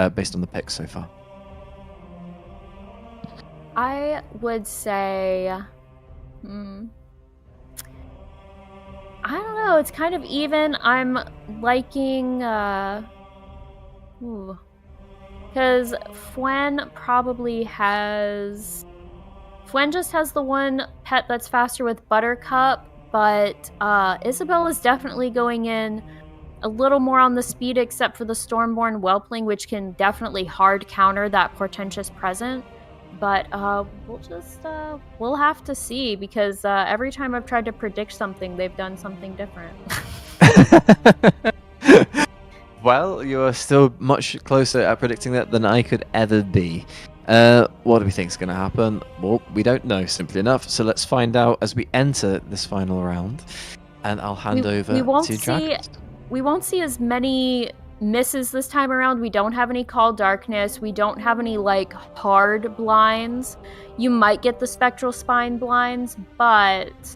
so far? I would say, I don't know. It's kind of even. I'm liking, because Fwen just has the one pet that's faster with Buttercup, but Isabel is definitely going in a little more on the speed, except for the Stormborn Whelpling, which can definitely hard counter that portentous present. But we'll have to see, because every time I've tried to predict something, they've done something different. Well, you're still much closer at predicting that than I could ever be. What do we think is going to happen? Well, we don't know, simply enough. So let's find out as we enter this final round. And I'll hand over to Dragons. We won't see as many misses this time around. We don't have any Call Darkness. We don't have any hard blinds. You might get the Spectral Spine blinds, but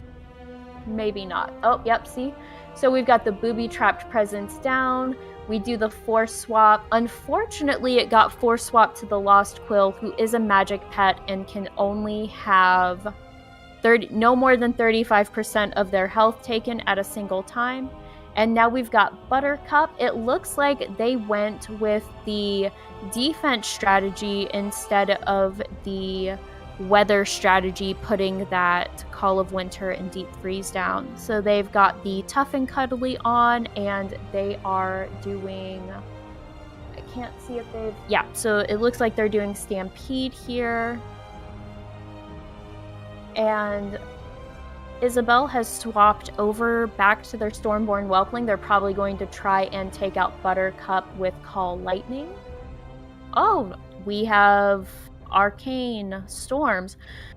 maybe not. Oh, yep, see? So we've got the booby trapped presence down. We do the force swap. Unfortunately, it got force swapped to the Lost Quill, who is a magic pet and can only have no more than 35% of their health taken at a single time. And now we've got Buttercup. It looks like they went with the defense strategy instead of the weather strategy, putting that Call of Winter and Deep Freeze down. So they've got the Tough and Cuddly on, and they are doing... I can't see if they've... Yeah, so it looks like they're doing Stampede here. And Isabel has swapped over back to their Stormborn Whelpling. They're probably going to try and take out Buttercup with Call Lightning. Oh, we have Arcane Storms.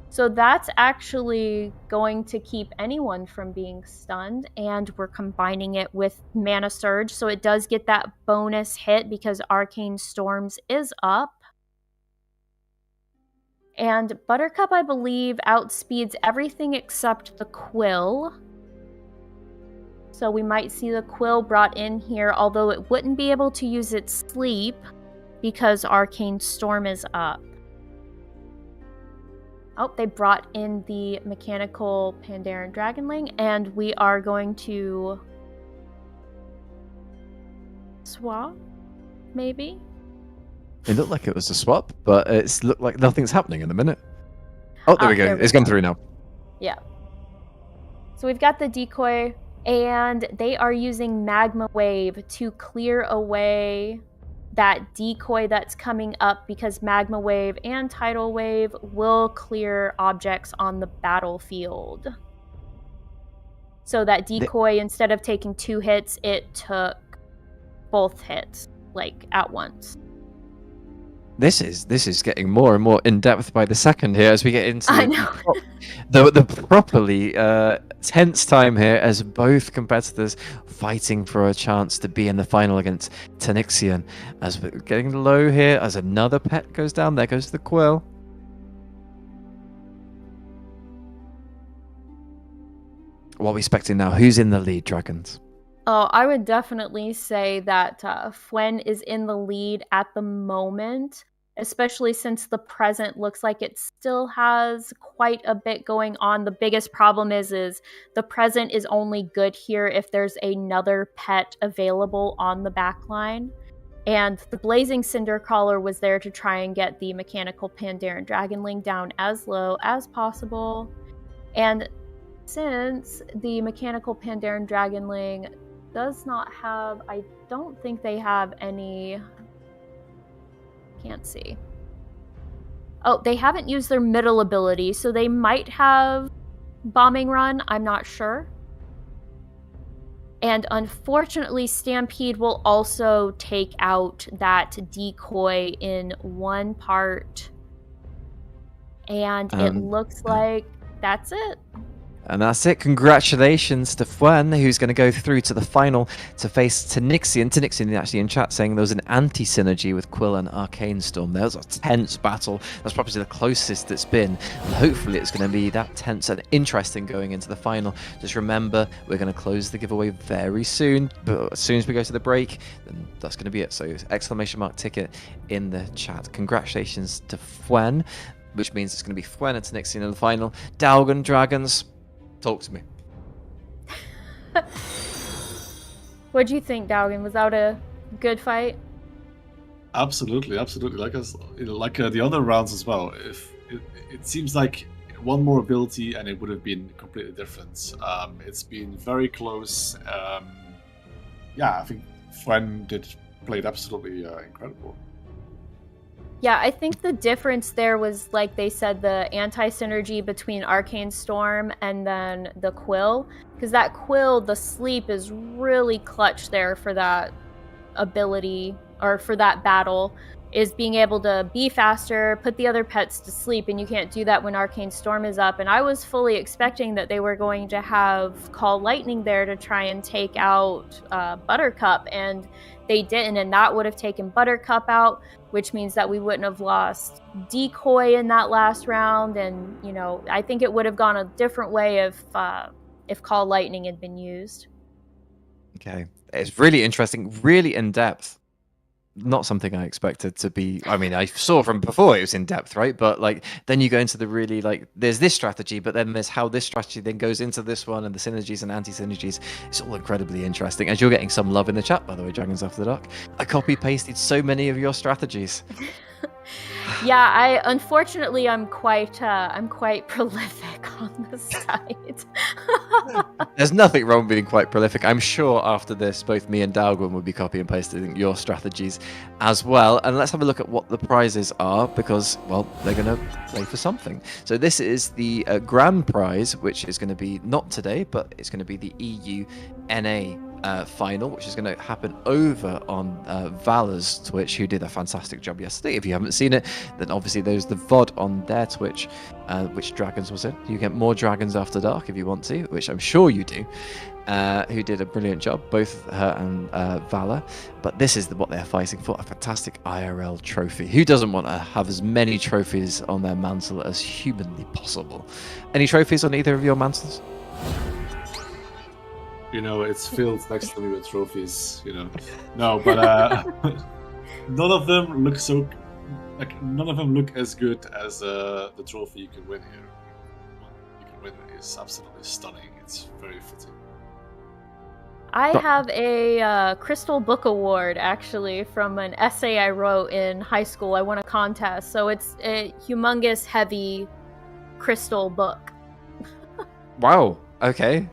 So that's actually going to keep anyone from being stunned, and we're combining it with Mana Surge, so it does get that bonus hit because Arcane Storms is up. And Buttercup, I believe, outspeeds everything except the Quill. So we might see the Quill brought in here, although it wouldn't be able to use its sleep because Arcane Storm is up. Oh, they brought in the mechanical Pandaren Dragonling, and we are going to swap, maybe? It looked like it was a swap, but it's looked like nothing's happening in a minute. Oh, there we go. It's gone through now. Yeah. So we've got the decoy, and they are using Magma Wave to clear away that decoy that's coming up, because Magma Wave and Tidal Wave will clear objects on the battlefield. So that decoy, instead of taking 2 hits, it took both hits, at once. This is getting more and more in depth by the second here as we get into the properly tense time here, as both competitors fighting for a chance to be in the final against Tanixian. As we're getting low here, as another pet goes down, there goes the Quill. What are we expecting now? Who's in the lead, Dragons? Oh, I would definitely say that Fwen is in the lead at the moment, especially since the present looks like it still has quite a bit going on. The biggest problem is the present is only good here if there's another pet available on the back line. And the Blazing Cinder Crawler was there to try and get the mechanical Pandaren Dragonling down as low as possible. And since the mechanical Pandaren Dragonling does not have, I don't think they have any, can't see. Oh, they haven't used their middle ability, so they might have Bombing Run, I'm not sure. And unfortunately, Stampede will also take out that decoy in one part. And it looks like that's it. And that's it. Congratulations to Fuen, who's going to go through to the final to face Tanixian. Tanixian actually in chat saying there was an anti-synergy with Quill and Arcane Storm. There was a tense battle. That's probably the closest it's been. And hopefully it's going to be that tense and interesting going into the final. Just remember, we're going to close the giveaway very soon. But as soon as we go to the break, then that's going to be it. So exclamation mark ticket in the chat. Congratulations to Fuen, which means it's going to be Fuen and Tanixian in the final. Dalgan Dragons. Talk to me. What'd you think, Dalgan? Was that a good fight? Absolutely. Like the other rounds as well. If it seems like one more ability and it would have been completely different. It's been very close. I think Fuen played absolutely incredible. Yeah, I think the difference there was, like they said, the anti-synergy between Arcane Storm and then the Quill. Because that Quill, the sleep, is really clutch there for that ability, or for that battle, is being able to be faster, put the other pets to sleep, and you can't do that when Arcane Storm is up. And I was fully expecting that they were going to have Call Lightning there to try and take out Buttercup, and they didn't, and that would have taken Buttercup out, which means that we wouldn't have lost Decoy in that last round. And, you know, I think it would have gone a different way if Call Lightning had been used. Okay. It's really interesting, really in depth. Not something I expected to be. I mean, I saw from before it was in depth, right? But like, then you go into the really, like, there's this strategy, but then there's how this strategy then goes into this one, and the synergies and anti-synergies. It's all incredibly interesting. As you're getting some love in the chat, by the way, Dragons After Dark. I copy pasted so many of your strategies. Yeah, unfortunately I'm quite prolific on the site. There's nothing wrong with being quite prolific. I'm sure after this, both me and Dalgwin will be copy and pasting your strategies as well. And let's have a look at what the prizes are, because, well, they're going to play for something. So this is the grand prize, which is going to be not today, but it's going to be the EU NA final, which is going to happen over on Valor's Twitch, who did a fantastic job yesterday. If you haven't seen it, then obviously there's the VOD on their Twitch. Which dragons was it? You get more Dragons After Dark if you want to, which I'm sure you do. Who did a brilliant job, both her and Valor. But this is what they're fighting for, a fantastic IRL trophy. Who doesn't want to have as many trophies on their mantle as humanly possible? Any trophies on either of your mantles? You know, it's filled next to me with trophies, you know. No, but none of them look as good as the trophy you can win here. You can win is absolutely stunning. It's very fitting. I have a Crystal Book Award, actually, from an essay I wrote in high school. I won a contest, so it's a humongous, heavy crystal book. Wow. Okay,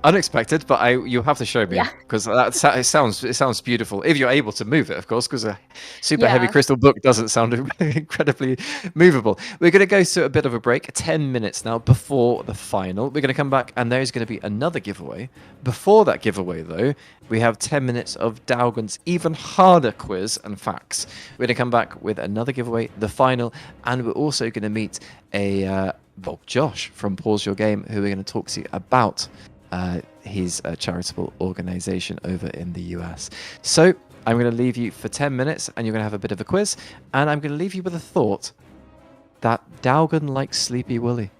unexpected, but you have to show me, because it sounds beautiful if you're able to move it, of course, because a super heavy crystal book doesn't sound incredibly movable. We're going to go to a bit of a break, 10 minutes now before the final. We're going to come back, and there's going to be another giveaway. Before that giveaway, though, we have 10 minutes of Dalgan's even harder quiz and facts. We're going to come back with another giveaway, the final, and we're also going to meet Josh from Pause Your Game, who we're going to talk to about his charitable organization over in the US. So I'm going to leave you for 10 minutes, and you're going to have a bit of a quiz, and I'm going to leave you with a thought that Dalgan likes Sleepy Willy.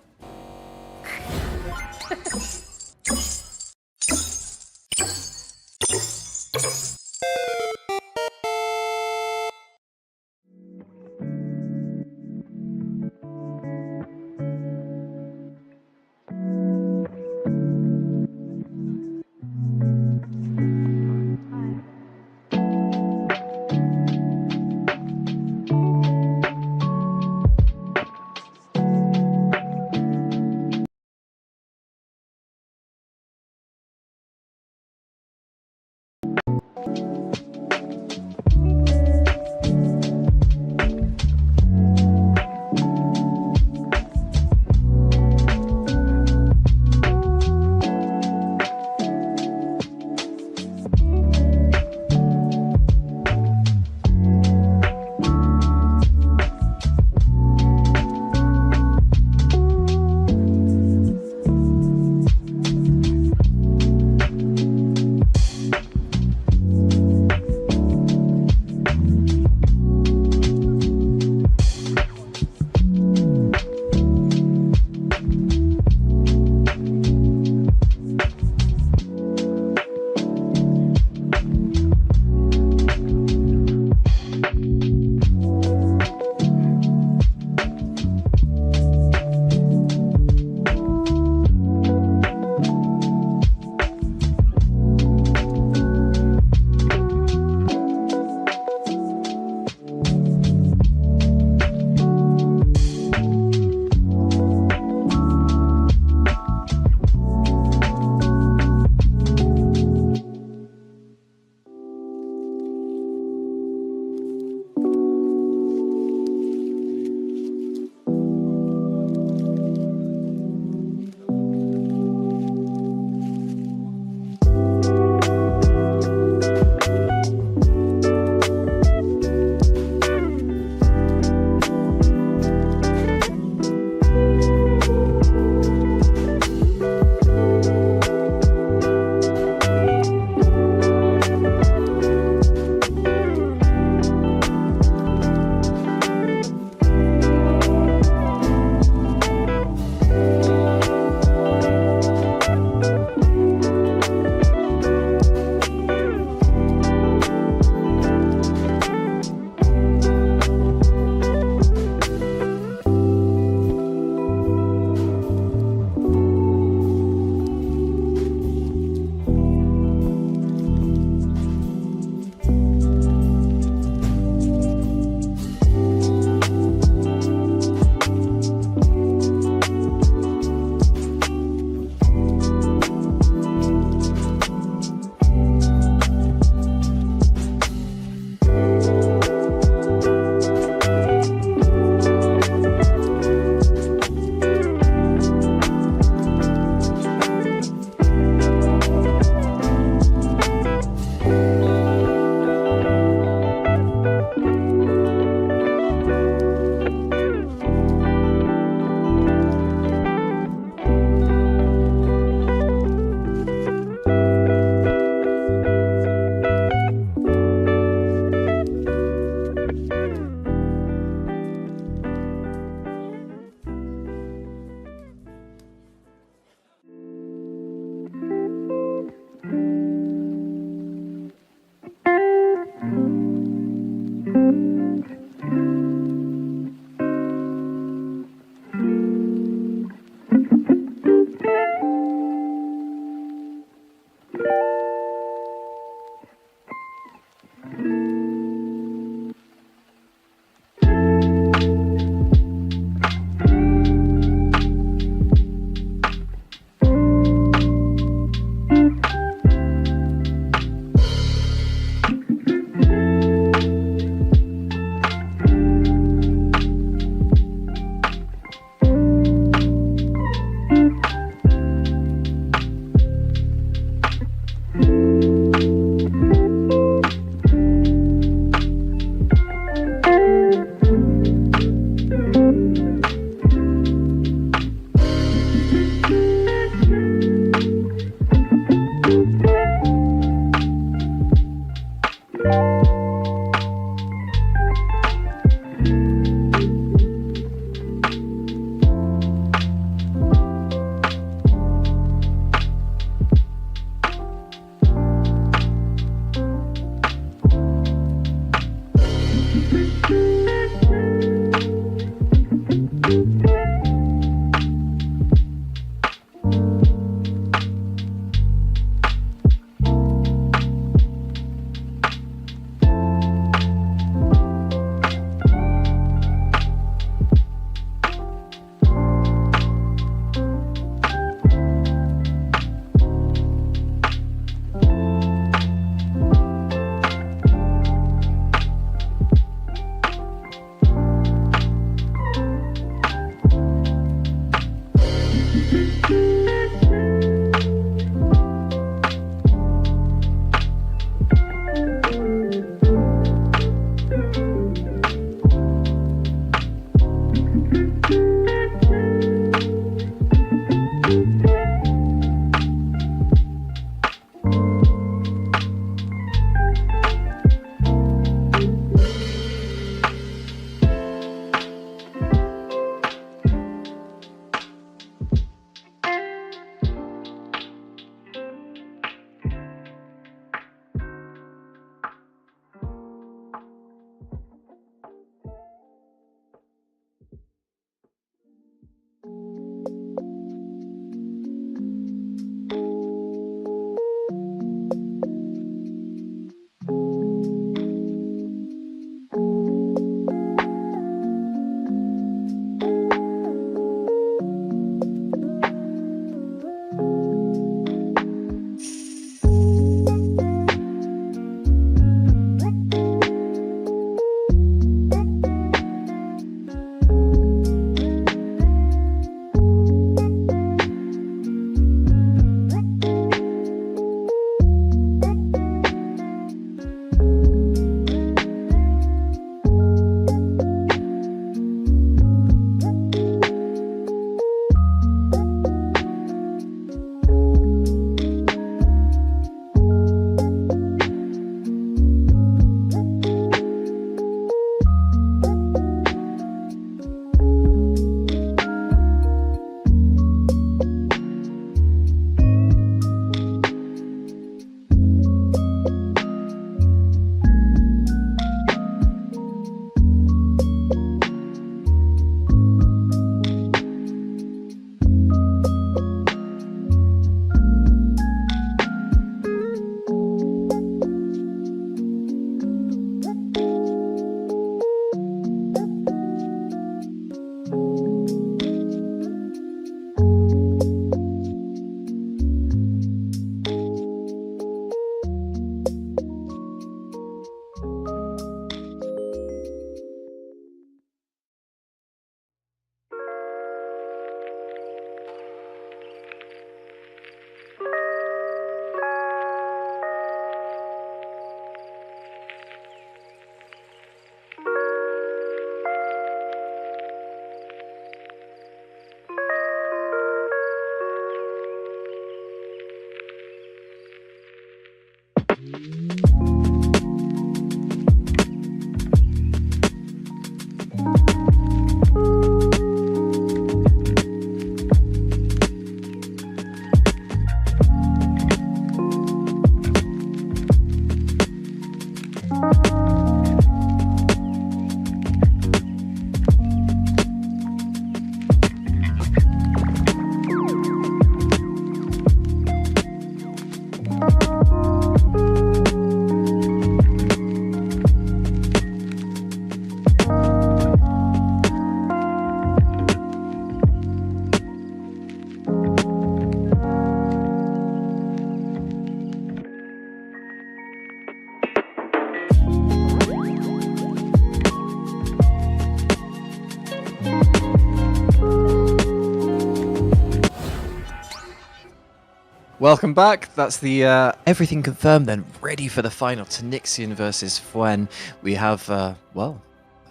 Welcome back. That's the everything confirmed then, ready for the final. Tanixian versus Fuen. We have, well,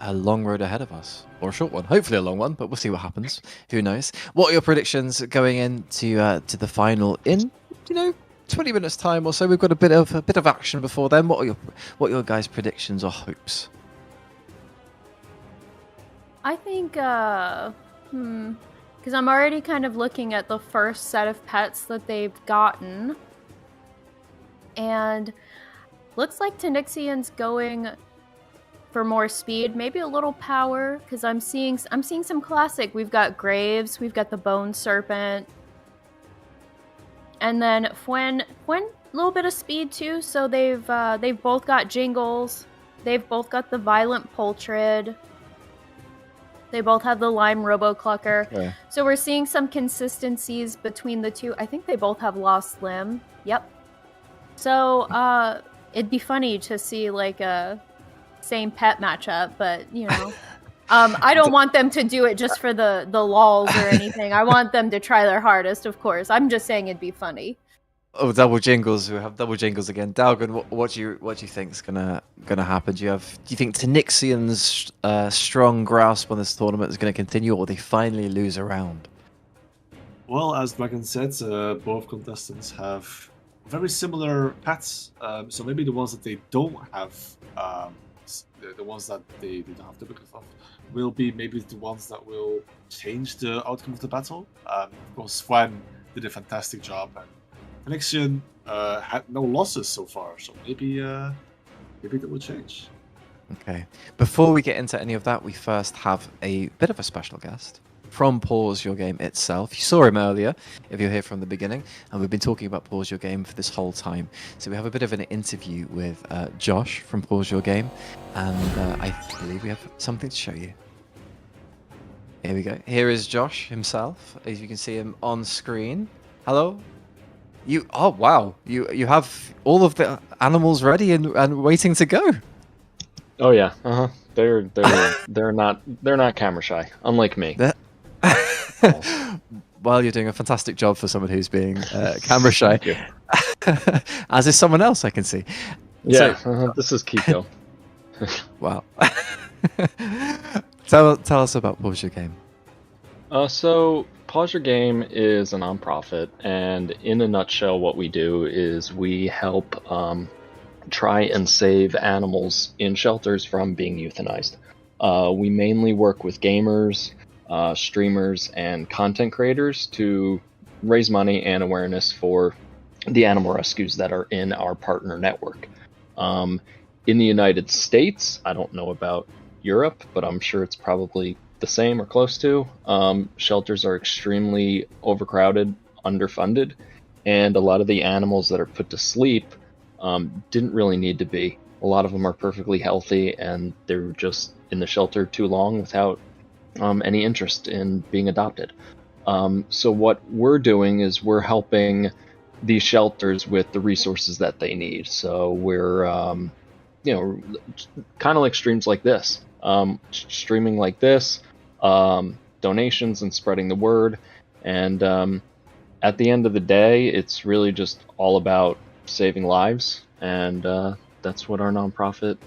a long road ahead of us. Or a short one. Hopefully a long one, but we'll see what happens. Who knows? What are your predictions going into to the final in, 20 minutes time or so? We've got a bit of action before then. What are your guys' predictions or hopes? I think, because I'm already kind of looking at the first set of pets that they've gotten. And looks like Tanixian's going for more speed, maybe a little power, because I'm seeing some classic. We've got Graves, we've got the Bone Serpent, and then Fuen, a little bit of speed too. So they've both got Jingles, they've both got the Violent Pultrid, they both have the Lime Roboclucker. Okay. So we're seeing some consistencies between the two. I think they both have Lost Limb. Yep. So it'd be funny to see like a same pet matchup, but you know, I don't want them to do it just for the lols or anything. I want them to try their hardest, of course. I'm just saying it'd be funny. Oh, double jingles! We have double jingles again. Dalgan, what do you think's gonna happen? Do you think Tanixian's strong grasp on this tournament is gonna continue, or they finally lose a round? Well, as Dragon said, both contestants have very similar pets. So maybe the ones that they don't have, the ones that they don't have the because of, will be maybe the ones that will change the outcome of the battle. Of course, Swan did a fantastic job, and Connection had no losses so far, so maybe that will change. Okay. Before we get into any of that, we first have a bit of a special guest from Pause Your Game itself. You saw him earlier, if you're here from the beginning, and we've been talking about Pause Your Game for this whole time. So we have a bit of an interview with Josh from Pause Your Game, and I believe we have something to show you. Here we go. Here is Josh himself, as you can see him on screen. Hello. Oh wow! You have all of the animals ready and waiting to go. Oh yeah, they're not camera shy, unlike me. Well, you're doing a fantastic job for someone who's being camera shy, Thank you. as is someone else I can see. Yeah, this is Kiko. Wow. Tell us about Pause Your Game. So Pause Your Game is a nonprofit, and in a nutshell, what we do is we help try and save animals in shelters from being euthanized. We mainly work with gamers, streamers, and content creators to raise money and awareness for the animal rescues that are in our partner network. In the United States, I don't know about Europe, but I'm sure it's probably the same or close to. Shelters are extremely overcrowded, underfunded, and a lot of the animals that are put to sleep didn't really need to be. A lot of them are perfectly healthy, and they're just in the shelter too long without any interest in being adopted. So what we're doing is we're helping these shelters with the resources that they need. So we're, kind of like streams like this, streaming like this, donations and spreading the word. And at the end of the day, it's really just all about saving lives. And that's what our nonprofit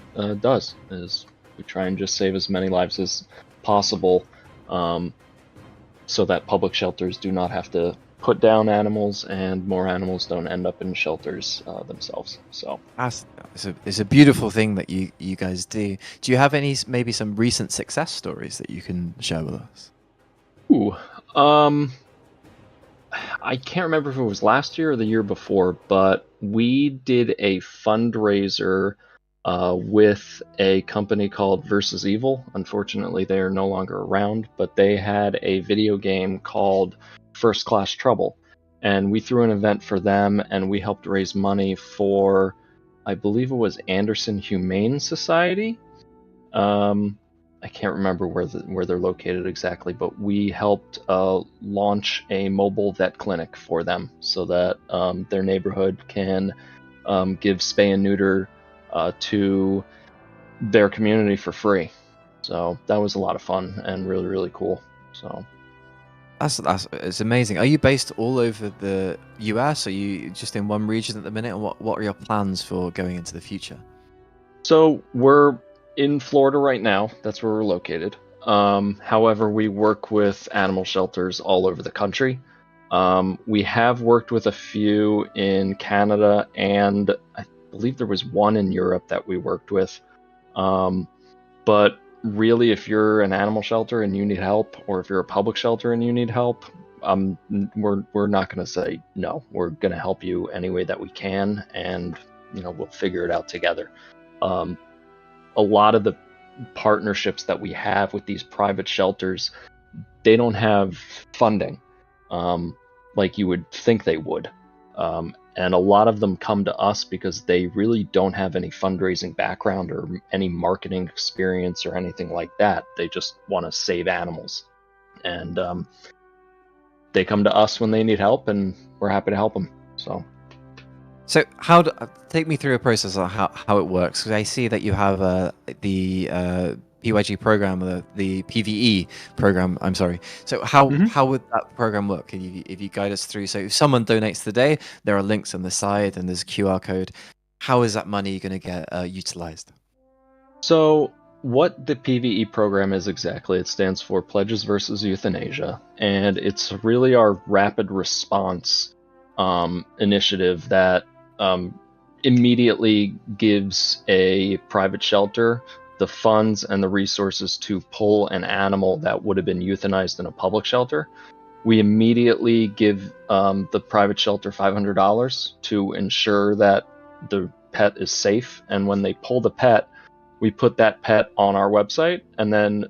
does, is we try and just save as many lives as possible, so that public shelters do not have to put down animals and more animals don't end up in shelters themselves. So It's a beautiful thing that you guys do. Do you have maybe some recent success stories that you can share with us? Ooh, I can't remember if it was last year or the year before, but we did a fundraiser with a company called Versus Evil. Unfortunately, they are no longer around, but they had a video game called First Class Trouble, and we threw an event for them, and we helped raise money for, I believe it was Anderson Humane Society. I can't remember where they're located exactly, but we helped launch a mobile vet clinic for them so that their neighborhood can give spay and neuter to their community for free. So that was a lot of fun and really, really cool. So it's amazing. Are you based all over the US? Are you just in one region at the minute? And what are your plans for going into the future? So we're in Florida right now. That's where we're located. However, we work with animal shelters all over the country. We have worked with a few in Canada, and I believe there was one in Europe that we worked with. But really, if you're an animal shelter and you need help, or if you're a public shelter and you need help, we're not going to say no. We're going to help you any way that we can, and we'll figure it out together. A lot of the partnerships that we have with these private shelters, they don't have funding like you would think they would. And a lot of them come to us because they really don't have any fundraising background or any marketing experience or anything like that. They just want to save animals. And they come to us when they need help, and we're happy to help them. So take me through a process of how it works, because I see that you have the PYG program, the PVE program. I'm sorry. So how would that program work? If you guide us through? So if someone donates today, there are links on the side and there's a QR code. How is that money going to get utilized? So what the PVE program is exactly, it stands for Pledges versus Euthanasia, and it's really our rapid response initiative that immediately gives a private shelter the funds and the resources to pull an animal that would have been euthanized in a public shelter. We immediately give the private shelter $500 to ensure that the pet is safe, and when they pull the pet, we put that pet on our website, and then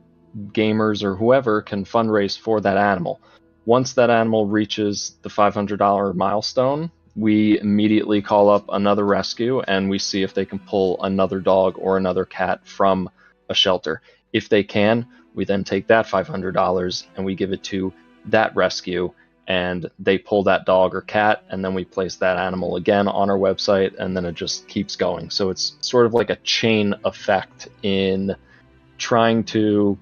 gamers or whoever can fundraise for that animal. Once that animal reaches the $500 milestone, we immediately call up another rescue and we see if they can pull another dog or another cat from a shelter. If they can, we then take that $500 and we give it to that rescue, and they pull that dog or cat, and then we place that animal again on our website, and then it just keeps going. So it's sort of like a chain effect in trying to,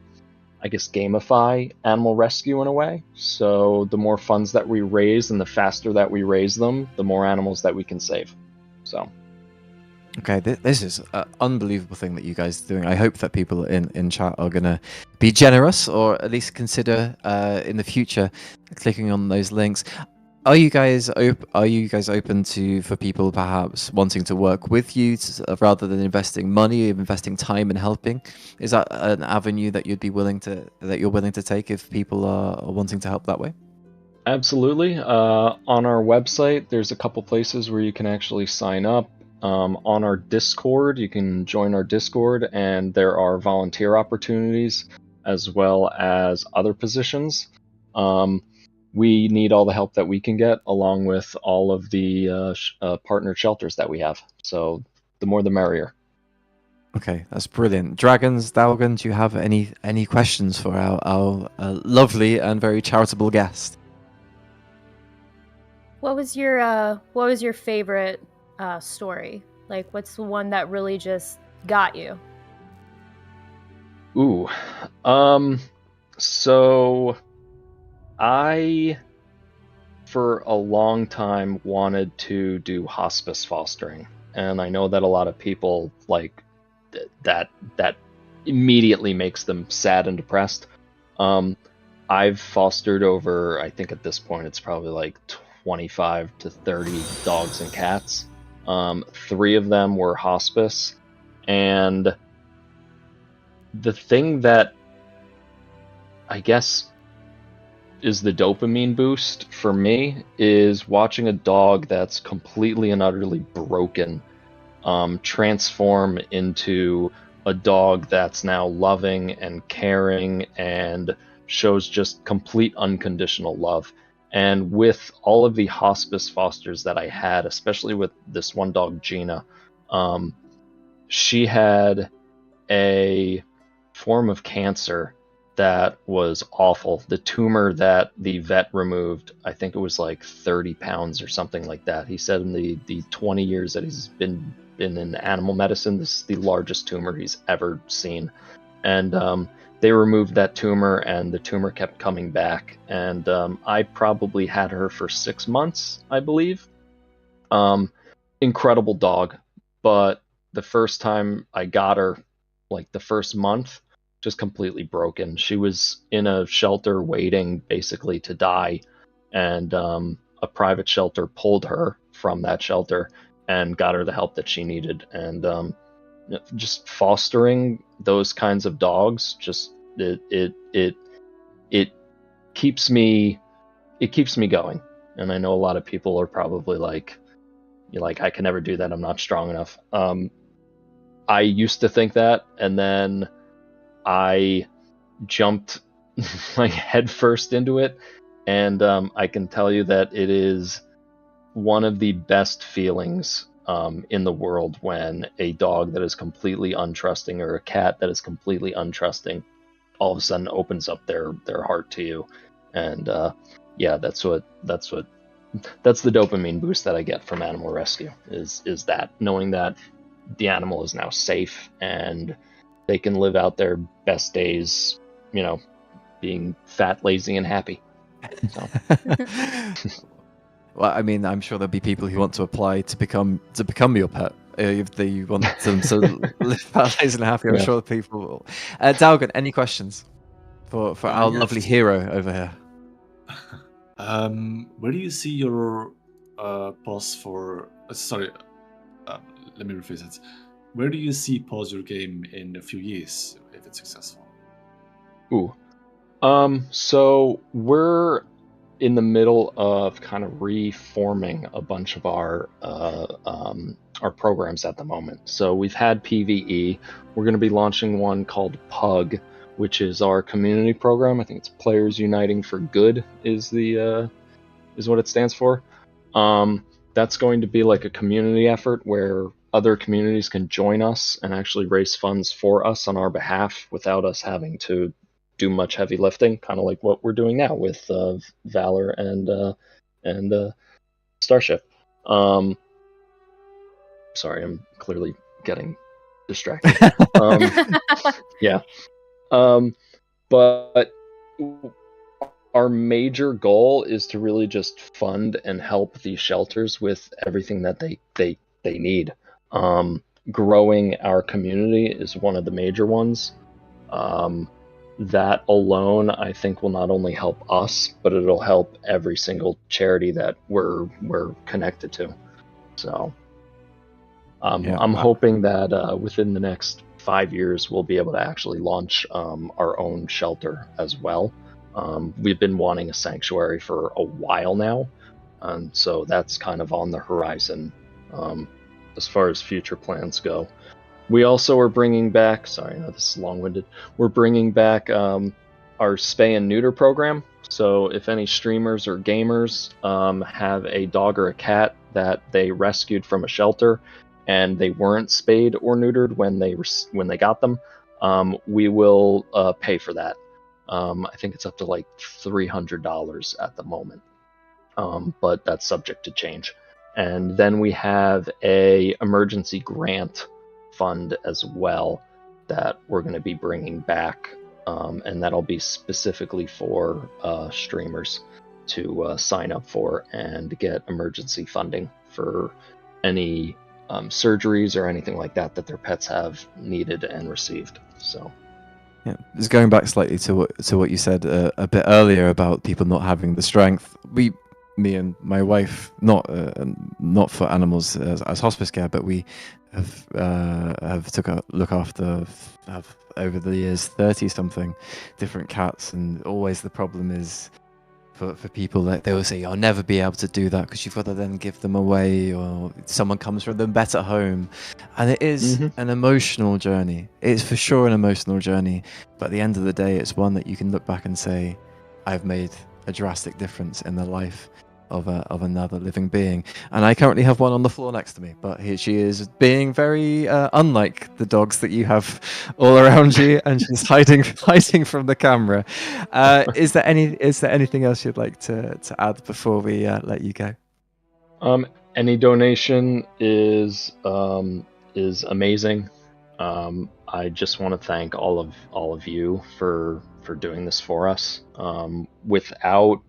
I guess, gamify animal rescue in a way. So the more funds that we raise and the faster that we raise them, the more animals that we can save. So. Okay, this is an unbelievable thing that you guys are doing. I hope that people in chat are going to be generous, or at least consider in the future clicking on those links. Are you guys open to, for people perhaps wanting to work with you rather than investing money, investing time and helping? Is that an avenue that you're willing to take if people are wanting to help that way? Absolutely. On our website, there's a couple places where you can actually sign up. On our Discord, you can join our Discord, and there are volunteer opportunities as well as other positions. We need all the help that we can get, along with all of the partnered shelters that we have. So the more the merrier. Okay, that's brilliant. Dragons, Dalgan, do you have any questions for our lovely and very charitable guest? What was your favorite story? Like, what's the one that really just got you? Ooh, so I, for a long time, wanted to do hospice fostering, and I know that a lot of people like that immediately makes them sad and depressed. I've fostered over, I think at this point it's probably like 25 to 30 dogs and cats. 3 of them were hospice, and the thing that I guess is the dopamine boost for me is watching a dog that's completely and utterly broken transform into a dog that's now loving and caring and shows just complete unconditional love. And with all of the hospice fosters that I had, especially with this one dog, Gina, she had a form of cancer that was awful. The tumor that the vet removed, I think it was like 30 pounds or something like that. He said in the 20 years that he's been in animal medicine, this is the largest tumor he's ever seen. And they removed that tumor, and the tumor kept coming back. And I probably had her for 6 months, I believe. Incredible dog. But the first time I got her, like the first month, just completely broken. She was in a shelter waiting basically to die, and a private shelter pulled her from that shelter and got her the help that she needed. And just fostering those kinds of dogs, just it keeps me going. And I know a lot of people are probably like, I can never do that, I'm not strong enough. I used to think that, and then I jumped like headfirst into it, and I can tell you that it is one of the best feelings in the world when a dog that is completely untrusting or a cat that is completely untrusting all of a sudden opens up their heart to you. And yeah, that's the dopamine boost that I get from animal rescue is that, knowing that the animal is now safe and they can live out their best days, being fat, lazy, and happy. So. Well, I mean, I'm sure there'll be people who want to apply to become your pet. If they want them to live fat, lazy, and happy, I'm sure people will. Dalgan, any questions for our lovely hero over here? Where do you see your pause for? Sorry, let me rephrase it. Where do you see pause your game in a few years if it's successful? Ooh, so we're in the middle of kind of reforming a bunch of our programs at the moment. So we've had PvE. We're going to be launching one called Pug, which is our community program. I think it's Players Uniting for Good is what it stands for. That's going to be like a community effort where other communities can join us and actually raise funds for us on our behalf without us having to do much heavy lifting, kind of like what we're doing now with Valor and Starship. Sorry, I'm clearly getting distracted. Yeah. But our major goal is to really just fund and help these shelters with everything that they need. Growing our community is one of the major ones. That alone, I think, will not only help us, but it'll help every single charity that we're connected to. So I'm hoping that within the next 5 years, we'll be able to actually launch our own shelter as well. We've been wanting a sanctuary for a while now, and so that's kind of on the horizon as far as future plans go. We also are bringing back, sorry, I know this is long-winded, we're bringing back our spay and neuter program. So if any streamers or gamers have a dog or a cat that they rescued from a shelter and they weren't spayed or neutered when they got them, we will pay for that. I think it's up to like $300 at the moment, but that's subject to change. And then we have a emergency grant fund as well that we're going to be bringing back, and that'll be specifically for streamers to sign up for and get emergency funding for any surgeries or anything like that their pets have needed and received. So yeah, just going back slightly to what you said a bit earlier about people not having the strength. Me and my wife, not for animals as hospice care, but we have took a look after, have over the years 30-something different cats, and always the problem is for people that they will say, "I'll never be able to do that because you've got to then give them away, or someone comes from them better home," and it is an emotional journey. It's for sure an emotional journey, but at the end of the day, it's one that you can look back and say, "I've made a drastic difference in the life of another living being." And I currently have one on the floor next to me, but she is being very unlike the dogs that you have all around you, and she's hiding from the camera. Is there anything else you'd like to add before we let you go? Any donation is amazing. I just want to thank all of you for doing this for us. Without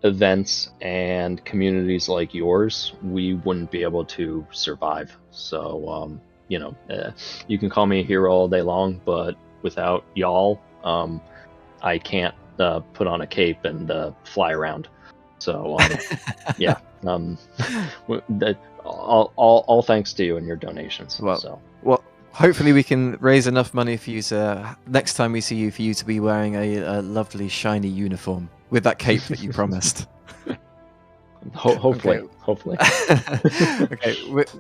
events and communities like yours, we wouldn't be able to survive. So you can call me a hero all day long, but without y'all, I can't put on a cape and fly around. So yeah, all thanks to you and your donations. Well, hopefully we can raise enough money for you to, next time we see you, for you to be wearing a lovely shiny uniform with that cape that you promised. Hopefully, Okay. hopefully. Okay,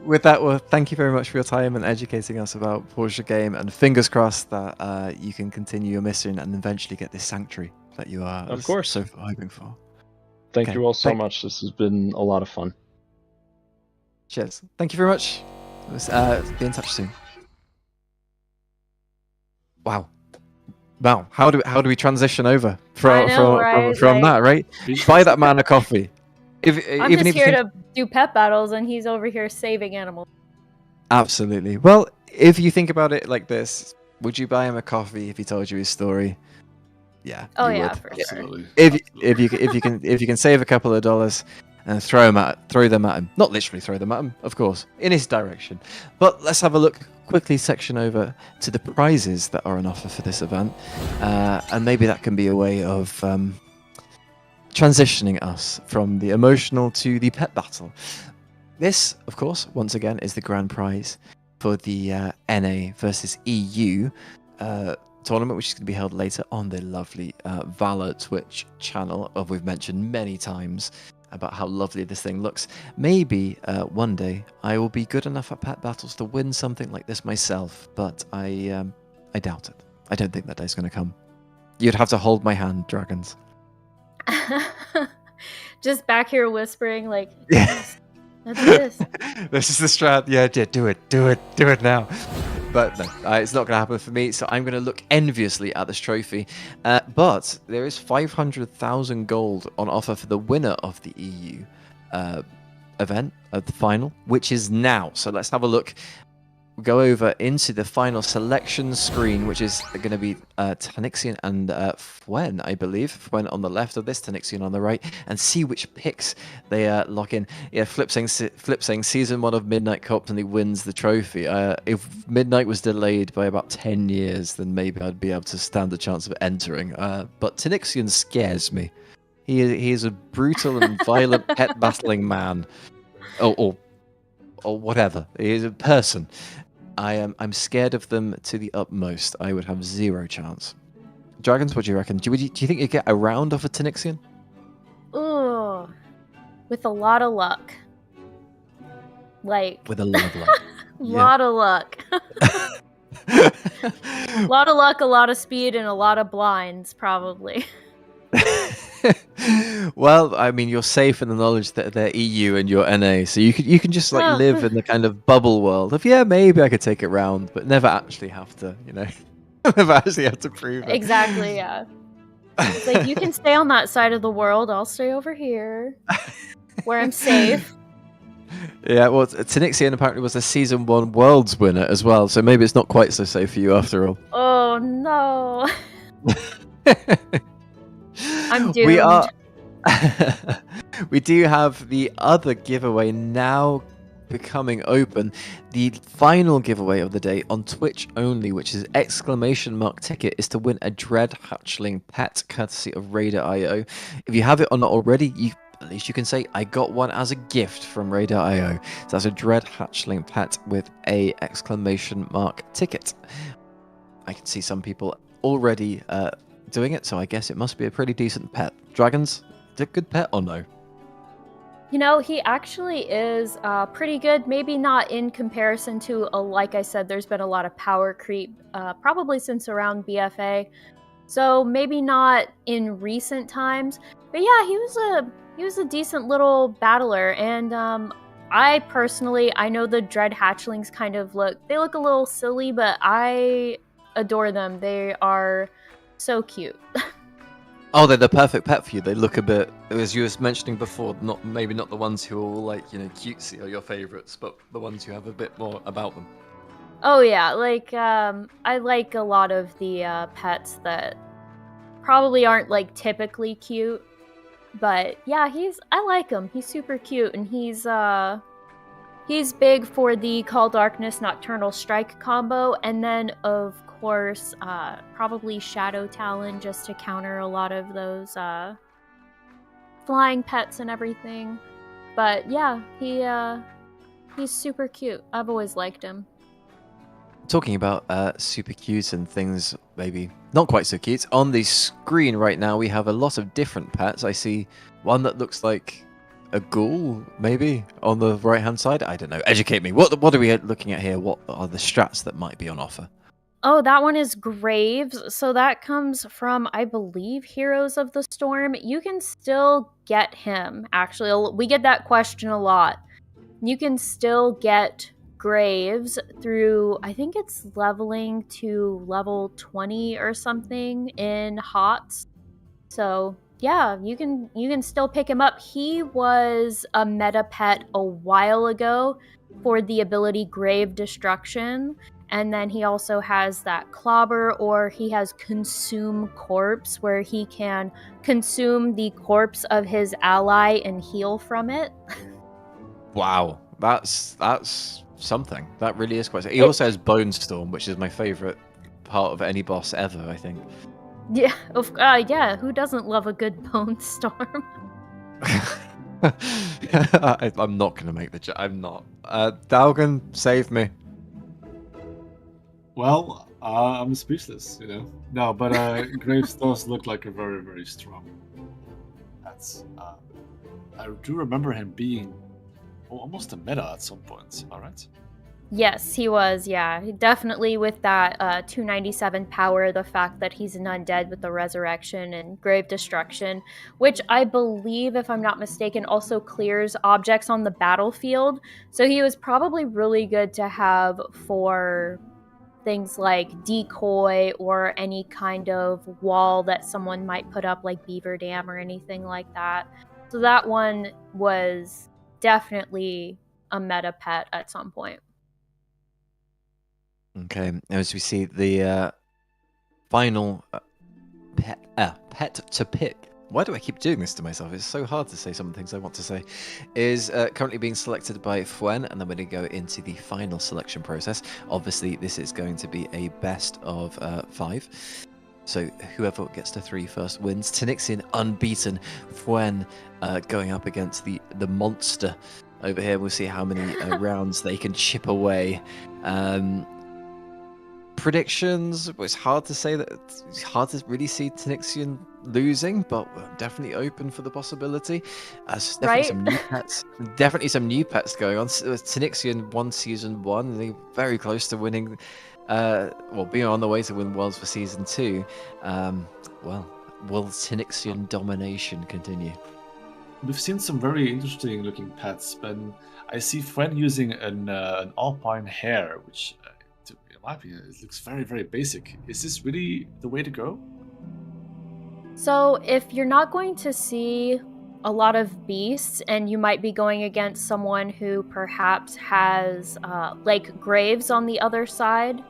with that, well, thank you very much for your time and educating us about Porsche game, and fingers crossed that you can continue your mission and eventually get this sanctuary that you are Of course. so hoping for. Thank Okay, you all so much. This has been a lot of fun. Cheers. Thank you very much. Be in touch soon. Wow. Wow. How do we transition over I know, right? from that, right? Buy that man a coffee. I'm Even just if you here think, to do pet battles, and he's over here saving animals. absolutely. Well, if you think about it like this, would you buy him a coffee if he told you his story? Yeah. Oh you yeah, would. for sure. Absolutely. If you can save a couple of dollars and throw them at him, not literally throw them at him, of course, in his direction. But let's have a look quickly section over to the prizes that are on offer for this event, and maybe that can be a way of transitioning us from the emotional to the pet battle. This, of course, once again, is the grand prize for the NA versus EU tournament, which is going to be held later on the lovely Valor Twitch channel. We've mentioned many times about how lovely this thing looks. Maybe one day I will be good enough at pet battles to win something like this myself, but I doubt it. I don't think that day's going to come. You'd have to hold my hand, dragons. Just back here whispering like, Yeah. let's do this. This is the strat. Yeah, do it now. But no, it's not going to happen for me. So I'm going to look enviously at this trophy. But there is 500,000 gold on offer for the winner of the EU event of the final, which is now. So let's have a look. We'll go over into the final selection screen, which is going to be Tanixian and Fwen, I believe. Fwen on the left of this, Tanixian on the right, and see which picks they lock in. Yeah, Flip saying season 1 of Midnight constantly wins the trophy. If Midnight was delayed by about 10 years, then maybe I'd be able to stand a chance of entering. But Tanixian scares me. He is a brutal and violent pet battling man, or whatever. He is a person. I'm scared of them to the utmost. I would have zero chance. Dragons, what do you reckon? Do you think you'd get a round off a Tanixian? Ooh, with a lot of luck. Like With a lot of luck. lot of luck. A lot of luck, a lot of speed, and a lot of blinds, probably. Well, I mean, you're safe in the knowledge that they're EU and you're NA, so you can just like Oh. live in the kind of bubble world of, yeah, maybe I could take it round, but never actually have to, never actually have to prove it. Exactly, yeah. It's like, you can stay on that side of the world, I'll stay over here, where I'm safe. Yeah, well, Tanixian apparently was a season 1 Worlds winner as well, so maybe it's not quite so safe for you after all. Oh no. I'm doomed. We are. We do have the other giveaway now becoming open. The final giveaway of the day on Twitch only, which is ! Ticket, is to win a Dread Hatchling pet courtesy of Raider.io. If you have it or not already, at least you can say, I got one as a gift from Raider.io. So that's a Dread Hatchling pet with a ! Ticket. I can see some people already doing it, so I guess it must be a pretty decent pet. Dragons, is it a good pet or no? He actually is pretty good. Maybe not in comparison to, like I said, there's been a lot of power creep, probably since around BFA. So maybe not in recent times. But yeah, he was a decent little battler. And I know the Dread Hatchlings kind of look a little silly, but I adore them. They are so cute. Oh, they're the perfect pet for you. They look a bit, as you were mentioning before, maybe not the ones who are all like, cutesy are your favorites, but the ones who have a bit more about them. Oh yeah, I like a lot of the pets that probably aren't like typically cute, but yeah, I like him. He's super cute, and he's big for the Call Darkness Nocturnal Strike combo, and then of course probably Shadow Talon, just to counter a lot of those flying pets and everything. But yeah, he's super cute. I've always liked him. Talking about super cute and things maybe not quite so cute, on the screen right now we have a lot of different pets. I see one that looks like a ghoul, maybe, on the right-hand side? I don't know. Educate me. What are we looking at here? What are the strats that might be on offer? Oh, that one is Graves. So that comes from, I believe, Heroes of the Storm. You can still get him, actually. We get that question a lot. You can still get Graves through, I think it's leveling to level 20 or something in HOTS. So yeah, you can still pick him up. He was a meta pet a while ago for the ability Grave Destruction, and then he also has that Clobber, or he has Consume Corpse, where he can consume the corpse of his ally and heal from it. Wow, that's something. That really is quite. He also has Bone Storm, which is my favorite part of any boss ever, I think. Yeah, yeah. Who doesn't love a good Bone Storm? I'm not gonna make the joke. I'm not. Dalgan, save me. Well, I'm speechless, you know. No, but Graves does look like a very, very strong. That's. I do remember him being almost a meta at some point. All right. Yes, he was. Yeah, definitely with that 297 power. The fact that he's an undead with the resurrection and grave destruction, which I believe, if I'm not mistaken, also clears objects on the battlefield. So he was probably really good to have for things like decoy or any kind of wall that someone might put up, like Beaver Dam or anything like that. So that one was definitely a meta pet at some point. Okay, as we see the final pet to pick. Why do I keep doing this to myself? It's so hard to say some things I want to say. Is currently being selected by Fuen, and then we're going to go into the final selection process. Obviously, this is going to be a best of 5. So whoever gets to 3 first wins. Tanixian unbeaten. Fuen going up against the monster over here. We'll see how many rounds they can chip away. Predictions, it's hard to say that. It's hard to really see Tanixian losing, but we're definitely open for the possibility. There's definitely some new pets. Definitely some new pets going on. Tanixian won season 1, they're very close to winning. Being on the way to win Worlds for season 2. Will Tanixian domination continue? We've seen some very interesting looking pets, but I see Fuen using an alpine hare, which. In my opinion, it looks very, very basic. Is this really the way to go? So, if you're not going to see a lot of beasts, and you might be going against someone who perhaps has, like, Graves on the other side,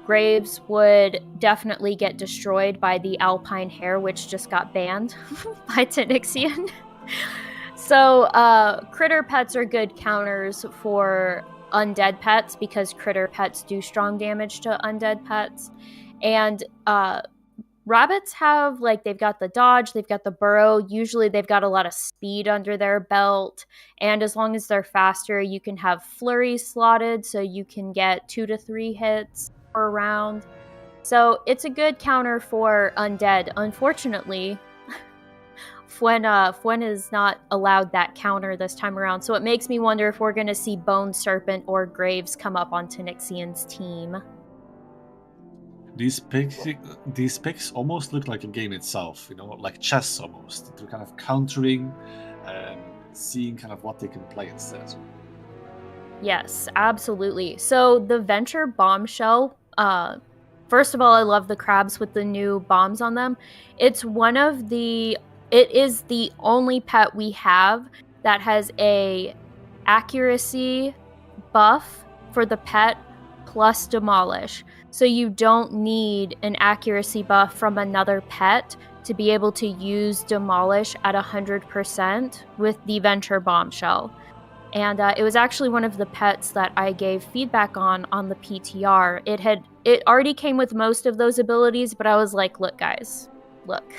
Graves would definitely get destroyed by the Alpine Hare, which just got banned by Tanixian. So, critter pets are good counters for undead pets, because critter pets do strong damage to undead pets. And rabbits have, like, they've got the dodge, they've got the burrow. Usually they've got a lot of speed under their belt, and as long as they're faster, you can have flurry slotted, so you can get 2 to 3 hits per round. So it's a good counter for undead. Unfortunately, Fuen is not allowed that counter this time around, so it makes me wonder if we're going to see Bone Serpent or Graves come up on Tanixian's team. These picks almost look like a game itself, you know, like chess almost. They're kind of countering and seeing kind of what they can play instead. Yes, absolutely. So the Venture Bombshell, first of all, I love the crabs with the new bombs on them. It is the only pet we have that has a accuracy buff for the pet plus demolish. So you don't need an accuracy buff from another pet to be able to use demolish at 100% with the Venture Bombshell. And it was actually one of the pets that I gave feedback on the PTR. It already came with most of those abilities, but I was like, look guys, look.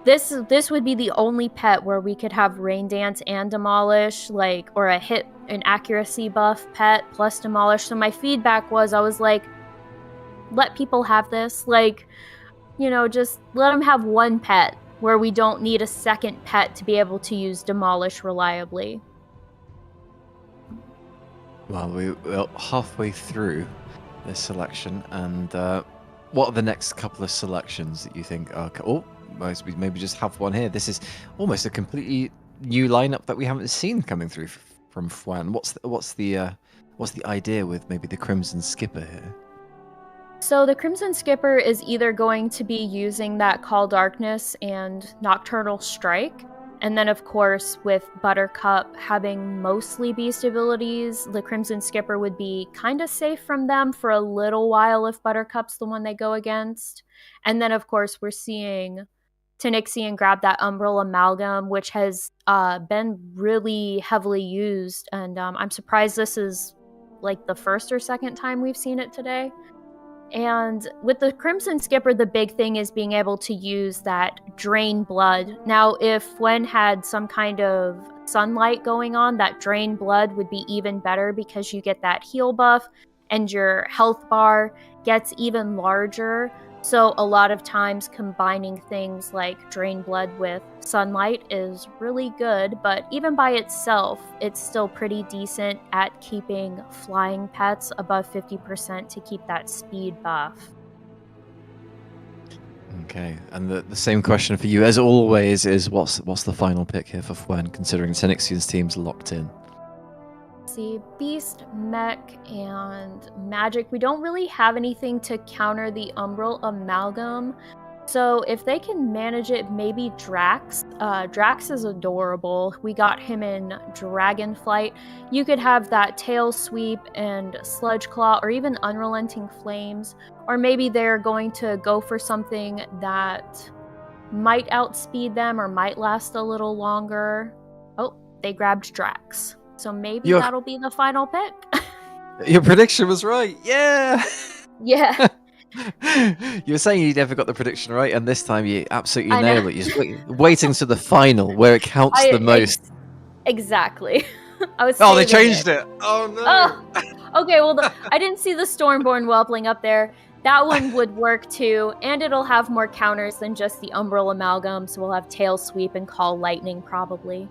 This would be the only pet where we could have Rain Dance and Demolish, like, or an accuracy buff pet plus Demolish. So my feedback was, I was like, let people have this. Like, you know, just let them have one pet. where we don't need a second pet to be able to use Demolish reliably. Well, we're halfway through this selection, and what are the next couple of selections that you think are... Oh, we maybe just have one here. This is almost a completely new lineup that we haven't seen coming through from Fwan. What's the idea with maybe the Crimson Skipper here? So the Crimson Skipper is either going to be using that Call Darkness and Nocturnal Strike, and then of course with Buttercup having mostly beast abilities, the Crimson Skipper would be kind of safe from them for a little while if Buttercup's the one they go against. And then of course we're seeing Tanixian grab that Umbral Amalgam, which has been really heavily used, and I'm surprised this is like the first or second time we've seen it today. And with the Crimson Skipper, the big thing is being able to use that Drain Blood. Now, if Wen had some kind of sunlight going on, that Drain Blood would be even better because you get that heal buff and your health bar gets even larger. So a lot of times combining things like Drain Blood with Sunlight is really good, but even by itself, it's still pretty decent at keeping flying pets above 50% to keep that speed buff. Okay, and the same question for you as always is what's the final pick here for Fwen, considering Tanixian's team's locked in? See, Beast, Mech, and Magic. We don't really have anything to counter the Umbral Amalgam. So if they can manage it, maybe Drax. Drax is adorable. We got him in Dragonflight. You could have that Tail Sweep and Sludge Claw, or even Unrelenting Flames. Or maybe they're going to go for something that might outspeed them or might last a little longer. Oh, they grabbed Drax. So maybe that'll be the final pick. Your prediction was right. Yeah. Yeah. You were saying you never got the prediction right, and this time you absolutely nailed it. You're just waiting to the final where it counts the most. Exactly. I was. Oh, they changed it. Oh no. Oh, okay. Well, I didn't see the Stormborn Whelpling up there. That one would work too, and it'll have more counters than just the Umbral Amalgam. So we'll have Tail Sweep and Call Lightning probably.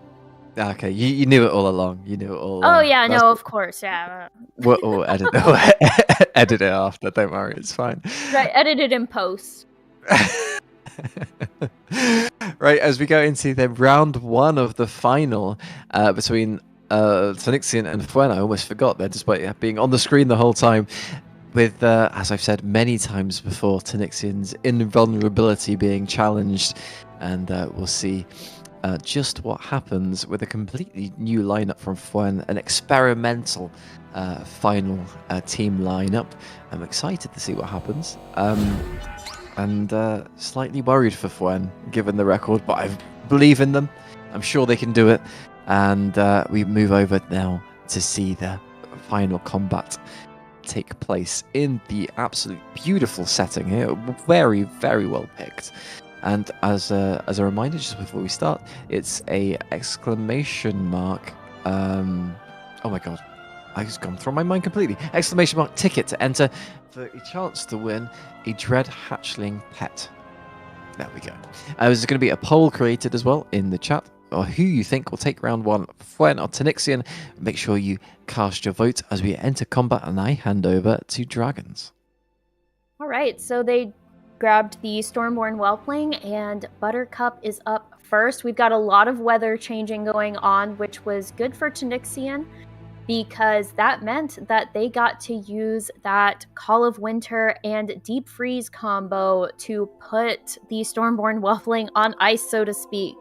Okay, you knew it all along. You knew it all along. Oh yeah, no, of course, yeah. We'll edit edit it after. Don't worry, it's fine. Right, edit it in post. Right, as we go into the round one of the final between Tanixian and Fwen, I almost forgot there, despite being on the screen the whole time. With, as I've said many times before, Tanixian's invulnerability being challenged, and we'll see just what happens with a completely new lineup from Fwen, an experimental final team lineup. I'm excited to see what happens, and slightly worried for Fwen, given the record, but I believe in them. I'm sure they can do it, and we move over now to see the final combat take place in the absolute beautiful setting here. Very, very well picked. And as a reminder, just before we start, it's a exclamation mark. Oh my god, I've just gone through my mind completely. Exclamation mark ticket to enter for a chance to win a Dread Hatchling pet. There we go. There's going to be a poll created as well in the chat, or who you think will take round one, Fwen or Tanixian. Make sure you cast your vote as we enter combat, and I hand over to Dragons. All right, so they grabbed the Stormborn Whelpling, and Buttercup is up first. We've got a lot of weather changing going on, which was good for Tanixian, because that meant that they got to use that Call of Winter and Deep Freeze combo to put the Stormborn Whelpling on ice, so to speak.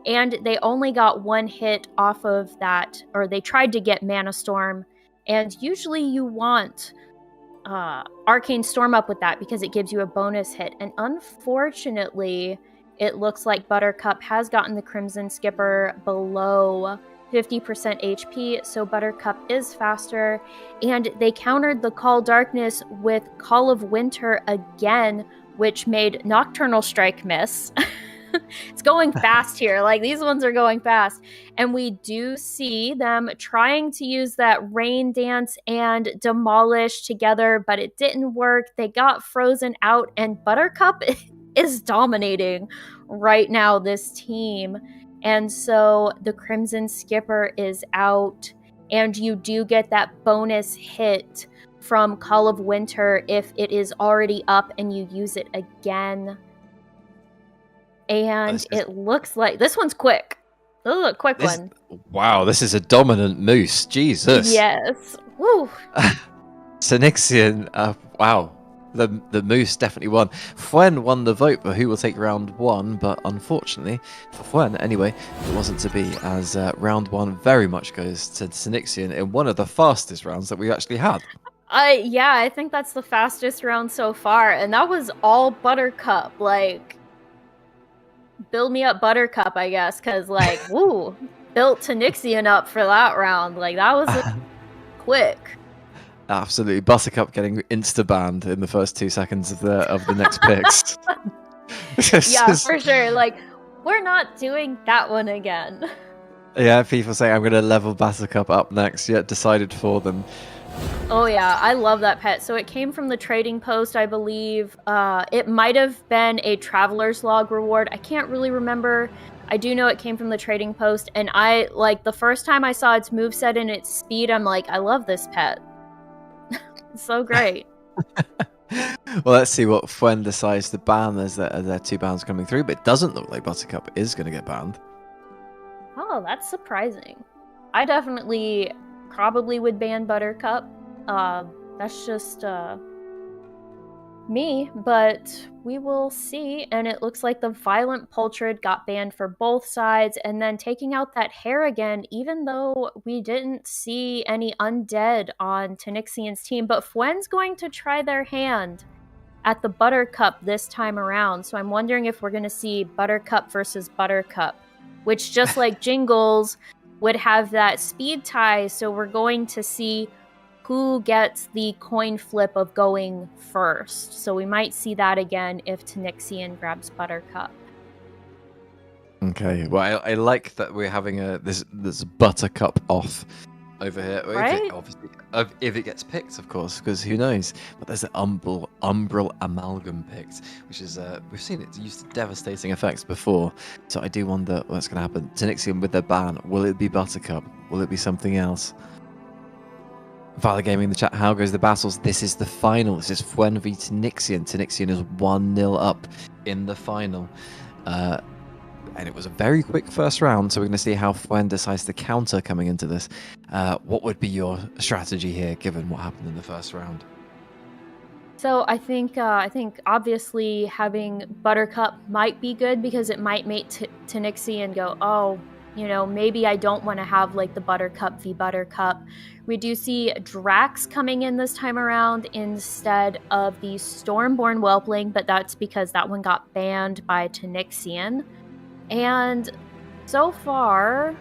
And they only got one hit off of that, or they tried to get Mana Storm, and usually you want Arcane Storm up with that because it gives you a bonus hit. And unfortunately, it looks like Buttercup has gotten the Crimson Skipper below 50% HP, so Buttercup is faster. And they countered the Call Darkness with Call of Winter again, which made Nocturnal Strike miss. It's going fast here. Like, these ones are going fast. And we do see them trying to use that Rain Dance and Demolish together, but it didn't work. They got frozen out, and Buttercup is dominating right now this team. And so the Crimson Skipper is out, and you do get that bonus hit from Call of Winter if it is already up and you use it again. And it looks like this one's quick. This is a quick one. Wow, this is a dominant moose. Jesus. Yes. Woo. Synixian, wow. The moose definitely won. Fuen won the vote for who will take round 1, but unfortunately, for Fuen anyway, it wasn't to be, as round 1 very much goes to Synixian in one of the fastest rounds that we actually had. Yeah, I think that's the fastest round so far, and that was all Buttercup. Like, build me up Buttercup, I guess, because, like, woo, built Synixian up for that round. Like, that was quick. Absolutely, Buttercup getting insta-banned in the first 2 seconds of the next picks. Yeah, for sure. Like, we're not doing that one again. Yeah, people say I'm going to level Buttercup up next, yet decided for them. Oh yeah, I love that pet. So it came from the trading post, I believe. It might have been a Traveler's Log reward. I can't really remember. I do know it came from the trading post, and I, like, the first time I saw its moveset and its speed, I'm like, I love this pet. It's so great. Well, let's see what Fuen decides to ban. There's there 2 bans coming through, but it doesn't look like Buttercup is going to get banned. Oh, that's surprising. I definitely probably would ban Buttercup. That's just me, but we will see. And it looks like the Violent Pultrid got banned for both sides, and then taking out that hair again, even though we didn't see any undead on Tanixian's team. But Fuen's going to try their hand at the Buttercup this time around, so I'm wondering if we're going to see Buttercup versus Buttercup, which, just like Jingles, would have that speed tie, so we're going to see who gets the coin flip of going first. So we might see that again if Tanixian grabs Buttercup. Okay, well, I like that we're having this Buttercup off over here. Right? If it gets picked, of course, because who knows? But there's the Umbral Amalgam picked, which is we've seen it used devastating effects before. So I do wonder what's going to happen. Tanixian with their ban, will it be Buttercup? Will it be something else? Valor Gaming in the chat, how goes the battles? This is the final. This is Fuen v Tanixian. Tanixian is 1-0 up in the final. And it was a very quick first round, so we're going to see how Fuen decides to counter coming into this. What would be your strategy here, given what happened in the first round? So I think obviously having Buttercup might be good, because it might make Tanixian go, oh, you know, maybe I don't want to have, like, the Buttercup v Buttercup. We do see Drax coming in this time around instead of the Stormborn Whelpling, but that's because that one got banned by Tanixian. And so far,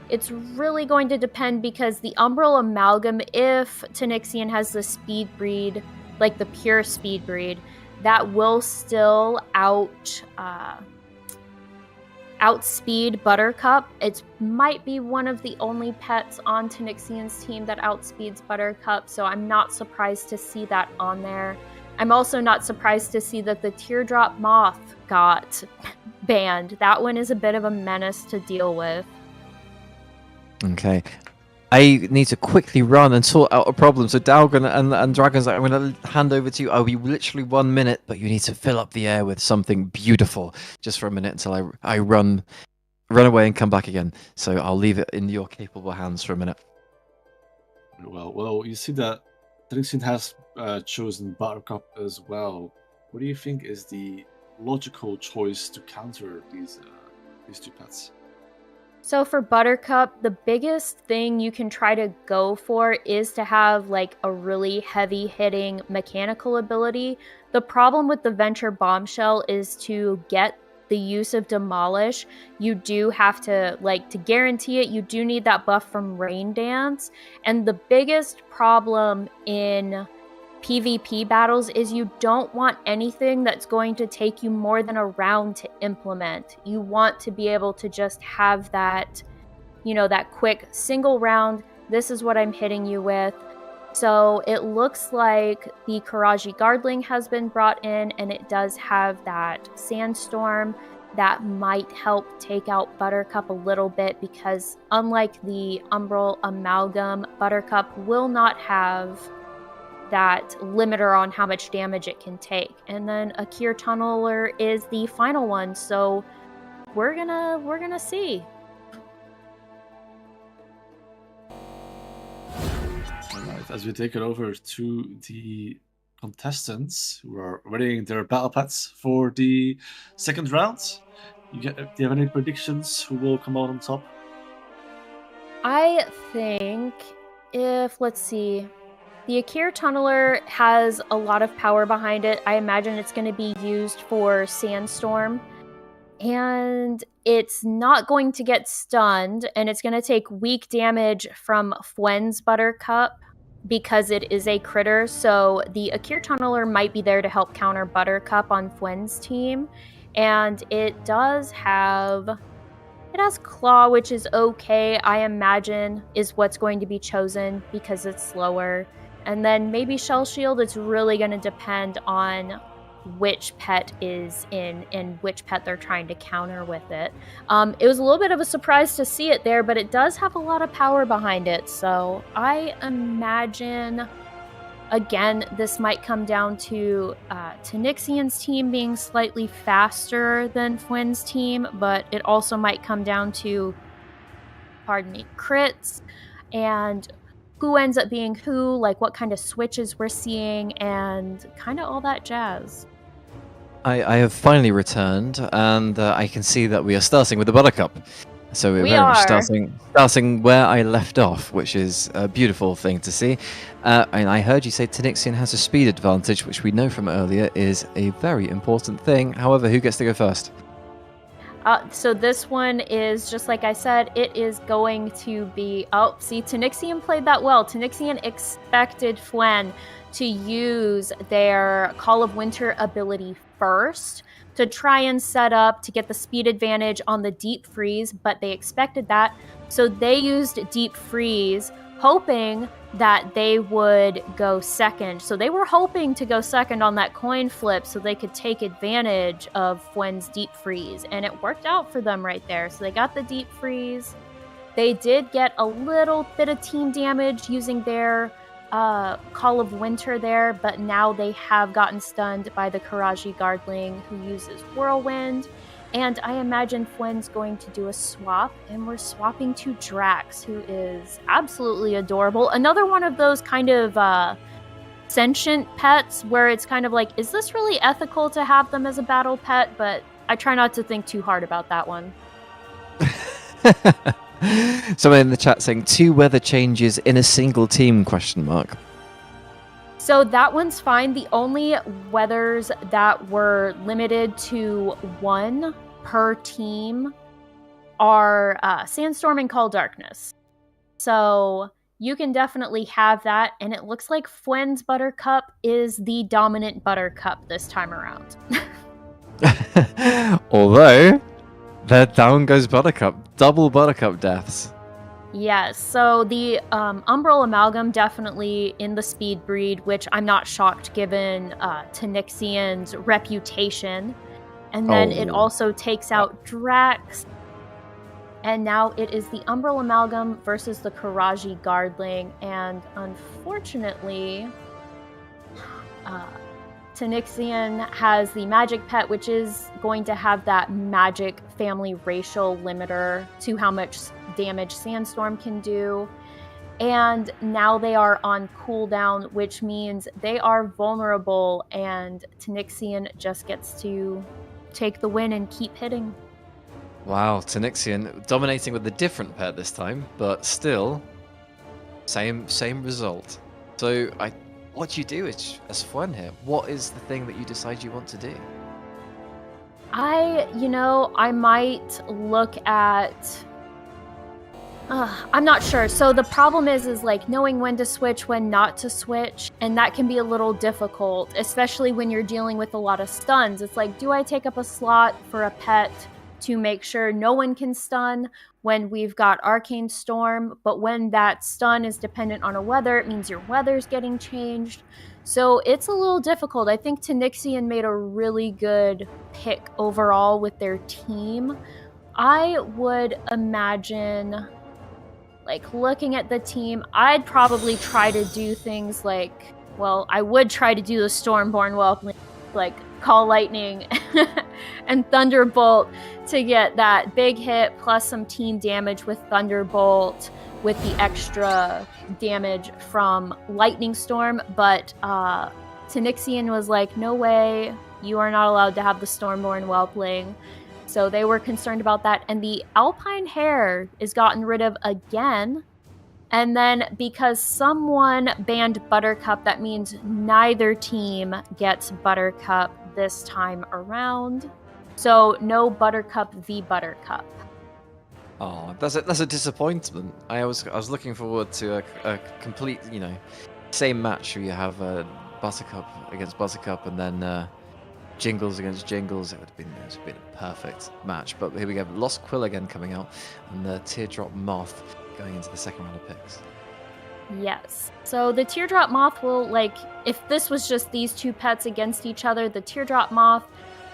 it's really going to depend, because the Umbral Amalgam, if Tanixian has the speed breed, like the pure speed breed, that will still outspeed Buttercup. It might be one of the only pets on Tanixian's team that outspeeds Buttercup, so I'm not surprised to see that on there. I'm also not surprised to see that the Teardrop Moth got banned. That one is a bit of a menace to deal with. Okay. I need to quickly run and sort out a problem. So Dalgan and Dragon's like, I'm going to hand over to you. I'll be literally 1 minute, but you need to fill up the air with something beautiful just for a minute until I run away and come back again. So I'll leave it in your capable hands for a minute. Well, you see that Tanixian has chosen Buttercup as well. What do you think is the logical choice to counter these 2 pets? So for Buttercup, the biggest thing you can try to go for is to have, like, a really heavy hitting mechanical ability. The problem with the Venture Bombshell is to get the use of Demolish, you do have to, like, to guarantee it, you do need that buff from Rain Dance. And the biggest problem in PvP battles is you don't want anything that's going to take you more than a round to implement. You want to be able to just have that, you know, that quick single round, this is what I'm hitting you with. So it looks like the Karaji Guardling has been brought in, and it does have that Sandstorm that might help take out Buttercup a little bit, because unlike the Umbral Amalgam, Buttercup will not have that limiter on how much damage it can take. And then Akir Tunneler is the final one, so we're gonna see. Alright, as we take it over to the contestants who are readying their battle pets for the second round, do you have any predictions who will come out on top? I think let's see, the Akir Tunneler has a lot of power behind it. I imagine it's going to be used for Sandstorm, and it's not going to get stunned, and it's going to take weak damage from Fwen's Buttercup because it is a critter. So the Akir Tunneler might be there to help counter Buttercup on Fwen's team, and it has Claw, which is okay, I imagine, is what's going to be chosen because it's slower. And then maybe Shell Shield. It's really going to depend on which pet is in and which pet they're trying to counter with it. It was a little bit of a surprise to see it there, but it does have a lot of power behind it. So I imagine, again, this might come down to Tanixian's team being slightly faster than Fwen's team, but it also might come down to, crits and who ends up being who, like what kind of switches we're seeing, and kind of all that jazz. I have finally returned, and I can see that we are starting with the Buttercup. So we're We very much are. starting where I left off, which is a beautiful thing to see. And I heard you say Tanixian has a speed advantage, which we know from earlier is a very important thing. However, who gets to go first? So this one is, just like I said, it is going to be... Oh, see, Tanixian played that well. Tanixian expected Fwen to use their Call of Winter ability first to try and set up to get the speed advantage on the Deep Freeze, but they expected that. So they used Deep Freeze, hoping that they would go second. So they were hoping to go second on that coin flip so they could take advantage of Fwen's Deep Freeze. And it worked out for them right there. So they got the Deep Freeze. They did get a little bit of team damage using their Call of Winter there, but now they have gotten stunned by the Karaji Guardling, who uses Whirlwind. And I imagine Fwen's going to do a swap, and we're swapping to Drax, who is absolutely adorable. Another one of those kind of sentient pets where it's kind of like, is this really ethical to have them as a battle pet? But I try not to think too hard about that one. Someone in the chat saying 2 weather changes in a single team, question mark. So that one's fine. The only weathers that were limited to 1 per team are Sandstorm and Call Darkness. So you can definitely have that, and it looks like Fwen's Buttercup is the dominant Buttercup this time around. Although, there down goes Buttercup. Double Buttercup deaths. Yes, so the Umbral Amalgam definitely in the speed breed, which I'm not shocked given Tanixian's reputation. And then it also takes out Drax. And now it is the Umbral Amalgam versus the Karaji Guardling. And unfortunately, Tanixian has the magic pet, which is going to have that magic family racial limiter to how much damage Sandstorm can do. And now they are on cooldown, which means they are vulnerable, and Tanixian just gets to take the win and keep hitting. Wow, Tanixian dominating with a different pet this time, but still, same result. So what do you do as Fwen here? What is the thing that you decide you want to do? I might look at... I'm not sure. So the problem is like knowing when to switch, when not to switch, and that can be a little difficult, especially when you're dealing with a lot of stuns. It's like, do I take up a slot for a pet to make sure no one can stun when we've got Arcane Storm, but when that stun is dependent on a weather, it means your weather's getting changed. So it's a little difficult. I think Tanixian made a really good pick overall with their team. I would imagine, like, looking at the team, I'd probably try to do things like, well, I would try to do the Stormborn Whelpling, like Call Lightning and Thunderbolt to get that big hit plus some team damage with Thunderbolt with the extra damage from Lightning Storm. But Tanixian was like, no way, you are not allowed to have the Stormborn Whelpling. So they were concerned about that. And the Alpine Hare is gotten rid of again. And then because someone banned Buttercup, that means neither team gets Buttercup this time around. So no Buttercup v Buttercup. Oh, that's a disappointment. I was looking forward to a complete, same match where you have Buttercup against Buttercup and then Jingles against Jingles. It would have been a perfect match. But here we go, Lost Quill again coming out, and the Teardrop Moth going into the second round of picks. Yes. So the Teardrop Moth will, like, if this was just these two pets against each other, the Teardrop Moth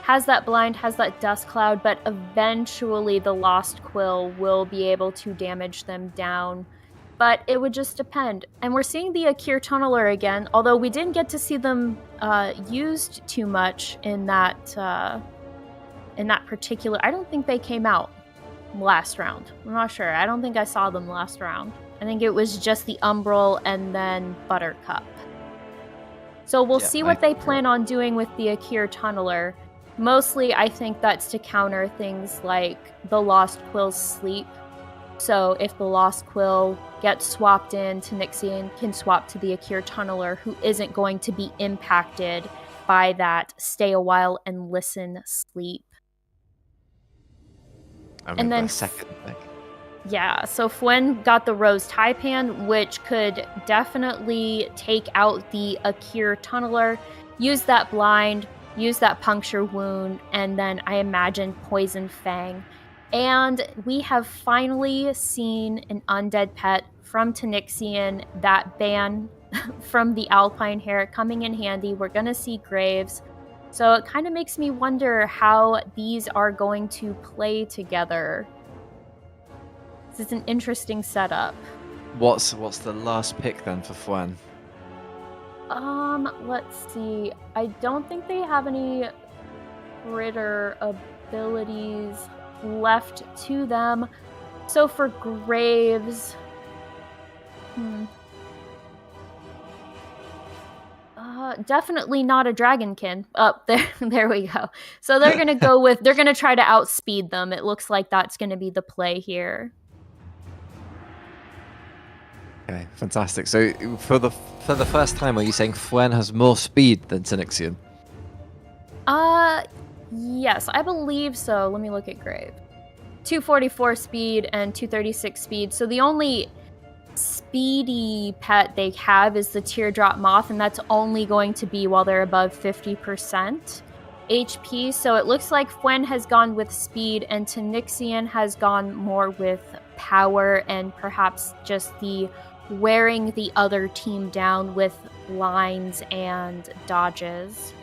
has that blind, has that dust cloud, but eventually the Lost Quill will be able to damage them down. But it would just depend. And we're seeing the Akir Tunneler again, although we didn't get to see them used too much in that particular. I don't think they came out last round. I'm not sure. I don't think I saw them last round. I think it was just the Umbral and then Buttercup. So we'll see what they plan on doing with the Akir Tunneler. Mostly, I think that's to counter things like the Lost Quill's sleep. So if the Lost Quill gets swapped in, Tanixian can swap to the Akir Tunneler, who isn't going to be impacted by that stay a while and listen sleep. And then second pick. Yeah, so Fuen got the Rose Taipan, which could definitely take out the Akir Tunneler, use that blind, use that puncture wound, and then I imagine Poison Fang. And we have finally seen an undead pet from Tanixian, that ban from the Alpine Hare coming in handy. We're going to see Graves. So it kind of makes me wonder how these are going to play together. This is an interesting setup. What's the last pick then for Fuen? Let's see. I don't think they have any critter abilities left to them. So for Graves, definitely not a Dragonkin. There we go. So they're gonna try to outspeed them. It looks like that's gonna be the play here. Okay, fantastic. So for the first time, are you saying Fuen has more speed than Tanixian? Yes, I believe so. Let me look at Grave. 244 speed and 236 speed. So the only speedy pet they have is the Teardrop Moth, and that's only going to be while they're above 50% HP. So it looks like Fuen has gone with speed and Tanixian has gone more with power and perhaps just the wearing the other team down with lines and dodges.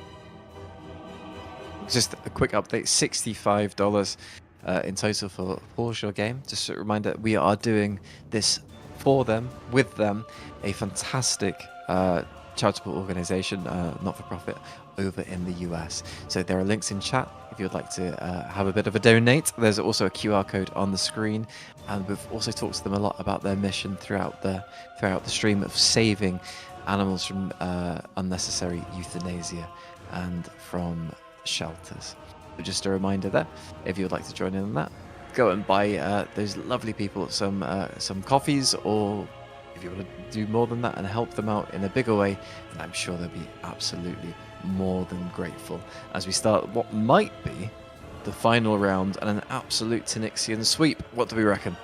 Just a quick update, $65 in total for Pause Your Game. Just a reminder, we are doing this for them, with them, a fantastic charitable organization, not-for-profit, over in the US. So there are links in chat if you'd like to have a bit of a donate. There's also a QR code on the screen, and we've also talked to them a lot about their mission throughout the stream of saving animals from unnecessary euthanasia and from shelters. So just a reminder there, if you would like to join in on that, go and buy those lovely people some coffees, or if you want to do more than that and help them out in a bigger way, then I'm sure they'll be absolutely more than grateful as we start what might be the final round and an absolute Tanixian sweep. What do we reckon?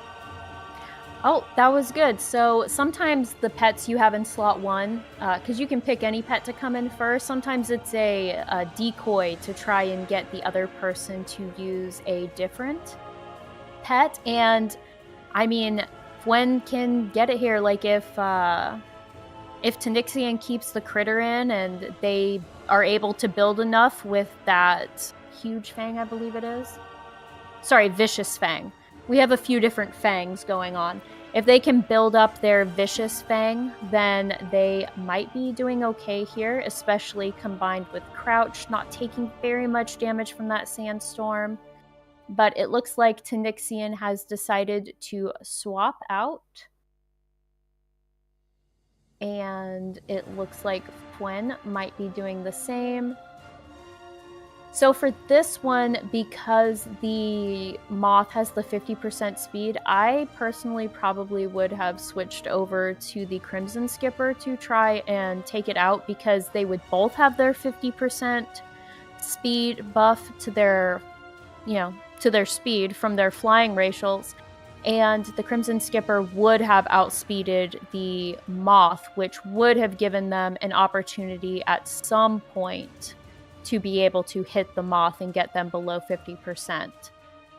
Oh, that was good. So sometimes the pets you have in slot 1, because you can pick any pet to come in first, sometimes it's a decoy to try and get the other person to use a different pet. And I mean, Gwen can get it here. Like if Tanixian keeps the critter in and they are able to build enough with that huge fang, I believe it is. Sorry, vicious fang. We have a few different fangs going on. If they can build up their vicious fang, then they might be doing okay here, especially combined with crouch, not taking very much damage from that sandstorm. But it looks like Tanixian has decided to swap out. And it looks like Fwen might be doing the same. So for this one, because the Moth has the 50% speed, I personally probably would have switched over to the Crimson Skipper to try and take it out, because they would both have their 50% speed buff to their, to their speed from their flying racials. And the Crimson Skipper would have outspeeded the Moth, which would have given them an opportunity at some point to be able to hit the Moth and get them below 50%.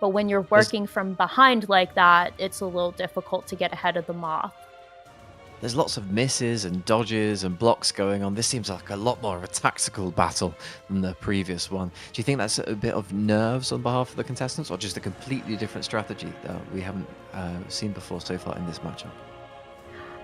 But when you're working from behind like that, it's a little difficult to get ahead of the Moth. There's lots of misses and dodges and blocks going on. This seems like a lot more of a tactical battle than the previous one. Do you think that's a bit of nerves on behalf of the contestants, or just a completely different strategy that we haven't seen before so far in this matchup?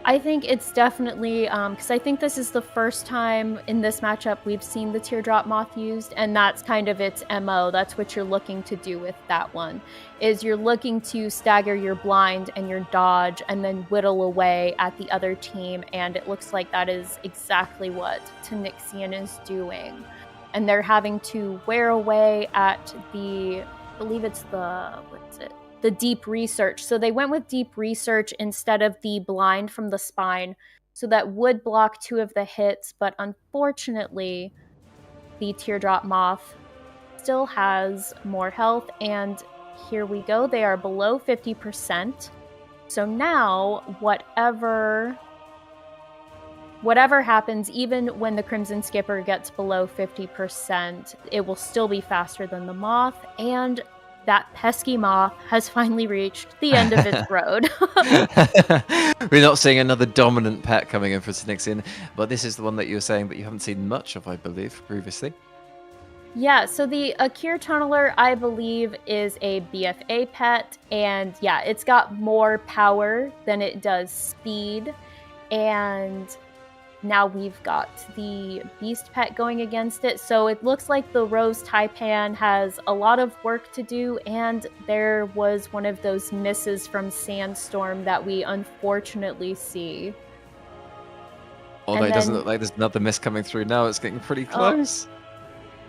I think it's definitely, because I think this is the first time in this matchup we've seen the Teardrop Moth used, and that's kind of its MO. That's what you're looking to do with that one, is you're looking to stagger your blind and your dodge and then whittle away at the other team, and it looks like that is exactly what Tanixian is doing. And they're having to wear away at the, I believe it's the deep research. So they went with deep research instead of the blind from the spine. So that would block 2 of the hits, but unfortunately, the Teardrop Moth still has more health. And here we go. They are below 50%. So now, whatever happens, even when the Crimson Skipper gets below 50%, it will still be faster than the Moth, and that pesky Moth has finally reached the end of its road. We're not seeing another dominant pet coming in for Tanixian, but this is the one that you were saying that you haven't seen much of, I believe, previously. Yeah, so the Akir Tunneler, I believe, is a BFA pet, and yeah, it's got more power than it does speed, and now we've got the Beast pet going against it, so it looks like the Rose Taipan has a lot of work to do, and there was one of those misses from Sandstorm that we unfortunately see. Although it doesn't look like there's another miss coming through now, it's getting pretty close.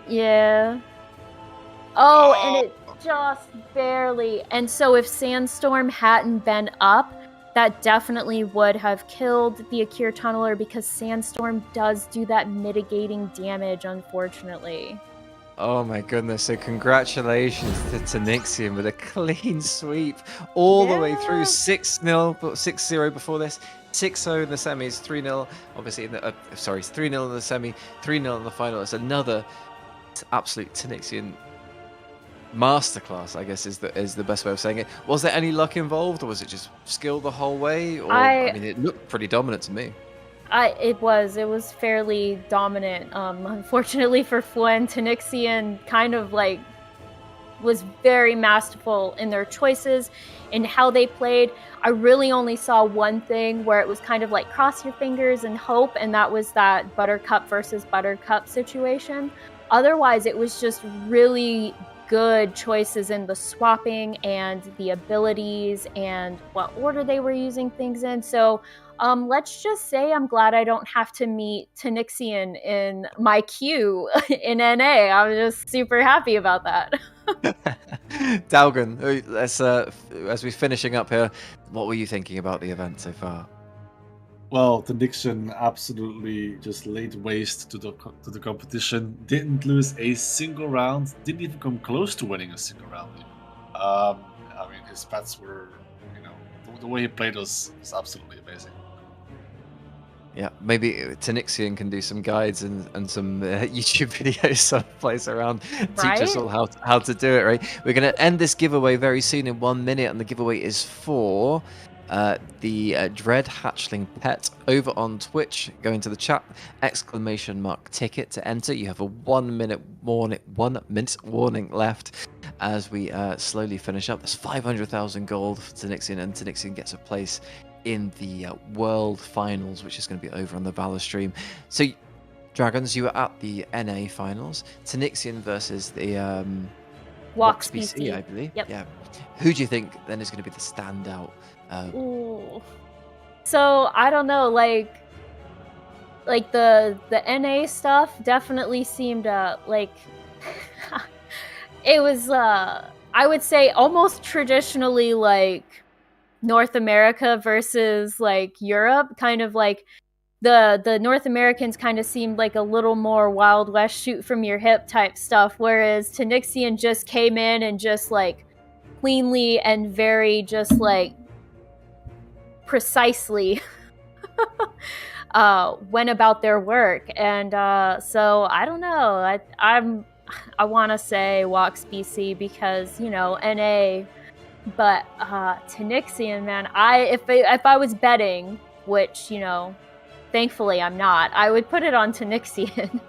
Yeah. Oh, and it just barely. And so if Sandstorm hadn't been up, that definitely would have killed the Akir Tunneler, because Sandstorm does do that mitigating damage, unfortunately. Oh my goodness, so congratulations to Tanixian with a clean sweep all the way through. 6-0, 6-0 before this, 6-0 in the semis, 3-0 obviously in the, 3-0 in the semi, 3-0 in the final. It's another absolute Tanixian masterclass, I guess is the best way of saying it. Was there any luck involved, or was it just skill the whole way? Or I mean, it looked pretty dominant to me. It was fairly dominant. Unfortunately for Fwen, Tanixian kind of like was very masterful in their choices and how they played. I really only saw one thing where it was kind of like cross your fingers and hope, and that was that Buttercup versus Buttercup situation. Otherwise, it was just really good choices in the swapping and the abilities and what order they were using things in. So let's just say I'm glad I don't have to meet Tanixian in my queue in NA. I'm just super happy about that. Dalgan, let's as we're finishing up here, what were you thinking about the event so far? Well, Tanixian absolutely just laid waste to the competition. Didn't lose a single round. Didn't even come close to winning a single round. I mean, his pets were, the way he played was absolutely amazing. Yeah, maybe Tanixian can do some guides and some YouTube videos someplace around, teach us Right? all how to do it, right? We're going to end this giveaway very soon in 1 minute, and the giveaway is for the Dread Hatchling Pet over on Twitch. Go into the chat, ! ticket to enter. You have a 1 minute warning left as we slowly finish up. There's 500,000 gold for Tanixian, and Tanixian gets a place in the World Finals, which is going to be over on the Valor stream. So, Dragons, you were at the NA Finals. Tanixian versus the Walks BC, BC. I believe. Yep. Yeah. Who do you think then is going to be the standout? Ooh. So I don't know, like the NA stuff definitely seemed like it was I would say almost traditionally like North America versus like Europe, kind of like the North Americans kind of seemed like a little more Wild West shoot from your hip type stuff, whereas Tanixian just came in and just like cleanly and very just like precisely went about their work. And so I don't know, I want to say Walks BC because, you know, NA. But Tanixian, man, if I was betting, which, you know, thankfully I'm not, I would put it on Tanixian.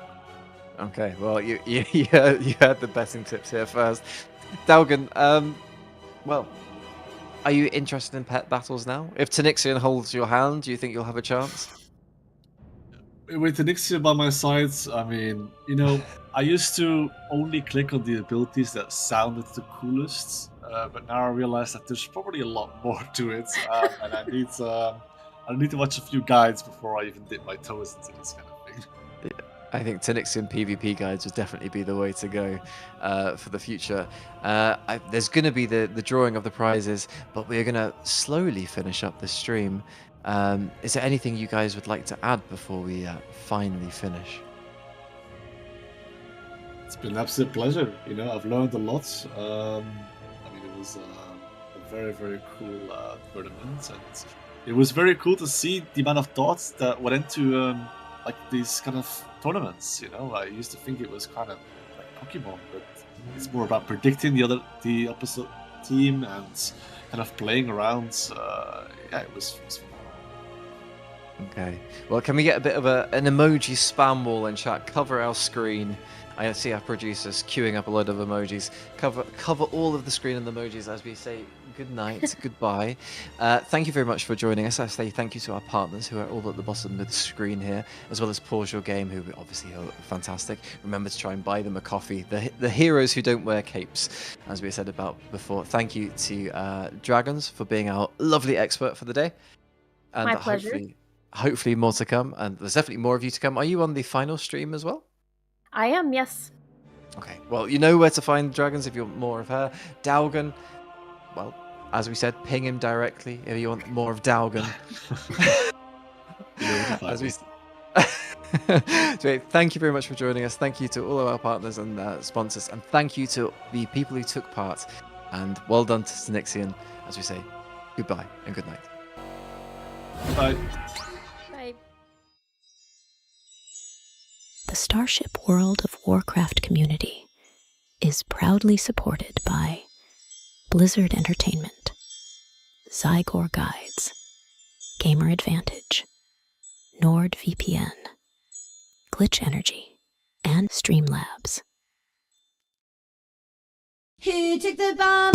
Okay, well, you heard the betting tips here first. Dalgan, well, are you interested in pet battles now? If Tanixian holds your hand, do you think you'll have a chance? With Nixia by my side, I mean, you know, I used to only click on the abilities that sounded the coolest, but now I realize that there's probably a lot more to it, and I need to watch a few guides before I even dip my toes into this kind of thing. I think Tanixian PvP guides would definitely be the way to go for the future. There's going to be the drawing of the prizes, but we're going to slowly finish up the stream. Is there anything you guys would like to add before we finally finish? It's been an absolute pleasure. You know, I've learned a lot. I mean, it was a very, very cool tournament, and it was very cool to see the amount of thoughts that went into like these kind of tournaments. You know, I used to think it was kind of like Pokemon, but it's more about predicting the opposite team and kind of playing around. Yeah, it was fun. Okay. Well, can we get a bit of an emoji spam wall in chat? Cover our screen. I see our producers queuing up a load of emojis. Cover all of the screen and the emojis as we say good night, goodbye. Thank you very much for joining us. I say thank you to our partners who are all at the bottom of the screen here, as well as Pause Your Game, who obviously are fantastic. Remember to try and buy them a coffee. The heroes who don't wear capes, as we said about before. Thank you to Dragons for being our lovely expert for the day. And My pleasure. Hopefully more to come, and there's definitely more of you to come. Are you on the final stream as well? I am, yes. Okay, well, you know where to find Dragons if you want more of her. Dalgan, well, as we said, ping him directly if you want more of Dalgan. As we... So, thank you very much for joining us. Thank you to all of our partners and sponsors, and thank you to the people who took part. And well done to Nixian, as we say, goodbye and good night. Bye. Bye. The Starship World of Warcraft community is proudly supported by Blizzard Entertainment, Zygor Guides, Gamer Advantage, NordVPN, Glitch Energy, and Streamlabs. Who took the bomb?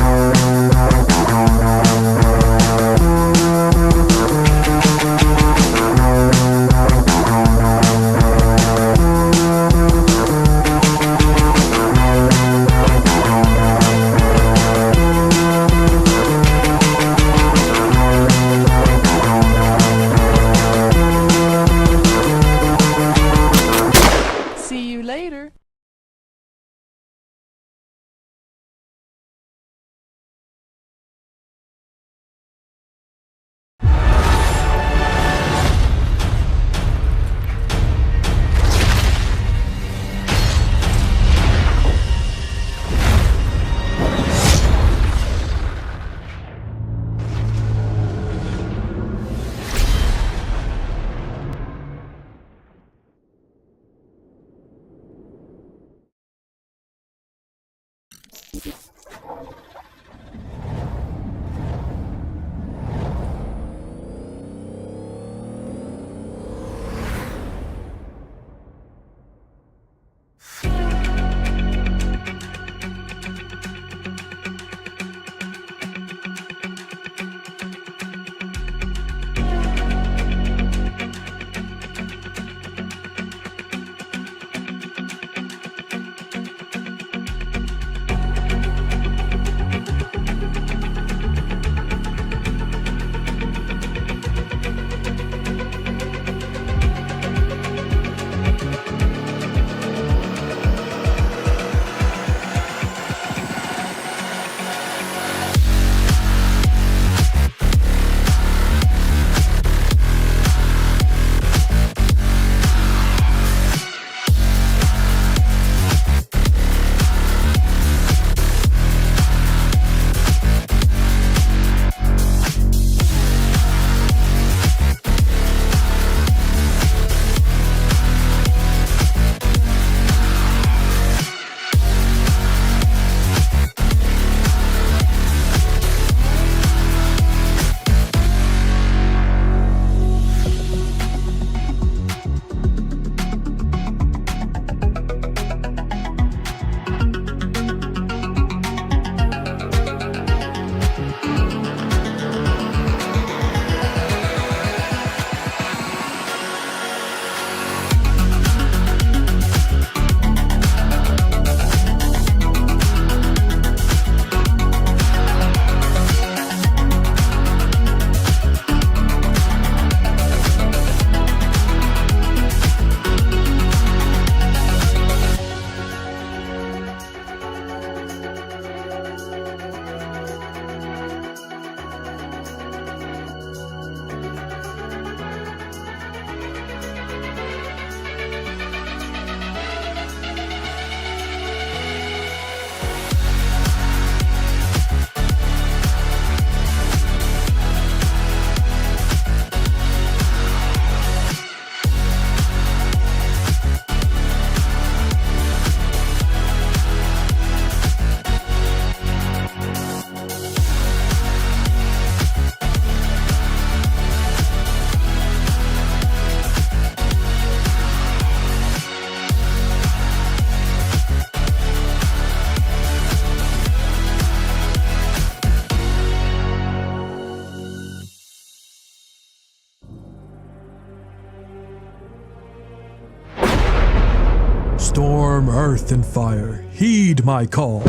Earth and fire, heed my call.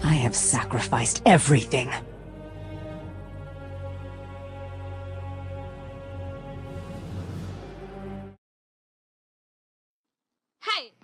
I have sacrificed everything. Hey!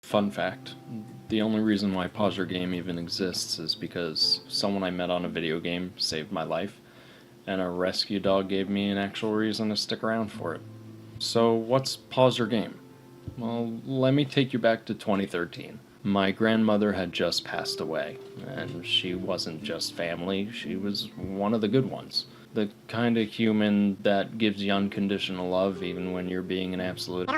Fun fact, the only reason why Pause Your Game even exists is because someone I met on a video game saved my life, and a rescue dog gave me an actual reason to stick around for it. So what's Pause Your Game? Well, let me take you back to 2013. My grandmother had just passed away, and she wasn't just family, she was one of the good ones. The kind of human that gives you unconditional love even when you're being an absolute.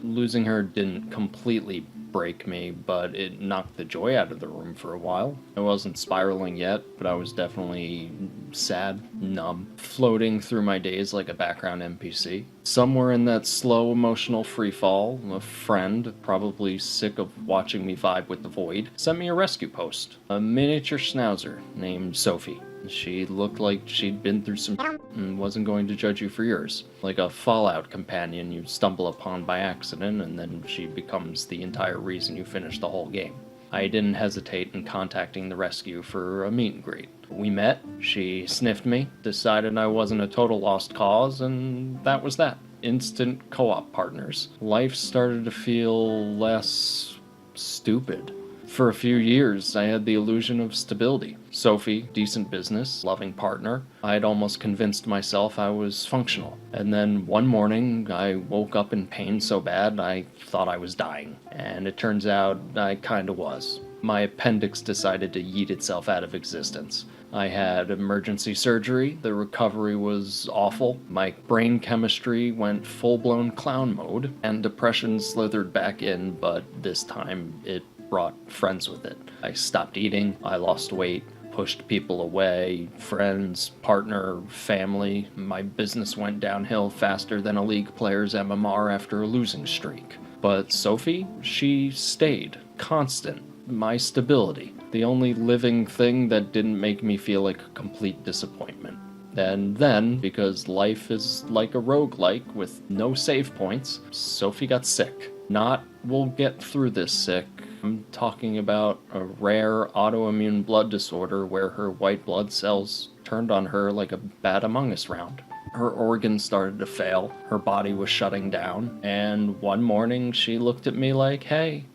Losing her didn't completely break me, but it knocked the joy out of the room for a while. I wasn't spiraling yet, but I was definitely sad, numb, floating through my days like a background NPC. Somewhere in that slow emotional freefall, a friend, probably sick of watching me vibe with the void, sent me a rescue post. A miniature schnauzer named Sophie. She looked like she'd been through some and wasn't going to judge you for yours. Like a Fallout companion you stumble upon by accident, and then she becomes the entire reason you finish the whole game. I didn't hesitate in contacting the rescue for a meet and greet. We met, she sniffed me, decided I wasn't a total lost cause, and that was that. Instant co-op partners. Life started to feel less stupid. For a few years, I had the illusion of stability. Sophie, decent business, loving partner. I'd almost convinced myself I was functional. And then one morning, I woke up in pain so bad I thought I was dying. And it turns out I kinda was. My appendix decided to yeet itself out of existence. I had emergency surgery, the recovery was awful, my brain chemistry went full-blown clown mode, and depression slithered back in, but this time it brought friends with it. I stopped eating, I lost weight, pushed people away, friends, partner, family. My business went downhill faster than a league player's MMR after a losing streak. But Sophie, she stayed. Constant. My stability. The only living thing that didn't make me feel like a complete disappointment. And then, because life is like a roguelike with no save points, Sophie got sick. Not, we'll get through this sick. I'm talking about a rare autoimmune blood disorder where her white blood cells turned on her like a bad Among Us round. Her organs started to fail, her body was shutting down, and one morning she looked at me like, hey,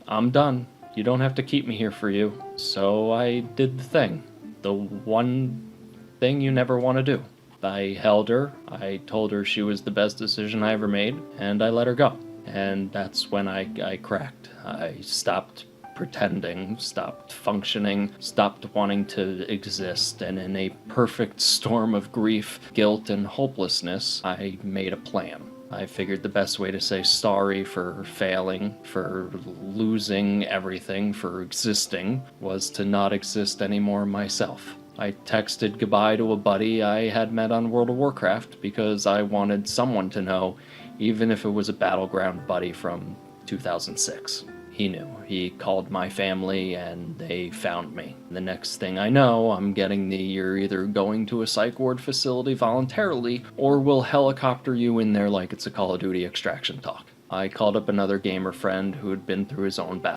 I'm done. You don't have to keep me here for you. So I did the thing. The one thing you never want to do. I held her, I told her she was the best decision I ever made, and I let her go. And that's when I cracked. I stopped pretending, stopped functioning, stopped wanting to exist, and in a perfect storm of grief, guilt, and hopelessness, I made a plan. I figured the best way to say sorry for failing, for losing everything, for existing, was to not exist anymore myself. I texted goodbye to a buddy I had met on World of Warcraft because I wanted someone to know, even if it was a battleground buddy from 2006. He knew. He called my family and they found me. The next thing I know, I'm getting the you're either going to a psych ward facility voluntarily or we'll helicopter you in there like it's a Call of Duty extraction talk. I called up another gamer friend who had been through his own battle.